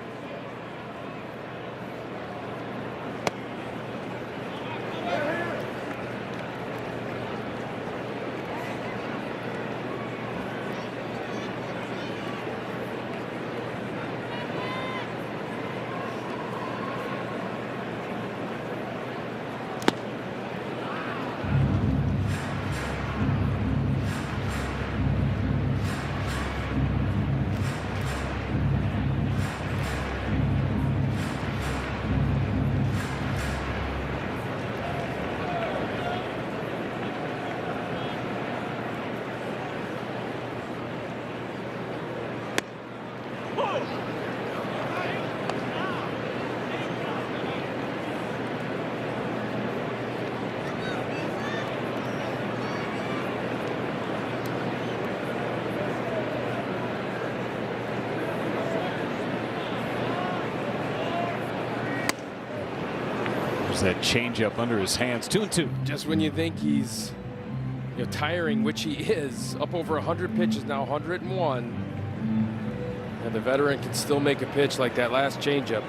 That changeup under his hands. 2-2. Just when you think he's tiring, which he is, up over 100 pitches now, 101. And the veteran can still make a pitch like that last changeup.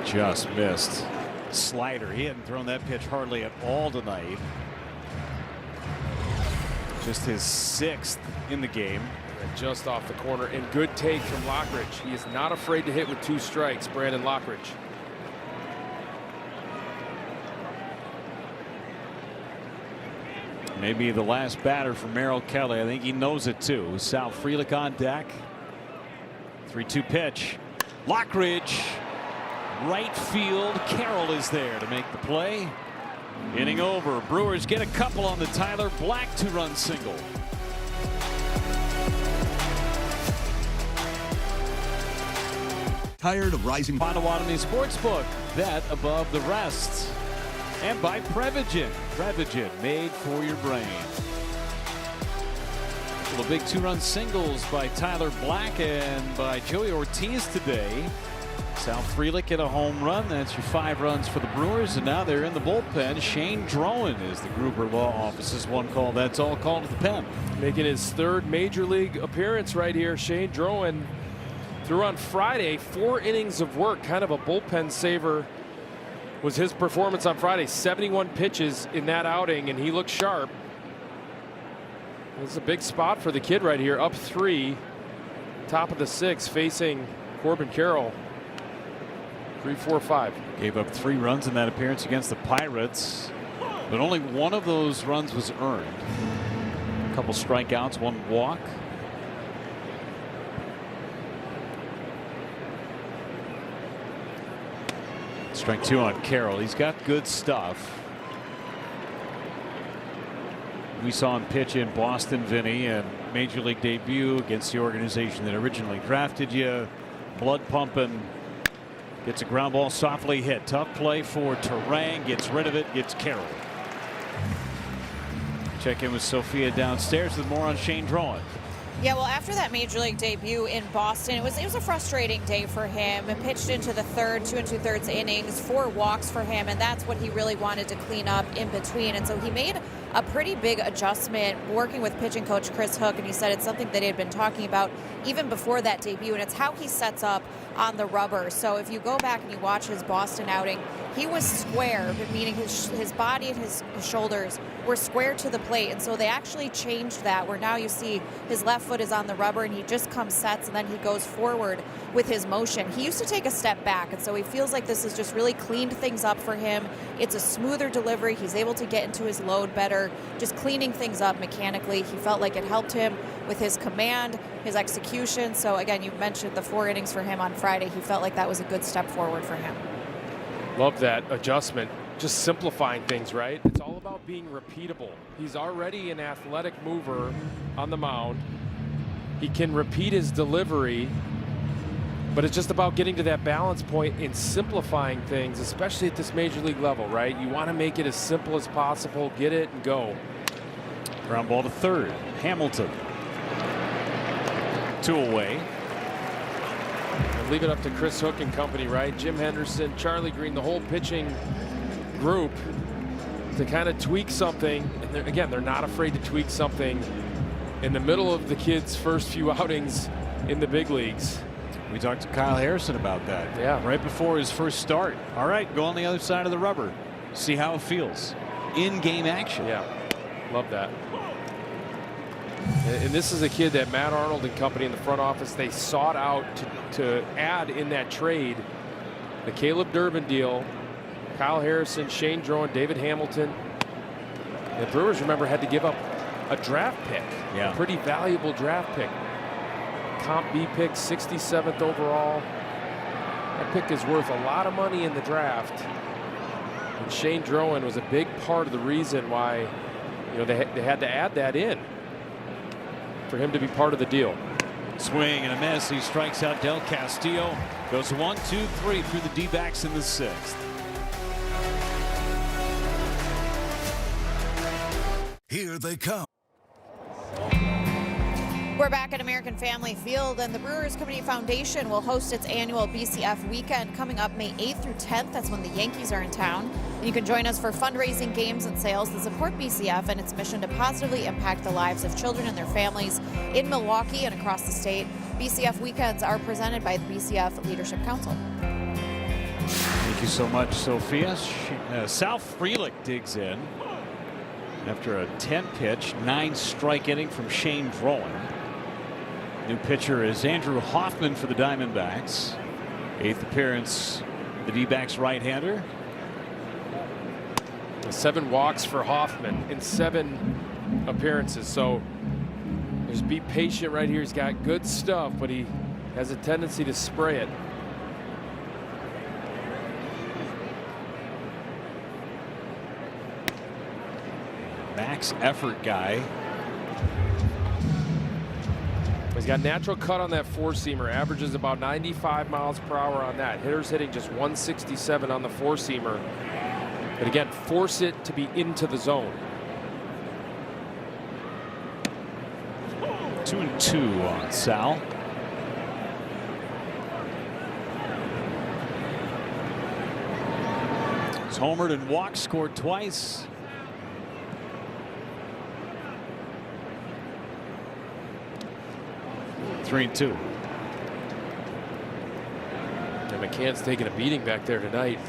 Just missed. Slider. He hadn't thrown that pitch hardly at all tonight. Just his 6th in the game. Just off the corner, and good take from Lockridge. He is not afraid to hit with 2 strikes, Brandon Lockridge. Maybe the last batter for Merrill Kelly. I think he knows it too. Sal Frelick on deck. 3-2 pitch. Lockridge, right field. Carroll is there to make the play. Inning over. Brewers get a couple on the Tyler Black 2-run single. Tired of rising? Potawatomi Sportsbook, bet above the rest. And by Prevagen. Prevagen, made for your brain. Well, the big 2-run singles by Tyler Black and by Joey Ortiz today. Sal Frelick hit a home run. That's your 5 runs for the Brewers. And now they're in the bullpen. Shane Drowan is the Gruber Law Office's one call. That's all called to the pen. Making his 3rd major league appearance right here. Shane Drowan threw on Friday, 4 innings of work, kind of a bullpen saver was his performance on Friday. 71 pitches in that outing, and he looked sharp. This is a big spot for the kid right here, up 3, top of the 6th, facing Corbin Carroll. 3-4-5. Gave up 3 runs in that appearance against the Pirates, but only one of those runs was earned. A couple strikeouts, 1 walk. Strike 2 on Carroll. He's got good stuff. We saw him pitch in Boston, Vinny, and major league debut against the organization that originally drafted you. Blood pumping. Gets a ground ball softly hit. Tough play for Terang. Gets rid of it. Gets Carroll. Check in with Sophia downstairs with more on Shane Drowan. Yeah, well, after that Major League debut in Boston, it was a frustrating day for him. It pitched into the third, 2 2/3 innings, 4 walks for him, and that's what he really wanted to clean up in between. And so he made a pretty big adjustment working with pitching coach Chris Hook, and he said it's something that he had been talking about even before that debut, and it's how he sets up on the rubber. So if you go back and you watch his Boston outing, he was square, meaning his body and his shoulders were square to the plate. And so they actually changed that, where now you see his left foot is on the rubber and he just comes sets and then he goes forward with his motion. He used to take a step back, and so he feels like this has just really cleaned things up for him. It's a smoother delivery. He's able to get into his load better, just cleaning things up mechanically. He felt like it helped him with his command, his execution. So again, you mentioned the 4 innings for him on Friday. He felt like that was a good step forward for him. Love that adjustment. Just simplifying things, right? It's all about being repeatable. He's already an athletic mover on the mound. He can repeat his delivery, but it's just about getting to that balance point and simplifying things, especially at this major league level, right? You want to make it as simple as possible, get it and go. Ground ball to third. Hamilton. 2 away. And leave it up to Chris Hook and company, right? Jim Henderson, Charlie Green, the whole pitching group to kind of tweak something. And again, they're not afraid to tweak something in the middle of the kid's first few outings in the big leagues. We talked to Kyle Harrison about that. Yeah. Right before his first start. All right, go on the other side of the rubber. See how it feels. In-game action. Yeah, love that. And this is a kid that Matt Arnold and company in the front office, they sought out to add in that trade. The Caleb Durbin deal, Kyle Harrison, Shane Drowan, David Hamilton. The Brewers, remember, had to give up a draft pick. Yeah. A pretty valuable draft pick. Comp B pick, 67th overall. That pick is worth a lot of money in the draft. And Shane Drowan was a big part of the reason why, you know, they had to add that in for him to be part of the deal. Swing and a miss. He strikes out Del Castillo. Goes 1, 2, 3 through the D-backs in the 6th. Here they come. We're back at American Family Field, and the Brewers Community Foundation will host its annual BCF weekend coming up May 8th through 10th. That's when the Yankees are in town. And you can join us for fundraising, games, and sales that support BCF and its mission to positively impact the lives of children and their families in Milwaukee and across the state. BCF weekends are presented by the BCF Leadership Council. Thank you so much, Sophia. Sal Frelick digs in after a 10-pitch, 9-strike inning from Shane Drowan. New pitcher is Andrew Hoffman for the Diamondbacks. 8th appearance, the D-backs right-hander. 7 walks for Hoffman in 7 appearances. So just be patient right here. He's got good stuff, but he has a tendency to spray it. Max effort guy. He's got natural cut on that 4-seamer, averages about 95 miles per hour on that. Hitters hitting just 167 on the 4-seamer. But again, force it to be into the zone. 2-2 on Sal. He's homered and walked, scored twice. Three and 2. And McCann's taking a beating back there tonight.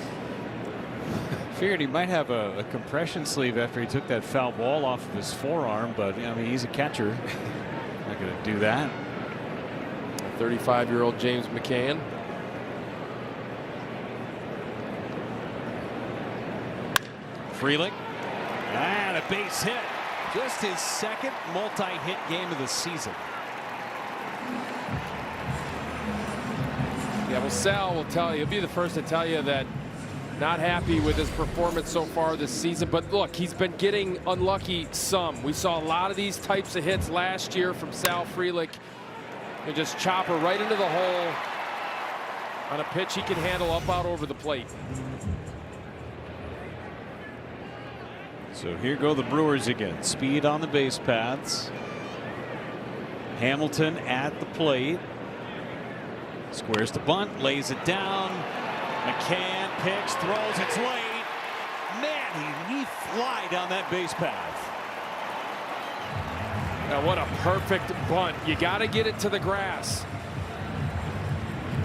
Figured he might have a compression sleeve after he took that foul ball off of his forearm, but I mean, he's a catcher. Not going to do that. 35-year-old James McCann. Frelick. And a base hit. Just his second multi-hit game of the season. Yeah, well, Sal will tell you, he'll be the first to tell you that not happy with his performance so far this season. But look, he's been getting unlucky some. We saw a lot of these types of hits last year from Sal Frelick. And just chop her right into the hole on a pitch he can handle up out over the plate. So here go the Brewers again. Speed on the base paths. Hamilton at the plate. Squares the bunt, lays it down. McCann picks, throws, it's late. Man, he fly down that base path. Now what a perfect bunt. You got to get it to the grass.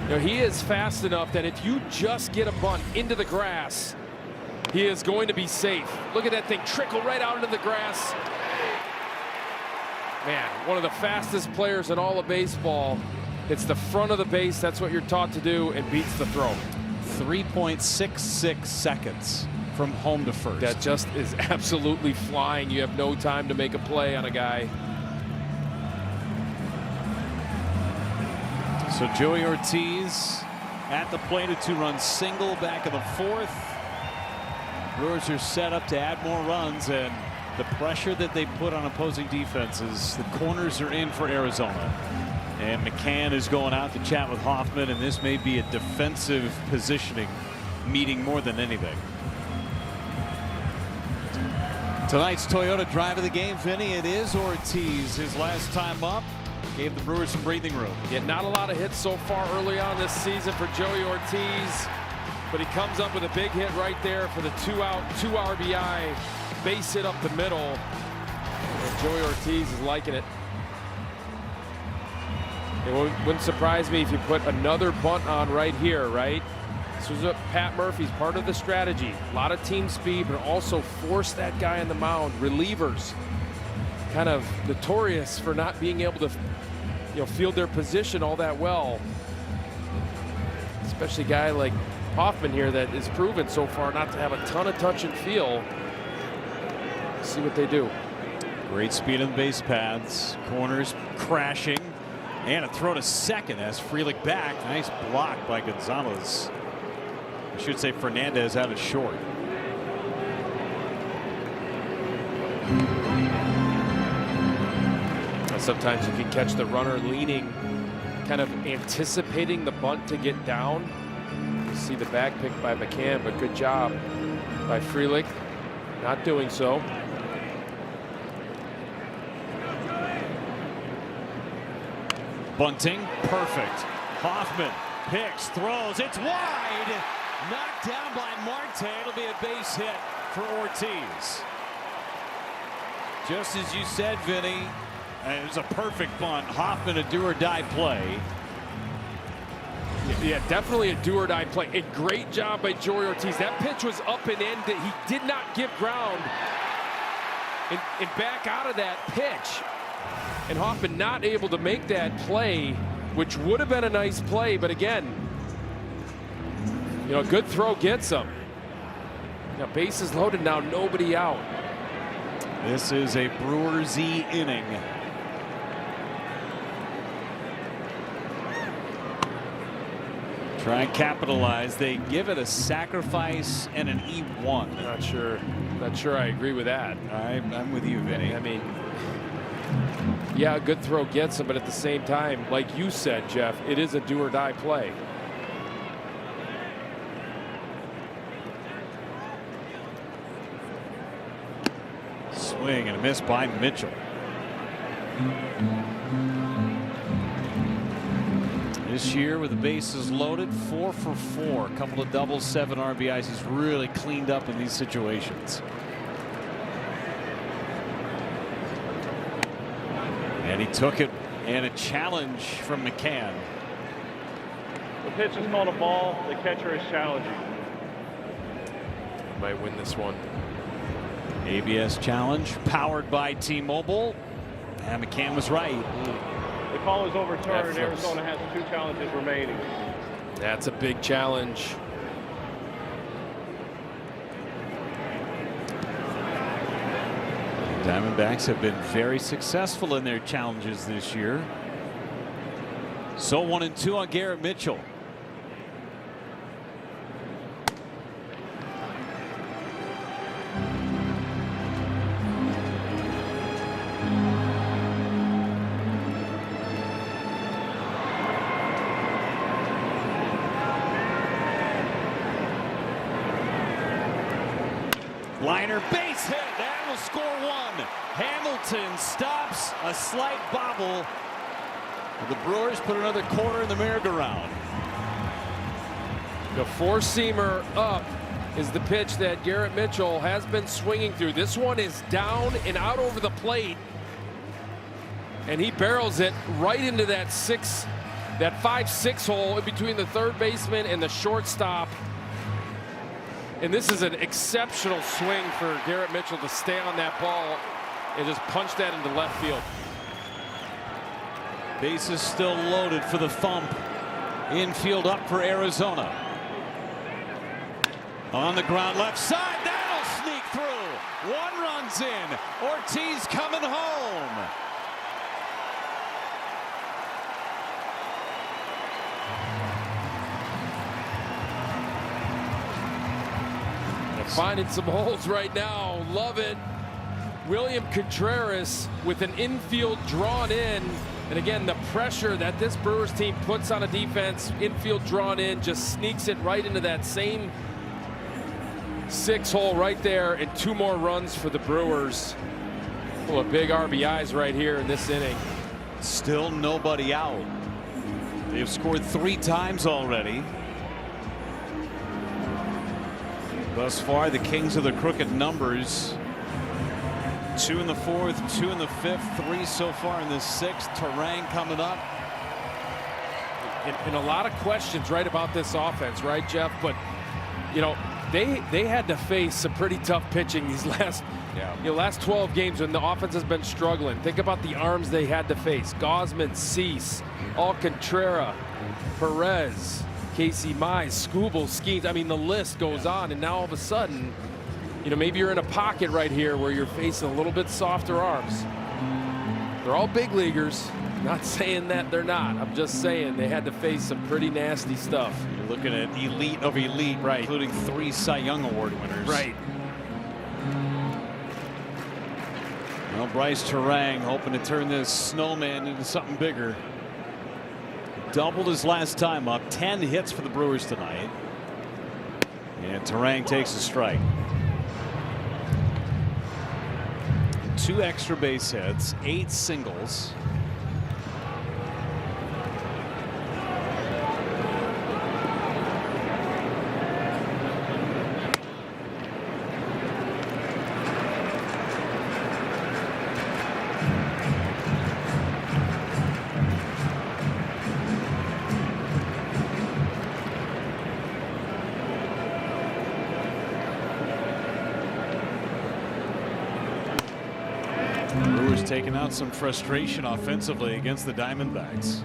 You know, he is fast enough that if you just get a bunt into the grass, he is going to be safe. Look at that thing trickle right out into the grass. Man, one of the fastest players in all of baseball. It's the front of the base. That's what you're taught to do, and beats the throw. 3.66 seconds from home to first. That just is absolutely flying. You have no time to make a play on a guy. So Joey Ortiz at the plate, a 2-run single back of the 4th. Brewers are set up to add more runs, and the pressure that they put on opposing defenses, the corners are in for Arizona. And McCann is going out to chat with Hoffman, and this may be a defensive positioning meeting more than anything. Tonight's Toyota drive of the game, Vinny, it is Ortiz. His last time up gave the Brewers some breathing room. Yeah, not a lot of hits so far early on this season for Joey Ortiz, but he comes up with a big hit right there for the 2-out, 2 RBI base hit up the middle. And Joey Ortiz is liking it. It wouldn't surprise me if you put another bunt on right here, right? This was what Pat Murphy's part of the strategy. A lot of team speed, but also force that guy on the mound. Relievers, kind of notorious for not being able to, field their position all that well. Especially a guy like Hoffman here that is proven so far not to have a ton of touch and feel. Let's see what they do. Great speed on the base paths. Corners crashing. And a throw to second as Frelick back. Nice block by Gonzalez. I should say Fernandez out of short. Sometimes you can catch the runner leaning, kind of anticipating the bunt to get down. You see the back pick by McCann, but good job by Frelick not doing so. Bunting, perfect. Hoffman picks, throws, it's wide. Knocked down by Marte. It'll be a base hit for Ortiz. Just as you said, Vinny, it was a perfect bunt. Hoffman, a do-or-die play. Yeah, definitely a do-or-die play. A great job by Joey Ortiz. That pitch was up and in. He did not give ground and back out of that pitch. And Hoffman not able to make that play, which would have been a nice play. But again, a good throw gets him. Now bases loaded now, nobody out. This is a Brewers-y inning. Try and capitalize. They give it a sacrifice and an E1. Not sure I agree with that. I'm with you, Vinny. I mean, yeah, a good throw gets him, but at the same time, like you said, Jeff, it is a do-or-die play. Swing and a miss by Mitchell. This year with the bases loaded, 4 for 4, a couple of doubles, 7 RBIs. He's really cleaned up in these situations. And he took it, and a challenge from McCann. The pitch is called a ball. The catcher is challenging. Might win this one. ABS challenge powered by T-Mobile. And McCann was right. The call is overturned. Arizona has 2 challenges remaining. That's a big challenge. Diamondbacks have been very successful in their challenges this year. So 1-2 on Garrett Mitchell. Liner, base hit. That will score 1. Hamilton stops a slight bobble The Brewers put another quarter in the merry-go-round. The four-seamer up is the pitch that Garrett Mitchell has been swinging through. This one is down and out over the plate. And he barrels it right into that 5-6 hole in between the third baseman and the shortstop. And this is an exceptional swing for Garrett Mitchell to stay on that ball and just punch that into left field. Bases still loaded for the thump. Infield up for Arizona. On the ground, left side, that'll sneak through. One runs in. Ortiz coming home. Finding some holes right now. Love it. William Contreras with an infield drawn in. And again, the pressure that this Brewers team puts on a defense, infield drawn in, just sneaks it right into that same 6 hole right there, and 2 more runs for the Brewers. Full of big RBIs right here in this inning. Still nobody out. They've scored 3 times already. Thus far, the Kings of the crooked numbers. 2 in the 4th, 2 in the 5th, 3 so far in the 6th. Terang coming up. And a lot of questions right about this offense, right, Jeff? But, you know, they had to face some pretty tough pitching these last 12 games when the offense has been struggling. Think about the arms they had to face. Gausman, Cease, Alcantara, Perez, Casey Mize, Skubal, Skeens. I mean, the list goes on. And now all of a sudden, you know, maybe you're in a pocket right here where you're facing a little bit softer arms. They're all big leaguers. Not saying that they're not. I'm just saying they had to face some pretty nasty stuff. You're looking at elite of elite, right, including 3 Cy Young Award winners. Right. Well, Bryce Terang hoping to turn this snowman into something bigger. Doubled his last time up. 10 hits for the Brewers tonight. And Terang takes a strike. 2 extra base hits, 8 singles. Taking out some frustration offensively against the Diamondbacks.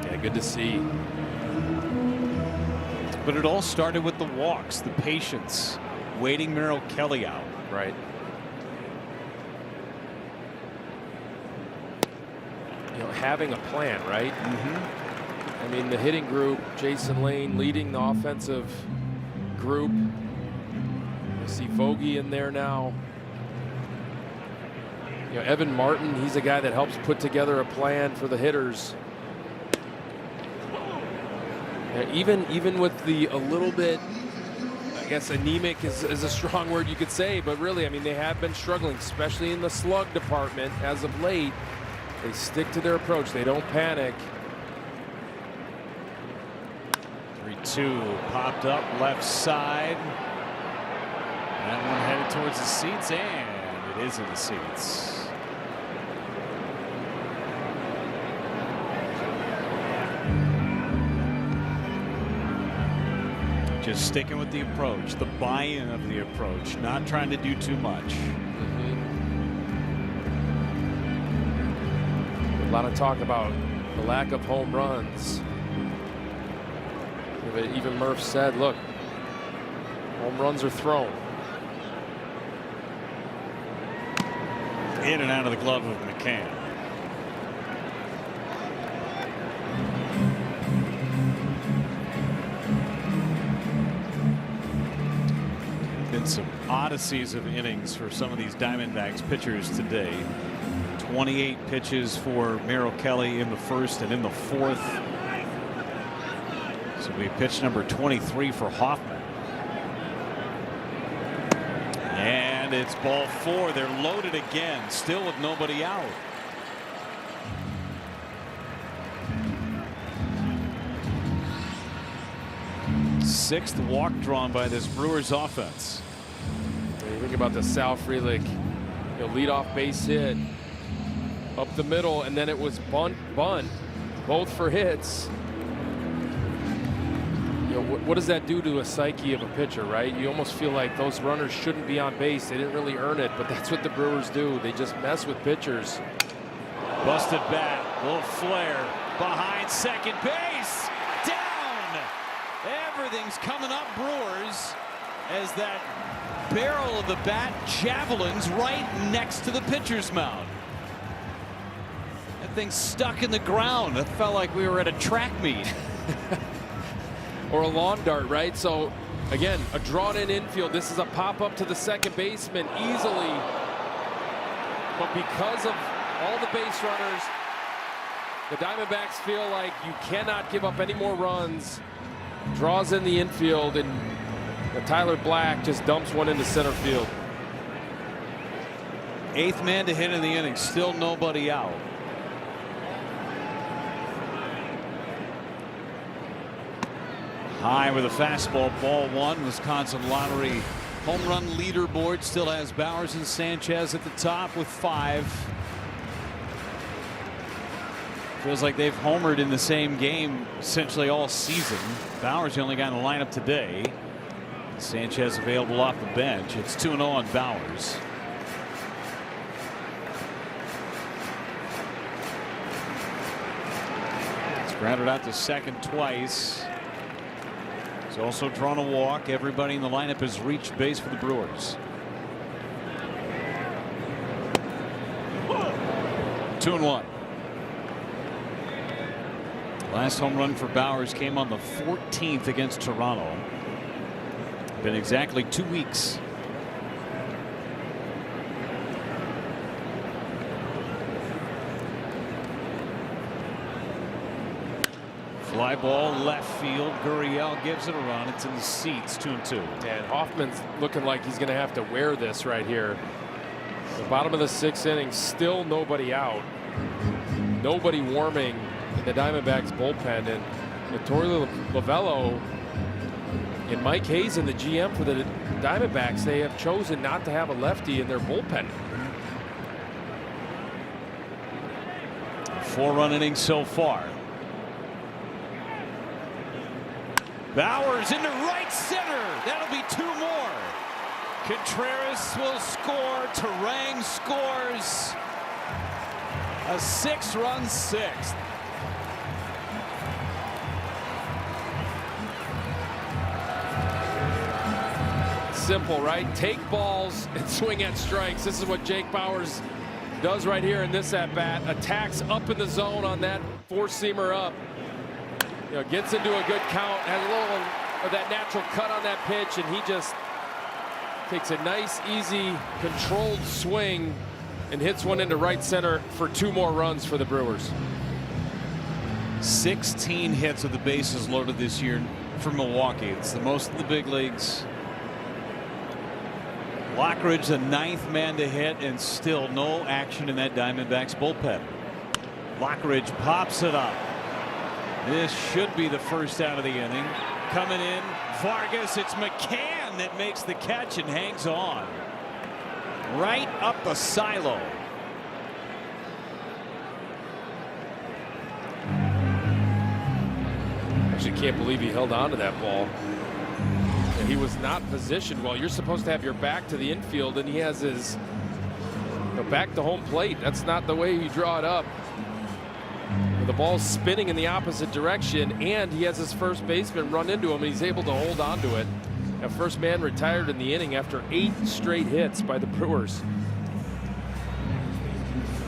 Yeah, good to see. But it all started with the walks, the patience, waiting Merrill Kelly out. Right. You know, having a plan, right? I mean, the hitting group, Jason Lane leading the offensive group. You see Vogie in there now. You know, Evan Martin, he's a guy that helps put together a plan for the hitters. Even with the a little bit, I guess anemic is a strong word you could say, but really, I mean, they have been struggling, especially in the slug department as of late. They stick to their approach. They don't panic. 3-2 popped up left side. That one headed towards the seats, and it is in the seats. Just sticking with the approach, the buy-in of the approach, not trying to do too much. A lot of talk about the lack of home runs. Even Murph said, look, home runs are thrown. In and out of the glove of McCann. Been some odysseys of innings for some of these Diamondbacks pitchers today. 28 pitches for Merrill Kelly in the 1st and in the 4th. So we pitch number 23 for Hoffman. And it's ball 4. They're loaded again, still with nobody out. 6th walk drawn by this Brewers offense. You think about the Sal Frelick, leadoff base hit up the middle, and then it was bunt, both for hits. What does that do to a psyche of a pitcher, right? You almost feel like those runners shouldn't be on base. They didn't really earn it, but that's what the Brewers do. They just mess with pitchers. Busted bat, little flare behind second base, down. Everything's coming up Brewers as that barrel of the bat javelins right next to the pitcher's mound. That thing's stuck in the ground. It felt like we were at a track meet. Or a lawn dart, right? So again, a drawn-in infield. This is a pop-up to the second baseman easily. But because of all the base runners, the Diamondbacks feel like you cannot give up any more runs. Draws in the infield, and Tyler Black just dumps one into center field. 8th man to hit in the inning. Still nobody out. High with a fastball, ball 1. Wisconsin Lottery home run leaderboard still has Bowers and Sanchez at the top with 5. Feels like they've homered in the same game essentially all season. Bowers the only guy in the lineup today. Sanchez available off the bench. It's 2-0 on Bowers. It's grounded out to second twice. He's also drawn a walk. Everybody in the lineup has reached base for the Brewers. 2-1. Last home run for Bowers came on the 14th against Toronto. Been exactly 2 weeks. Fly ball left field. Gurriel gives it a run. It's in the seats. 2-2. And Hoffman's looking like he's going to have to wear this right here. The bottom of the 6th inning, still nobody out. Nobody warming in the Diamondbacks bullpen. And Torey Lovullo and Mike Hayes and the GM for the Diamondbacks, they have chosen not to have a lefty in their bullpen. 4-run inning so far. Bowers into right center. That'll be 2 more. Contreras will score. Terang scores. A 6-run 6th. Simple, right? Take balls and swing at strikes. This is what Jake Bowers does right here in this at-bat. Attacks up in the zone on that 4-seamer up. Gets into a good count, has a little of that natural cut on that pitch, and he just takes a nice, easy, controlled swing and hits one into right center for 2 more runs for the Brewers. 16 hits with the bases loaded this year for Milwaukee. It's the most in the big leagues. Lockridge, the 9th man to hit, and still no action in that Diamondbacks bullpen. Lockridge pops it up. This should be the first out of the inning. Coming in, Vargas. It's McCann that makes the catch and hangs on. Right up the silo. Actually can't believe he held on to that ball. And he was not positioned well. You're supposed to have your back to the infield, and he has his back to home plate. That's not the way you draw it up. The ball's spinning in the opposite direction, and he has his first baseman run into him, and he's able to hold on to it. That first man retired in the inning after 8 straight hits by the Brewers.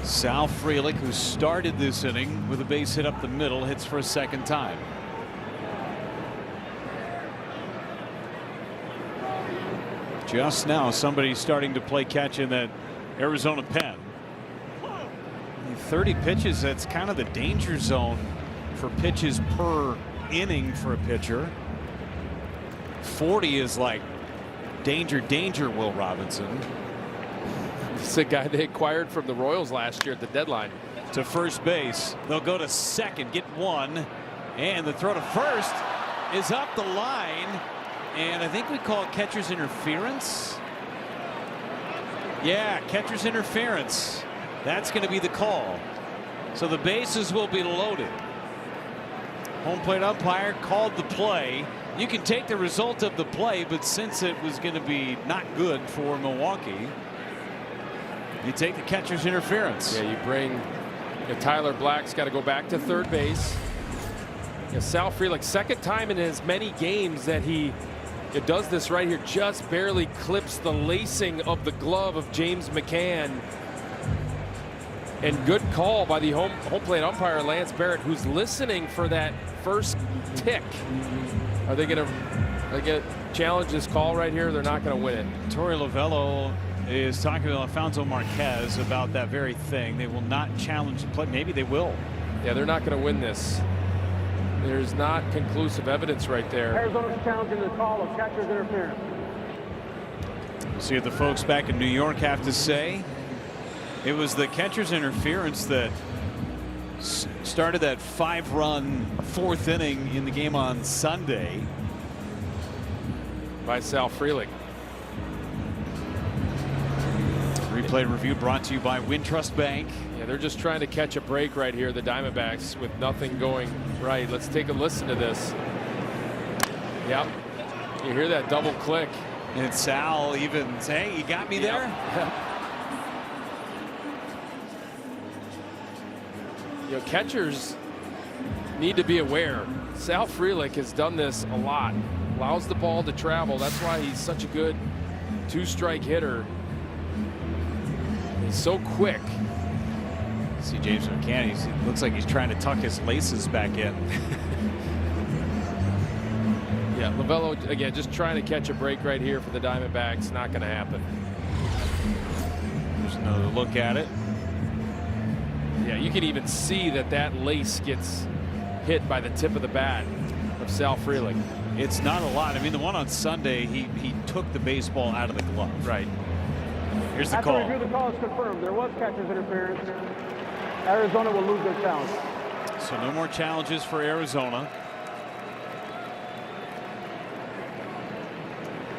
Sal Frelick, who started this inning with a base hit up the middle, hits for a second time. Just now, somebody's starting to play catch in that Arizona pen. 30 pitches, that's kind of the danger zone for pitches per inning for a pitcher. 40 is like danger, danger, Will Robinson. It's a guy they acquired from the Royals last year at the deadline. To first base. They'll go to second, get 1, and the throw to first. is up the line, and I think we call it catcher's interference. Yeah, catcher's interference. That's going to be the call. So the bases will be loaded. Home plate umpire called the play. You can take the result of the play, but since it was going to be not good for Milwaukee, you take the catcher's interference. Yeah, you bring Tyler Black's got to go back to third base. Sal Frelick, second time in as many games that he does this right here, just barely clips the lacing of the glove of James McCann. And good call by the home plate umpire Lance Barrett, who's listening for that first tick. Are they going to challenge this call right here? They're not going to win it. Torey Lovello is talking to Alfonso Marquez about that very thing. They will not challenge the play. Maybe they will. Yeah, they're not going to win this. There's not conclusive evidence right there. Arizona's challenging the call of catcher's interference. We'll see what the folks back in New York have to say. It was the catcher's interference that started that 5-run fourth inning in the game on Sunday. By Sal Frelick. Replay review brought to you by Wintrust Bank. Yeah, they're just trying to catch a break right here, the Diamondbacks, with nothing going right. Let's take a listen to this. Yep. You hear that double click. And Sal even saying, "Hey, you got me there?" Catchers need to be aware. Sal Frelick has done this a lot. Allows the ball to travel. That's why he's such a good two-strike hitter. He's so quick. See James McCann, he looks like he's trying to tuck his laces back in. Yeah, Lovello, again, just trying to catch a break right here for the Diamondbacks. Not going to happen. There's another look at it. Yeah, you can even see that lace gets hit by the tip of the bat of Sal Frelick. It's not a lot. I mean, the one on Sunday, he took the baseball out of the glove. Right. Here's the After call. review, the call is confirmed. There was catcher's interference. Arizona will lose their challenge. So no more challenges for Arizona.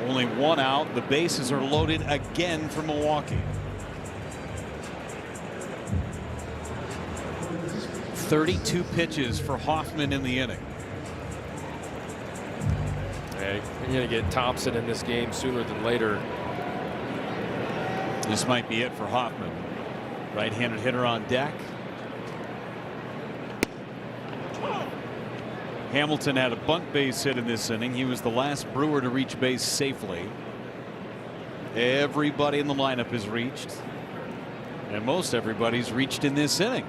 Only one out. The bases are loaded again for Milwaukee. 32 pitches for Hoffman in the inning. Hey, you're going to get Thompson in this game sooner than later. This might be it for Hoffman. Right-handed hitter on deck. Hamilton had a bunt base hit in this inning. He was the last Brewer to reach base safely. Everybody in the lineup has reached, and most everybody's reached in this inning.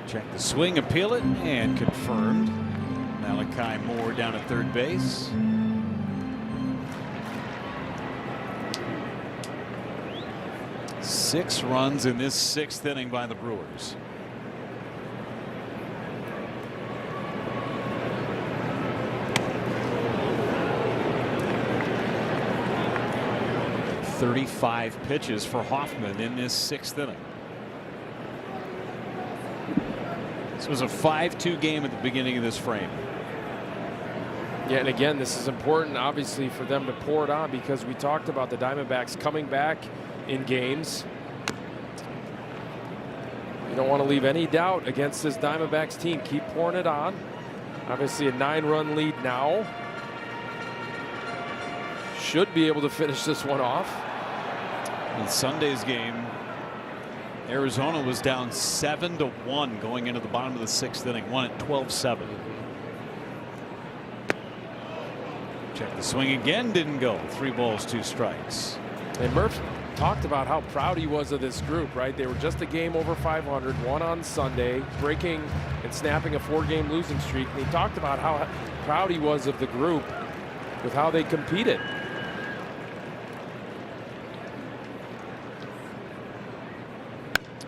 Check the swing, appeal it, and confirmed. Malachi Moore down at third base. Six runs in this sixth inning by the Brewers. .35 pitches for Hoffman in this sixth inning. This was a 5-2 game at the beginning of this frame. Yeah, and again, this is important, obviously, for them to pour it on, because we talked about the Diamondbacks coming back in games. You don't want to leave any doubt against this Diamondbacks team. Keep pouring it on. Obviously, a 9-run lead now. Should be able to finish this one off. In Sunday's game, Arizona was down 7-1 going into the bottom of the sixth inning. Won at 12-7. Check the swing again. Didn't go. 3 balls, 2 strikes. And Murph talked about how proud he was of this group, right? They were just a game over 500, won on Sunday, breaking and snapping a 4-game losing streak. And he talked about how proud he was of the group with how they competed.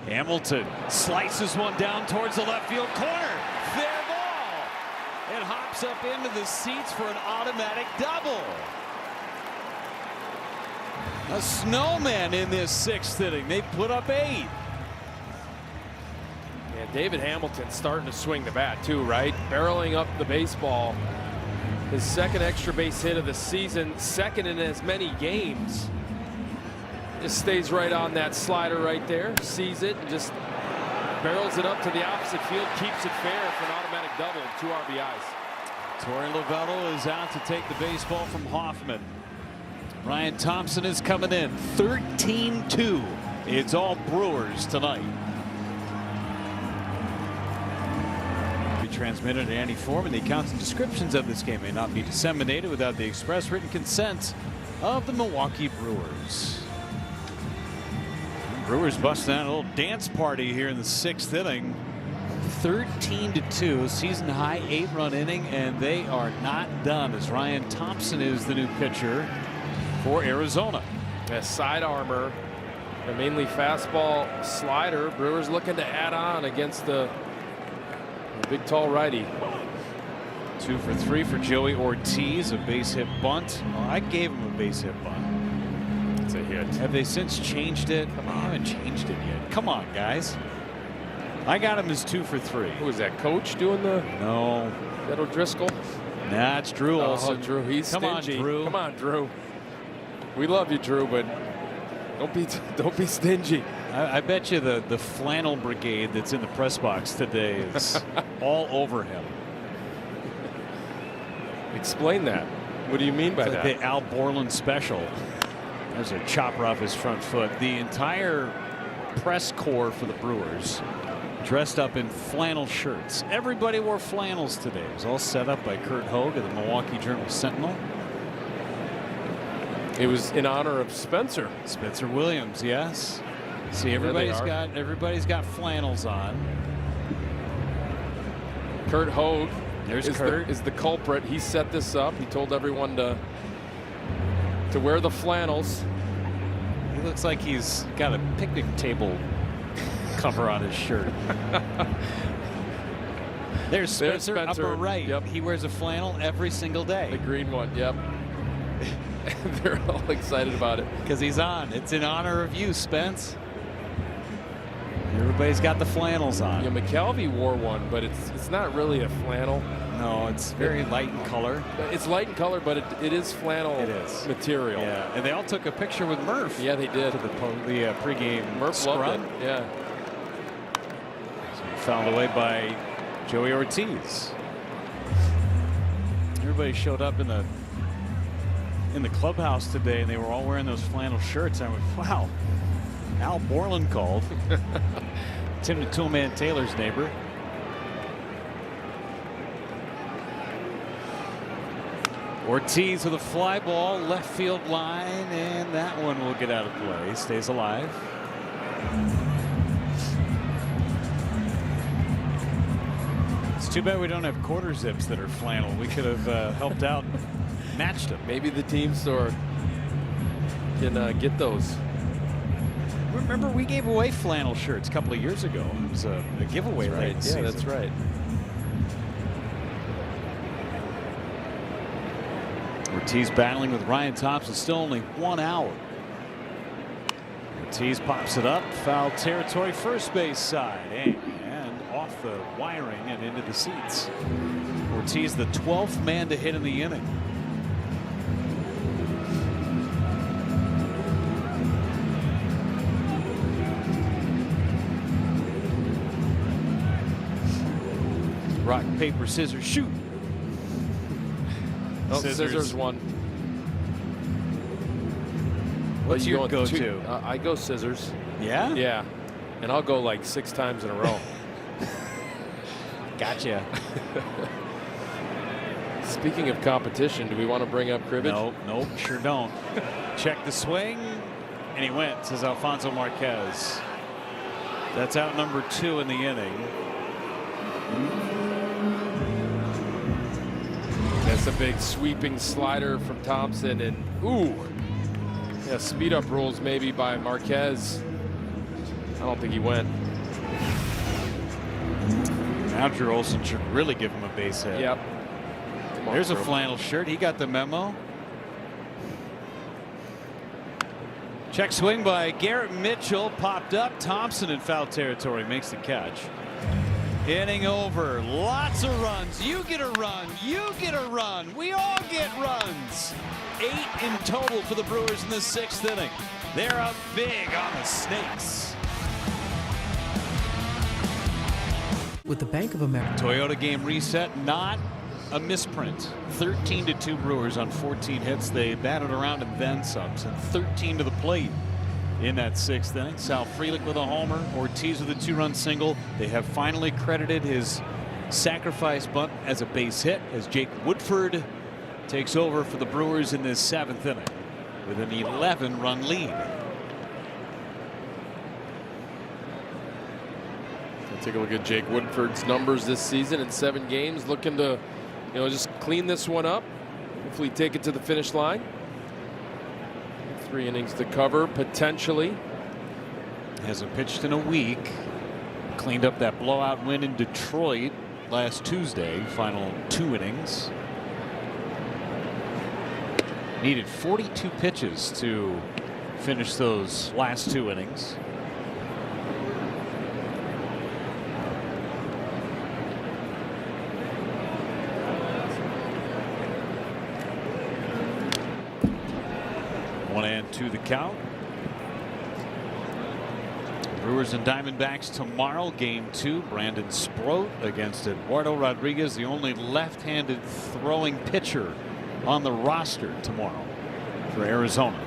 Hamilton slices one down towards the left field corner. Fair ball. It hops up into the seats for an automatic double. A snowman in this sixth inning. They put up 8. David Hamilton starting to swing the bat too, right? Barreling up the baseball. His second extra base hit of the season, second in as many games. Just stays right on that slider right there, sees it, and just barrels it up to the opposite field, keeps it fair for an automatic double, 2 RBIs. Torey Lovullo is out to take the baseball from Hoffman. Ryan Thompson is coming in, 13-2. It's all Brewers tonight. Be transmitted in any form, and the accounts and descriptions of this game may not be disseminated without the express written consent of the Milwaukee Brewers. Brewers busting out a little dance party here in the 6th inning. 13-2, season high 8-run inning, and they are not done as Ryan Thompson is the new pitcher for Arizona. A side armor, a mainly fastball slider. Brewers looking to add on against the big tall righty. 2 for 3 for Joey Ortiz, a base hit bunt. Well, I gave him a base hit bunt. It's a hit. Have they since changed it? They haven't changed it yet. Come on, guys. I got him as 2 for 3. Who was that, coach doing the? No. Is that O'Driscoll? Nah, it's Drew Olson. Oh, Drew, he's stingy. On, Drew. Come on, Drew. We love you, Drew, but don't be stingy. I bet you the flannel brigade that's in the press box today is all over him. Explain that. What do you mean by that? The Al Borland special. There's a chopper off his front foot. The entire press corps for the Brewers dressed up in flannel shirts. Everybody wore flannels today. It was all set up by Kurt Hogue of the Milwaukee Journal-Sentinel. It was in honor of Spencer Williams, yes. See, everybody's got flannels on. Kurt Hogue is the culprit. He set this up. He told everyone to wear the flannels. He looks like he's got a picnic table cover on his shirt. There's Spencer, upper right. Yep. He wears a flannel every single day. The green one, yep. They're all excited about it. Because he's on. It's in honor of you, Spence. Everybody's got the flannels on. Yeah, McKelvey wore one, but it's not really a flannel. No, it's very light in color. It's light in color, but it is flannel material. Yeah, and they all took a picture with Murph. Yeah, they did. To the pregame Murph scrum. loved it. Yeah. So fouled away by Joey Ortiz. Everybody showed up in the clubhouse today, and they were all wearing those flannel shirts. I went, wow. Al Borland called. Tim the Toolman Taylor's neighbor. Ortiz with a fly ball, left field line, and that one will get out of play. Stays alive. It's too bad we don't have quarter zips that are flannel. We could have helped out, matched them. Maybe the team store can get those. Remember, we gave away flannel shirts a couple of years ago. It was a giveaway. That's right. Late season. That's right. Ortiz battling with Ryan Thompson. Still only 1 hour. Ortiz pops it up. Foul territory, first base side, and off the wiring and into the seats. Ortiz, the 12th man to hit in the inning. Rock, paper, scissors, shoot. Oh, scissors won. What's your go-to? I go scissors. Yeah? Yeah. And I'll go like 6 times in a row. Gotcha. Speaking of competition, do we want to bring up cribbage? Nope, sure don't. Check the swing, and he went, says Alfonso Marquez. That's out number 2 in the inning. That's a big sweeping slider from Thompson, and yeah, speed up rules maybe by Marquez. I don't think he went. Now Drew Olson should really give him a base hit. Yep. There's a flannel shirt. He got the memo. Check swing by Garrett Mitchell, popped up. Thompson in foul territory makes the catch. Inning over. Lots of runs. You get a run. You get a run. We all get runs. 8 in total for the Brewers in the 6th inning. They're up big on the Snakes. With the Bank of America. Toyota game reset, not a misprint. 13-2 Brewers on 14 hits. They batted around and then some. Sent 13 to the plate in that 6th inning. Sal Frelick with a homer. Ortiz with a 2-run single. They have finally credited his sacrifice bunt as a base hit as Jake Woodford takes over for the Brewers in this 7th inning with an 11-run lead. Take a look at Jake Woodford's numbers this season in 7 games, looking to, just clean this one up. Hopefully take it to the finish line. 3 innings to cover, potentially. Hasn't pitched in a week. Cleaned up that blowout win in Detroit last Tuesday. Final 2 innings. Needed 42 pitches to finish those last 2 innings. To the count. Brewers and Diamondbacks tomorrow. Game 2. Brandon Sproat against Eduardo Rodriguez, the only left-handed throwing pitcher on the roster tomorrow for Arizona.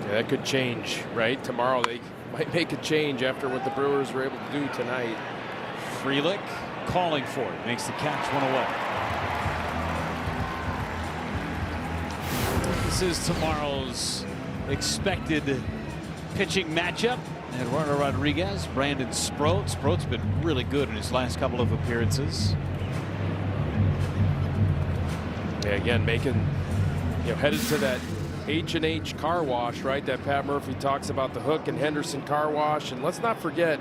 Yeah, that could change, right? Tomorrow they might make a change after what the Brewers were able to do tonight. Frelick calling for it. Makes the catch, 1 away. This is tomorrow's expected pitching matchup. Eduardo Rodriguez, Brandon Sproat. Sproat's been really good in his last couple of appearances. Yeah, again, headed to that H&H car wash, right? That Pat Murphy talks about, the Hook and Henderson car wash. And let's not forget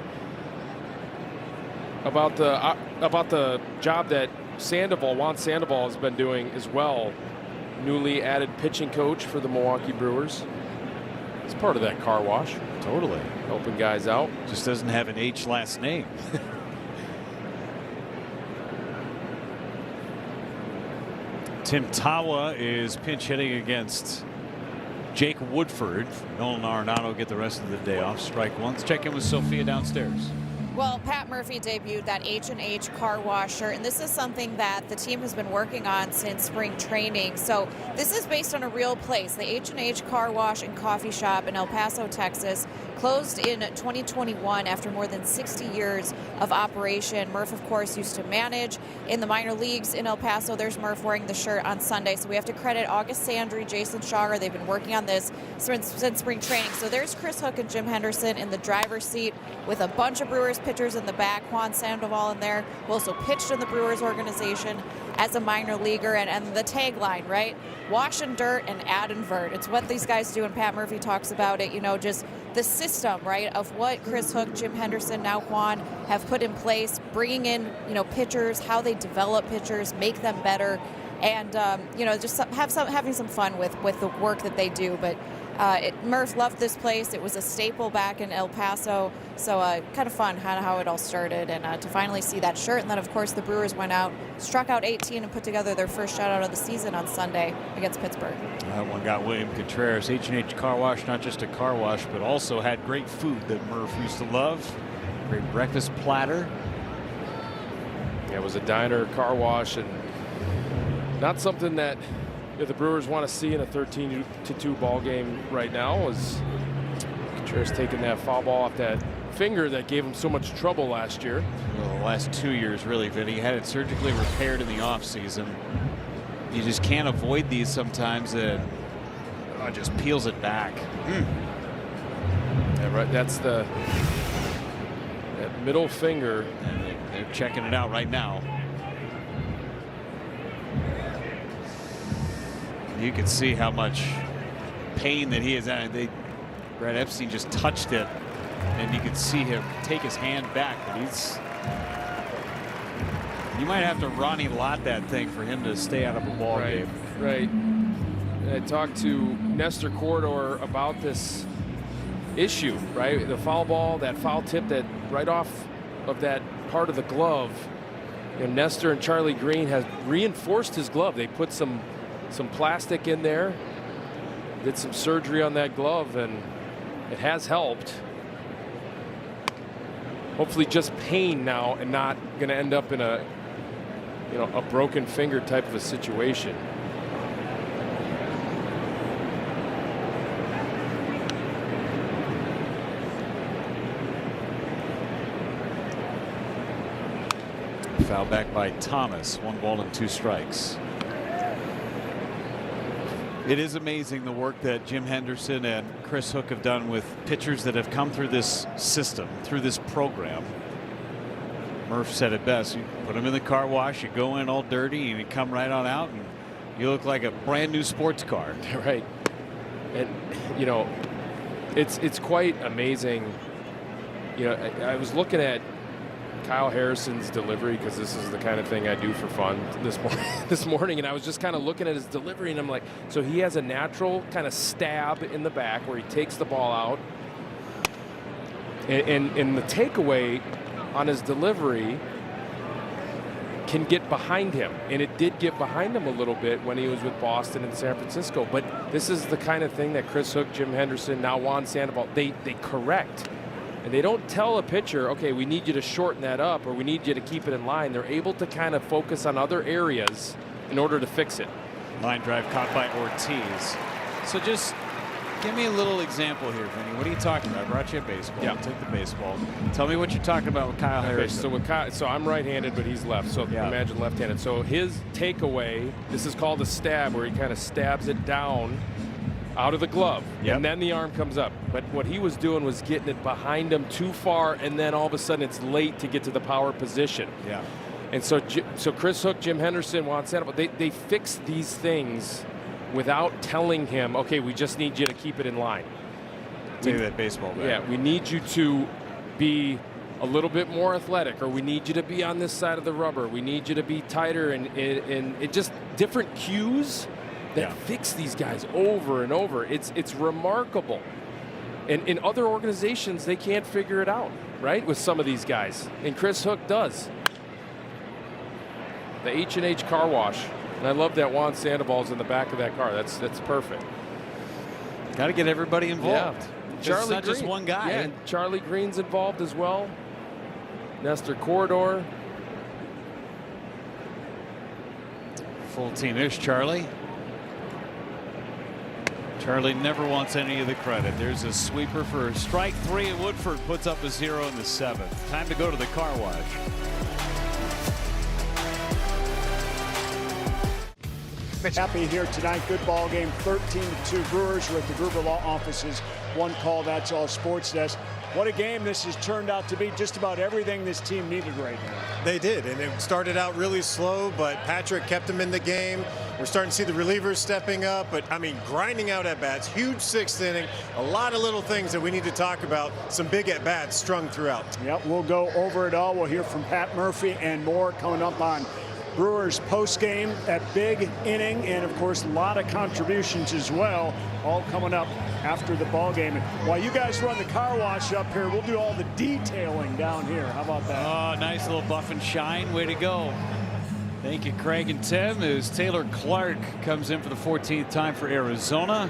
about the job that Juan Sandoval has been doing as well. Newly added pitching coach for the Milwaukee Brewers. It's part of that car wash. Totally. Helping guys out. Just doesn't have an H last name. Tim Tawa is pinch hitting against Jake Woodford. Nolan Arenado get the rest of the day off. Strike 1. Let's check in with Sophia downstairs. Well, Pat Murphy debuted that H&H car wash shirt, and this is something that the team has been working on since spring training. So this is based on a real place. The H&H car wash and coffee shop in El Paso, Texas, closed in 2021 after more than 60 years of operation. Murph, of course, used to manage in the minor leagues in El Paso. There's Murph wearing the shirt on Sunday. So we have to credit August Sandry, Jason Schauer. They've been working on this since spring training. So there's Chris Hook and Jim Henderson in the driver's seat with a bunch of Brewers pitchers in the back. Juan Sandoval in there, who also pitched in the Brewers organization as a minor leaguer. And the tagline, right? Wash and dirt and add invert. It's what these guys do, and Pat Murphy talks about it, just the system, right, of what Chris Hook, Jim Henderson, now Juan have put in place, bringing in, pitchers, how they develop pitchers, make them better, and, just having some fun with the work that they do. But Murph loved this place. It was a staple back in El Paso. So kind of fun how it all started, and to finally see that shirt. And then, of course, the Brewers went out, struck out 18, and put together their first shutout of the season on Sunday against Pittsburgh. That one got William Contreras. H&H Car Wash, not just a car wash, but also had great food that Murph used to love. Great breakfast platter. Yeah, it was a diner, car wash, and not something that the Brewers want to see in a 13-2 ball game right now. Was Contreras taking that foul ball off that finger that gave him so much trouble last year. Well, the last 2 years, really, Vinny. He had it surgically repaired in the offseason. You just can't avoid these sometimes. It just peels it back. Yeah, right. That's that middle finger. And they're checking it out right now. You can see how much pain that he is in. Brad Epstein just touched it, and you can see him take his hand back. But you might have to Ronnie Lott that thing for him to stay out of a ball game. Right. I talked to Nestor Corridor about this issue, right? The foul ball, that foul tip that right off of that part of the glove. You know, Nestor and Charlie Green has reinforced his glove. They put some plastic in there, did some surgery on that glove, and it has helped. Hopefully just pain now and not going to end up in a broken finger type of a situation. Foul back by Thomas. 1 ball and 2 strikes. It is amazing the work that Jim Henderson and Chris Hook have done with pitchers that have come through this system, through this program. Murph said it best. You put them in the car wash, you go in all dirty, and you come right on out, and you look like a brand new sports car. Right. And, you know, it's quite amazing. You know, I was looking at Kyle Harrison's delivery, because this is the kind of thing I do for fun this morning, and I was just kind of looking at his delivery, and I'm like, so he has a natural kind of stab in the back where he takes the ball out, and the takeaway on his delivery can get behind him, and it did get behind him a little bit when he was with Boston and San Francisco. But this is the kind of thing that Chris Hook, Jim Henderson, now Juan Sandoval, they correct. And they don't tell a pitcher, okay, we need you to shorten that up or we need you to keep it in line. They're able to kind of focus on other areas in order to fix it. Line drive caught by Ortiz. So just give me a little example here, Vinny. What are you talking about? I brought you a baseball. Yeah. Take the baseball. Tell me what you're talking about with Kyle Harrison. So with Kyle, so I'm right-handed, but he's left. So imagine left-handed. So his takeaway, this is called a stab, where he kind of stabs it down out of the glove, and then the arm comes up. But what he was doing was getting it behind him too far, and then all of a sudden it's late to get to the power position. Yeah. And so Chris Hook, Jim Henderson, Juan Sandoval, they fix these things without telling him, okay, we just need you to keep it in line. Take that baseball back. Yeah, we need you to be a little bit more athletic, or we need you to be on this side of the rubber. We need you to be tighter, and it just different cues that fix these guys over and over. It's remarkable. And in other organizations, they can't figure it out, right, with some of these guys. And Chris Hook does. The H&H car wash. And I love that Juan Sandoval's in the back of that car. That's perfect. Got to get everybody involved. Yeah. Charlie it's not Green, just one guy. Yeah, and Charlie Green's involved as well. Nestor Corridor. Full team. There's Charlie. Charlie never wants any of the credit. There's a sweeper for strike 3, and Woodford puts up a 0 in the 7th. Time to go to the car wash. Happy here tonight. Good ball game. 13-2 Brewers with the Gruber Law Office's One Call That's All Sports Desk. What a game this has turned out to be. Just about everything this team needed right now. They did, and it started out really slow, but Patrick kept them in the game. We're starting to see the relievers stepping up, but I mean, grinding out at-bats. Huge 6th inning. A lot of little things that we need to talk about. Some big at-bats strung throughout. Yep, we'll go over it all. We'll hear from Pat Murphy and more coming up on Brewers post-game, that big inning, and of course a lot of contributions as well, all coming up after the ball game. And while you guys run the car wash up here, we'll do all the detailing down here. How about that? Oh, nice little buff and shine. Way to go. Thank you, Craig and Tim, as Taylor Clark comes in for the 14th time for Arizona.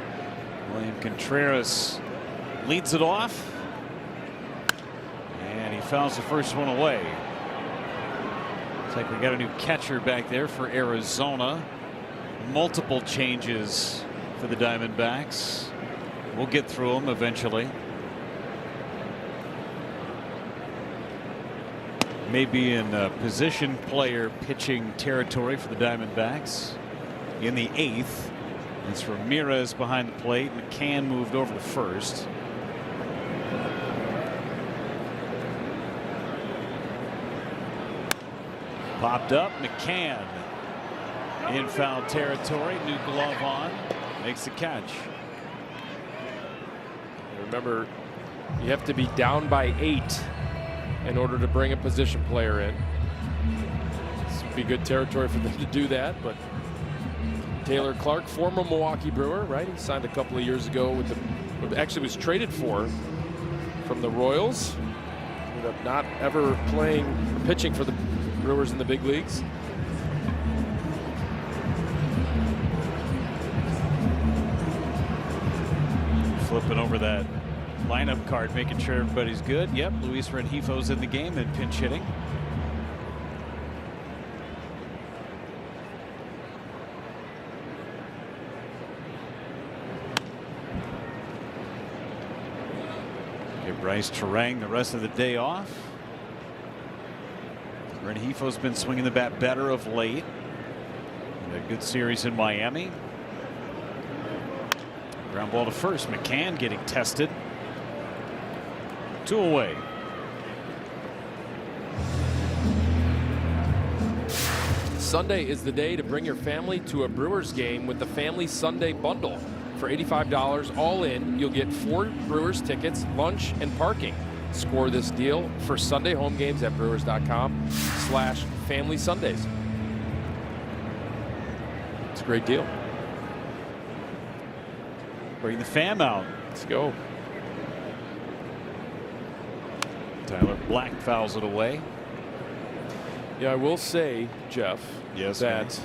William Contreras leads it off, and he fouls the first one away. Looks like we got a new catcher back there for Arizona. Multiple changes for the Diamondbacks. We'll get through them eventually. Maybe in position player pitching territory for the Diamondbacks in the 8th. It's Ramirez behind the plate. McCann moved over to first. Popped up. McCann in foul territory. New glove on. Makes the catch. Remember, you have to be down by 8 in order to bring a position player in. This would be good territory for them to do that, but Taylor Clark, former Milwaukee Brewer, right? He signed a couple of years ago with the, actually was traded for from the Royals. ended up not ever pitching for the Brewers in the big leagues. Flipping over that lineup card, making sure everybody's good. Yep, Luis Rengifo's in the game and pinch hitting. Give Bryce Terang the rest of the day off. Rengifo's been swinging the bat better of late. A good series in Miami. Ground ball to first. McCann getting tested. 2 away. Sunday is the day to bring your family to a Brewers game with the Family Sunday Bundle. For $85 all in, you'll get 4 Brewers tickets, lunch, and parking. Score this deal for Sunday home games at brewers.com/Family Sundays. It's a great deal. Bring the fam out. Let's go. Tyler Black fouls it away. Yeah, I will say, Jeff, that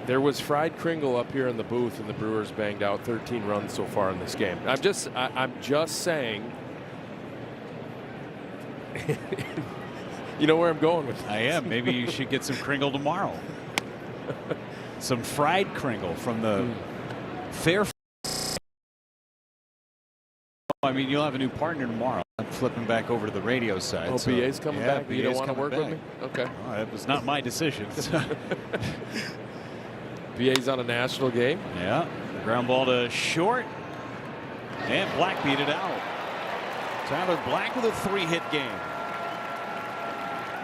there was fried Kringle up here in the booth, and the Brewers banged out 13 runs so far in this game. I'm just saying. You know where I'm going with this. I am. Maybe you should get some Kringle tomorrow. Some fried Kringle from the Fair. I mean, you'll have a new partner tomorrow. I'm flipping back over to the radio side. Oh, so, BA's coming back? BA's you don't want to work back. with me? Okay. Well, that was not my decision. BA's on a national game. Yeah. The ground ball to short. And Black beat it out. Tyler Black with a 3-hit game.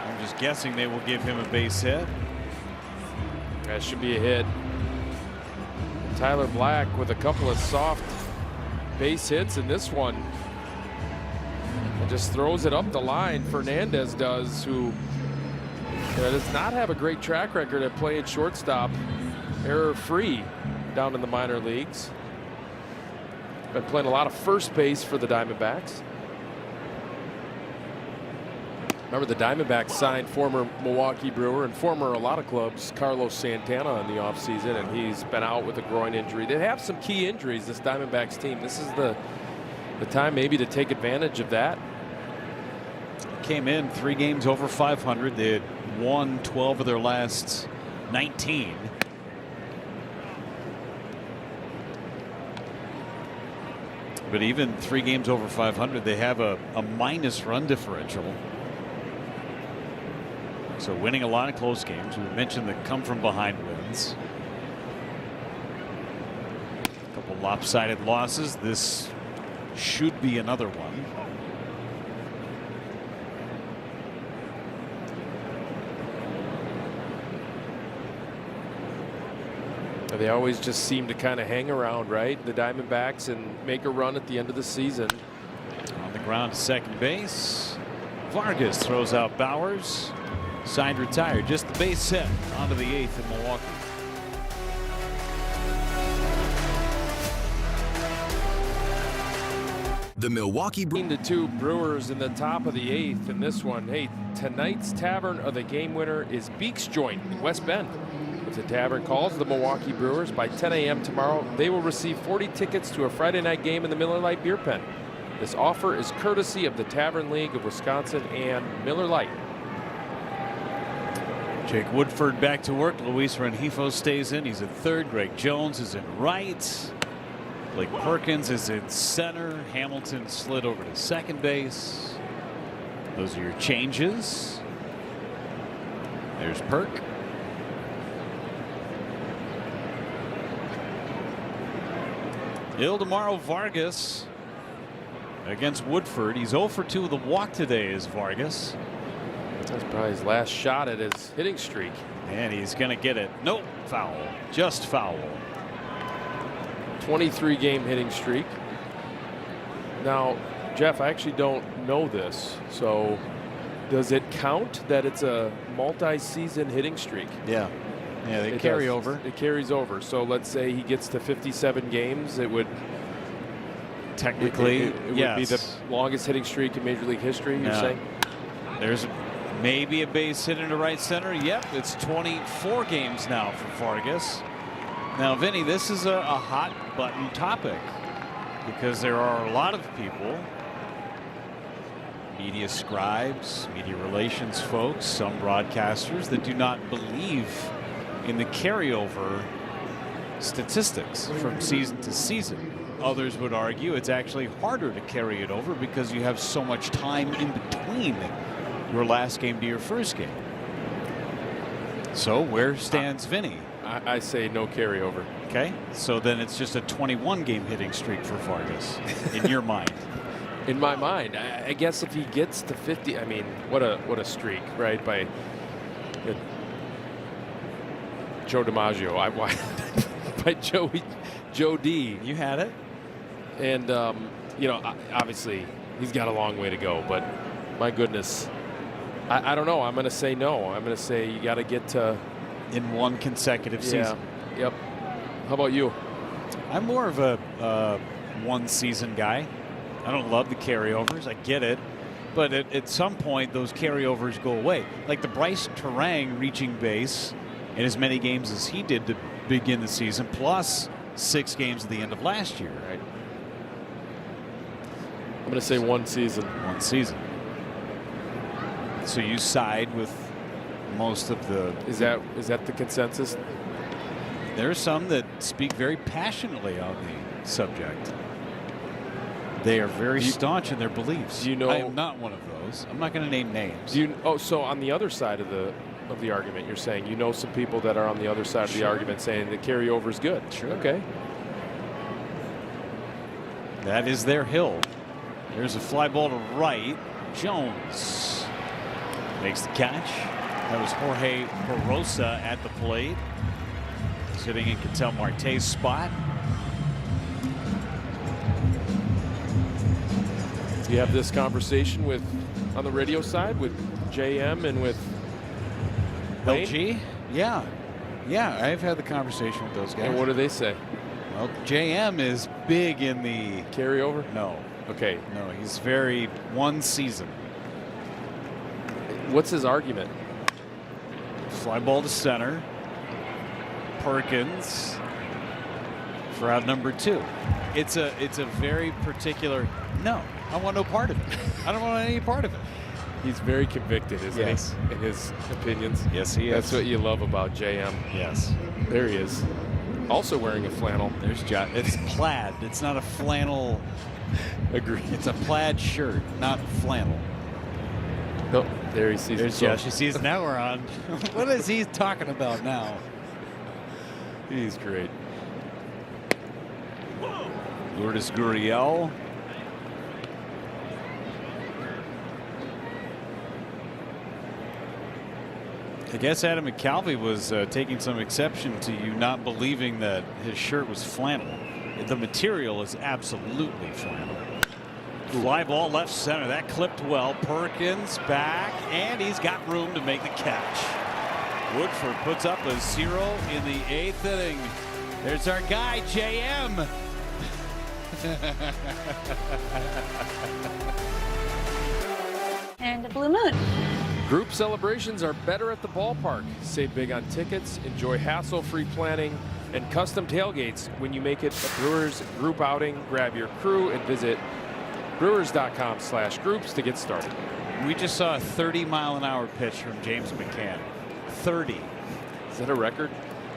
I'm just guessing they will give him a base hit. That should be a hit. Tyler Black with a couple of soft base hits in this one. And just throws it up the line. Fernandez does, who does not have a great track record at playing shortstop error-free down in the minor leagues. Been playing a lot of first base for the Diamondbacks. Remember, the Diamondbacks signed former Milwaukee Brewer and former a lot of clubs Carlos Santana in the offseason, and he's been out with a groin injury. They have some key injuries, this Diamondbacks team. This is the time maybe to take advantage of that. Came in 3 games over 500. They had won 12 of their last 19. But even 3 games over 500, they have a minus run differential. So winning a lot of close games. We mentioned the come from behind wins. A couple lopsided losses. This should be another one. They always just seem to kind of hang around, right? The Diamondbacks, and make a run at the end of the season. On the ground to second base. Vargas throws out Bowers. Signed retired. Just the base hit onto the 8th in Milwaukee. The Milwaukee 2 Brewers in the top of the 8th in this one. Hey, tonight's tavern of the game winner is Beaks Joint in West Bend. If the tavern calls the Milwaukee Brewers by 10 a.m. tomorrow, they will receive 40 tickets to a Friday night game in the Miller Lite Beer Pen. This offer is courtesy of the Tavern League of Wisconsin and Miller Lite. Jake Woodford back to work. Luis Rengifo stays in. He's at third. Greg Jones is in right. Blake Perkins is in center. Hamilton slid over to second base. Those are your changes. There's Perk. Ildemaro Vargas against Woodford. He's 0 for 2 with a walk today is Vargas. That's probably his last shot at his hitting streak. And he's going to get it. Nope, foul. Just foul. 23 game hitting streak. Now, Jeff, I actually don't know this. So does it count that it's a multi-season hitting streak? Yeah. Yeah, they carry over. It carries over. So let's say he gets to 57 games, it would Technically, it yes. would be the longest hitting streak in Major League history, you're saying? There's maybe a base hit into right center. Yep, it's 24 games now for Vargas. Now, Vinny, this is a hot button topic because there are a lot of people, media scribes, media relations folks, some broadcasters that do not believe in the carryover statistics from season to season. Others would argue it's actually harder to carry it over because you have so much time in between your last game to your first game. So where stands Vinny? I say no carryover. Okay, so then it's just a 21 game hitting streak for Vargas in your mind. In my mind, I guess if he gets to 50, I mean, what a streak, right? By Joe DiMaggio, by Joe D. You had it. And you know, obviously he's got a long way to go, but my goodness, I don't know. I'm going to say no. I'm going to say you got to get to in one consecutive season. Yep. How about you? I'm more of a one season guy. I don't love the carryovers. I get it. But at some point, those carryovers go away. Like the Bryce Terang reaching base in as many games as he did to begin the season, plus 6 games at the end of last year. Right. I'm going to say one season. One season. So you side with most of the. Is that the consensus? There are some that speak very passionately on the subject. They are very staunch in their beliefs. Do you know? I am not one of those. I'm not going to name names. Do you? Oh, so on the other side of the argument, you're saying you know some people that are on the other side of the argument saying the carryover is good. Sure. Okay. That is their hill. There's a fly ball to right. Jones makes the catch. That was Jorge Barosa at the plate. Sitting in Ketel Marte's spot. You have this conversation with on the radio side with JM and with Lane? LG? Yeah. I've had the conversation with those guys. And what do they say? Well, JM is big in the carryover. No. Okay. No, he's very one season. What's his argument? Fly ball to center. Perkins for out number 2. It's a very particular. No, I want no part of it. I don't want any part of it. He's very convicted, isn't Yes. he? In his opinions. Yes, he is. That's what you love about JM. Yes. There he is. Also wearing a flannel. There's Josh. It's plaid. It's not a flannel. Agreed. It's a plaid shirt, not flannel. Oh, there he sees. There's Josh. He sees now we're on. What is he talking about now? He's great. Lourdes Gurriel. I guess Adam McCalvey was taking some exception to you not believing that his shirt was flannel. The material is absolutely flannel. Fly ball left center. That clipped well. Perkins back, and he's got room to make the catch. Woodford puts up a 0 in the 8th inning. There's our guy, JM. And a blue moon. Group celebrations are better at the ballpark. Save big on tickets, enjoy hassle-free planning, and custom tailgates when you make it a Brewers group outing. Grab your crew and visit brewers.com/groups to get started. We just saw a 30-mile-an-hour pitch from James McCann. 30. Is that a record?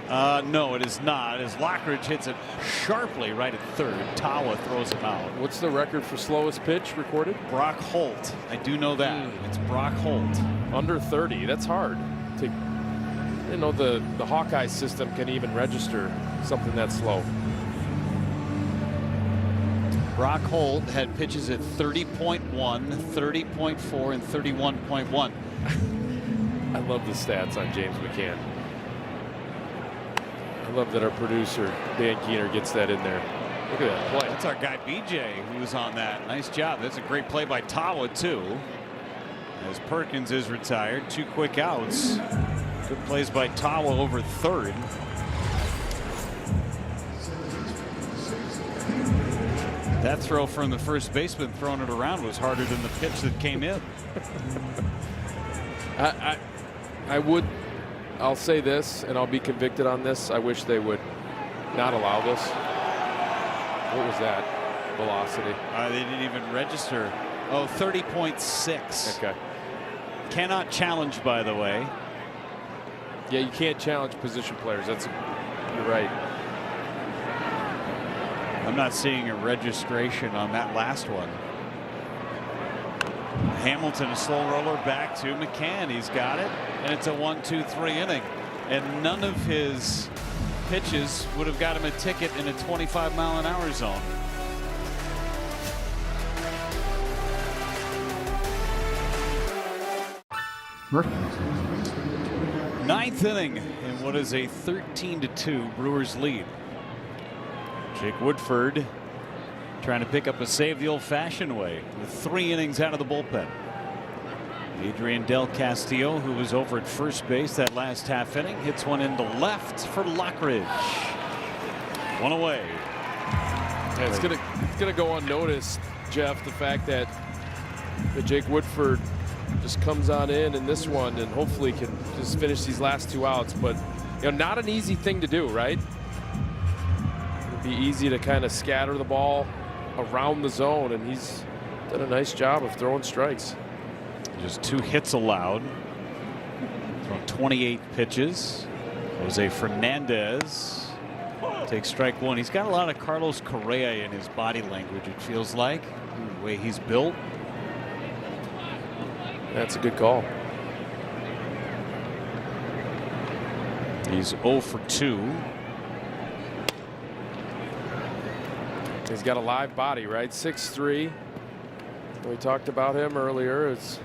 No, it is not. As Lockridge hits it sharply right at third. Tawa throws him out. What's the record for slowest pitch recorded? Brock Holt. I do know that. It's Brock Holt. Under 30. That's hard. You know, the Hawkeye system can even register something that slow. Brock Holt had pitches at 30.1, 30.4, and 31.1. I love the stats on James McCann. I love that our producer, Dan Keener, gets that in there. Look at that play. That's our guy, BJ, who was on that. Nice job. That's a great play by Tawa, too. As Perkins is retired. 2 quick outs. Good plays by Tawa over third. That throw from the first baseman throwing it around was harder than the pitch that came in. I'll say this, and I'll be convicted on this. I wish they would not allow this. What was that? Velocity. They didn't even register. Oh, 30.6. Okay. Cannot challenge, by the way. Yeah, you can't challenge position players. You're right. I'm not seeing a registration on that last one. Hamilton, a slow roller back to McCann. He's got it, and it's a 1-2-3 inning. And none of his pitches would have got him a ticket in a 25-mile-an-hour zone. Ninth inning in what is a 13-2 Brewers lead. Jake Woodford trying to pick up a save the old-fashioned way with 3 innings out of the bullpen. Adrian Del Castillo, who was over at first base that last half inning, hits one into left for Lockridge. One away. Yeah, it's gonna go unnoticed, Jeff, the fact that Jake Woodford just comes on in this one and hopefully can just finish these last 2 outs. But not an easy thing to do, right? It'd be easy to kind of scatter the ball around the zone, and he's done a nice job of throwing strikes. Just 2 hits allowed. Thrown 28 pitches. Jose Fernandez takes strike 1. He's got a lot of Carlos Correa in his body language, it feels like, the way he's built. That's a good call. He's 0 for 2. He's got a live body, right? 6'3". We talked about him earlier. It's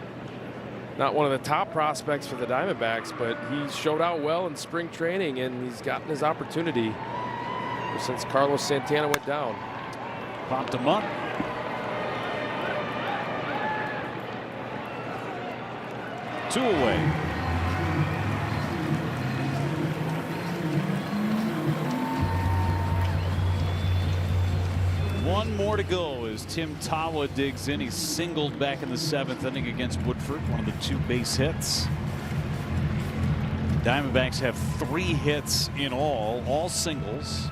not one of the top prospects for the Diamondbacks, but he showed out well in spring training, and he's gotten his opportunity since Carlos Santana went down. Popped him up. Two away. One more to go as Tim Tawa digs in. He's singled back in the 7th inning against Woodford, one of the 2 base hits. Diamondbacks have 3 hits in all singles.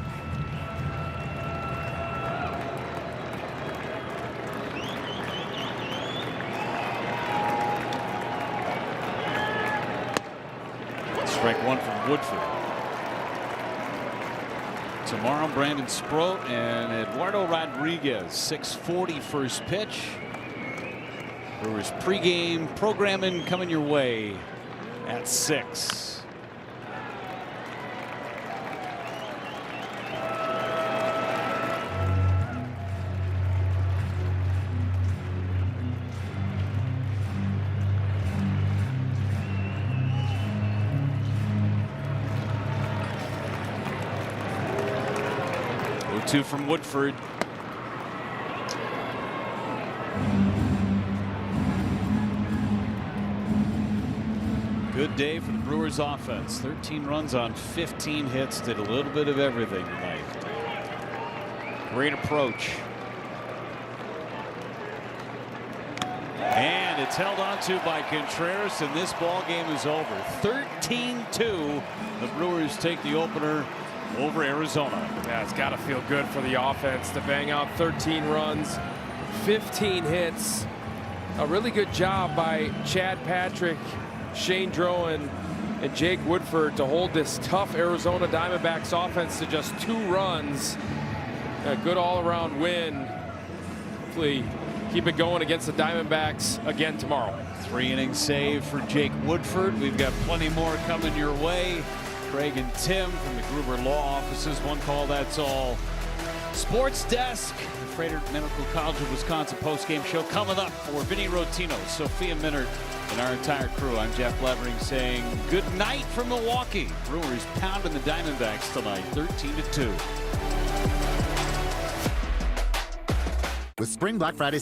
Strike 1 from Woodford. Tomorrow, Brandon Sproat and Eduardo Rodriguez. 6:40 first pitch. Brewers pregame programming coming your way at 6. Two from Woodford. Good day for the Brewers offense. 13 runs on 15 hits. Did a little bit of everything tonight. Great approach. And it's held onto by Contreras, and this ball game is over. 13-2. The Brewers take the opener over Arizona. Yeah, it's got to feel good for the offense to bang out 13 runs, 15 hits. A really good job by Chad Patrick, Shane Drowan, and Jake Woodford to hold this tough Arizona Diamondbacks offense to just 2 runs. A good all-around win. Hopefully keep it going against the Diamondbacks again tomorrow. 3 inning save for Jake Woodford. We've got plenty more coming your way. Craig and Tim from the Gruber Law Offices. One call, that's all. Sports Desk, the Freighter Medical College of Wisconsin postgame show coming up for Vinny Rotino, Sophia Minard, and our entire crew. I'm Jeff Levering saying good night from Milwaukee. Brewers pounding the Diamondbacks tonight, 13-2. With Spring Black Friday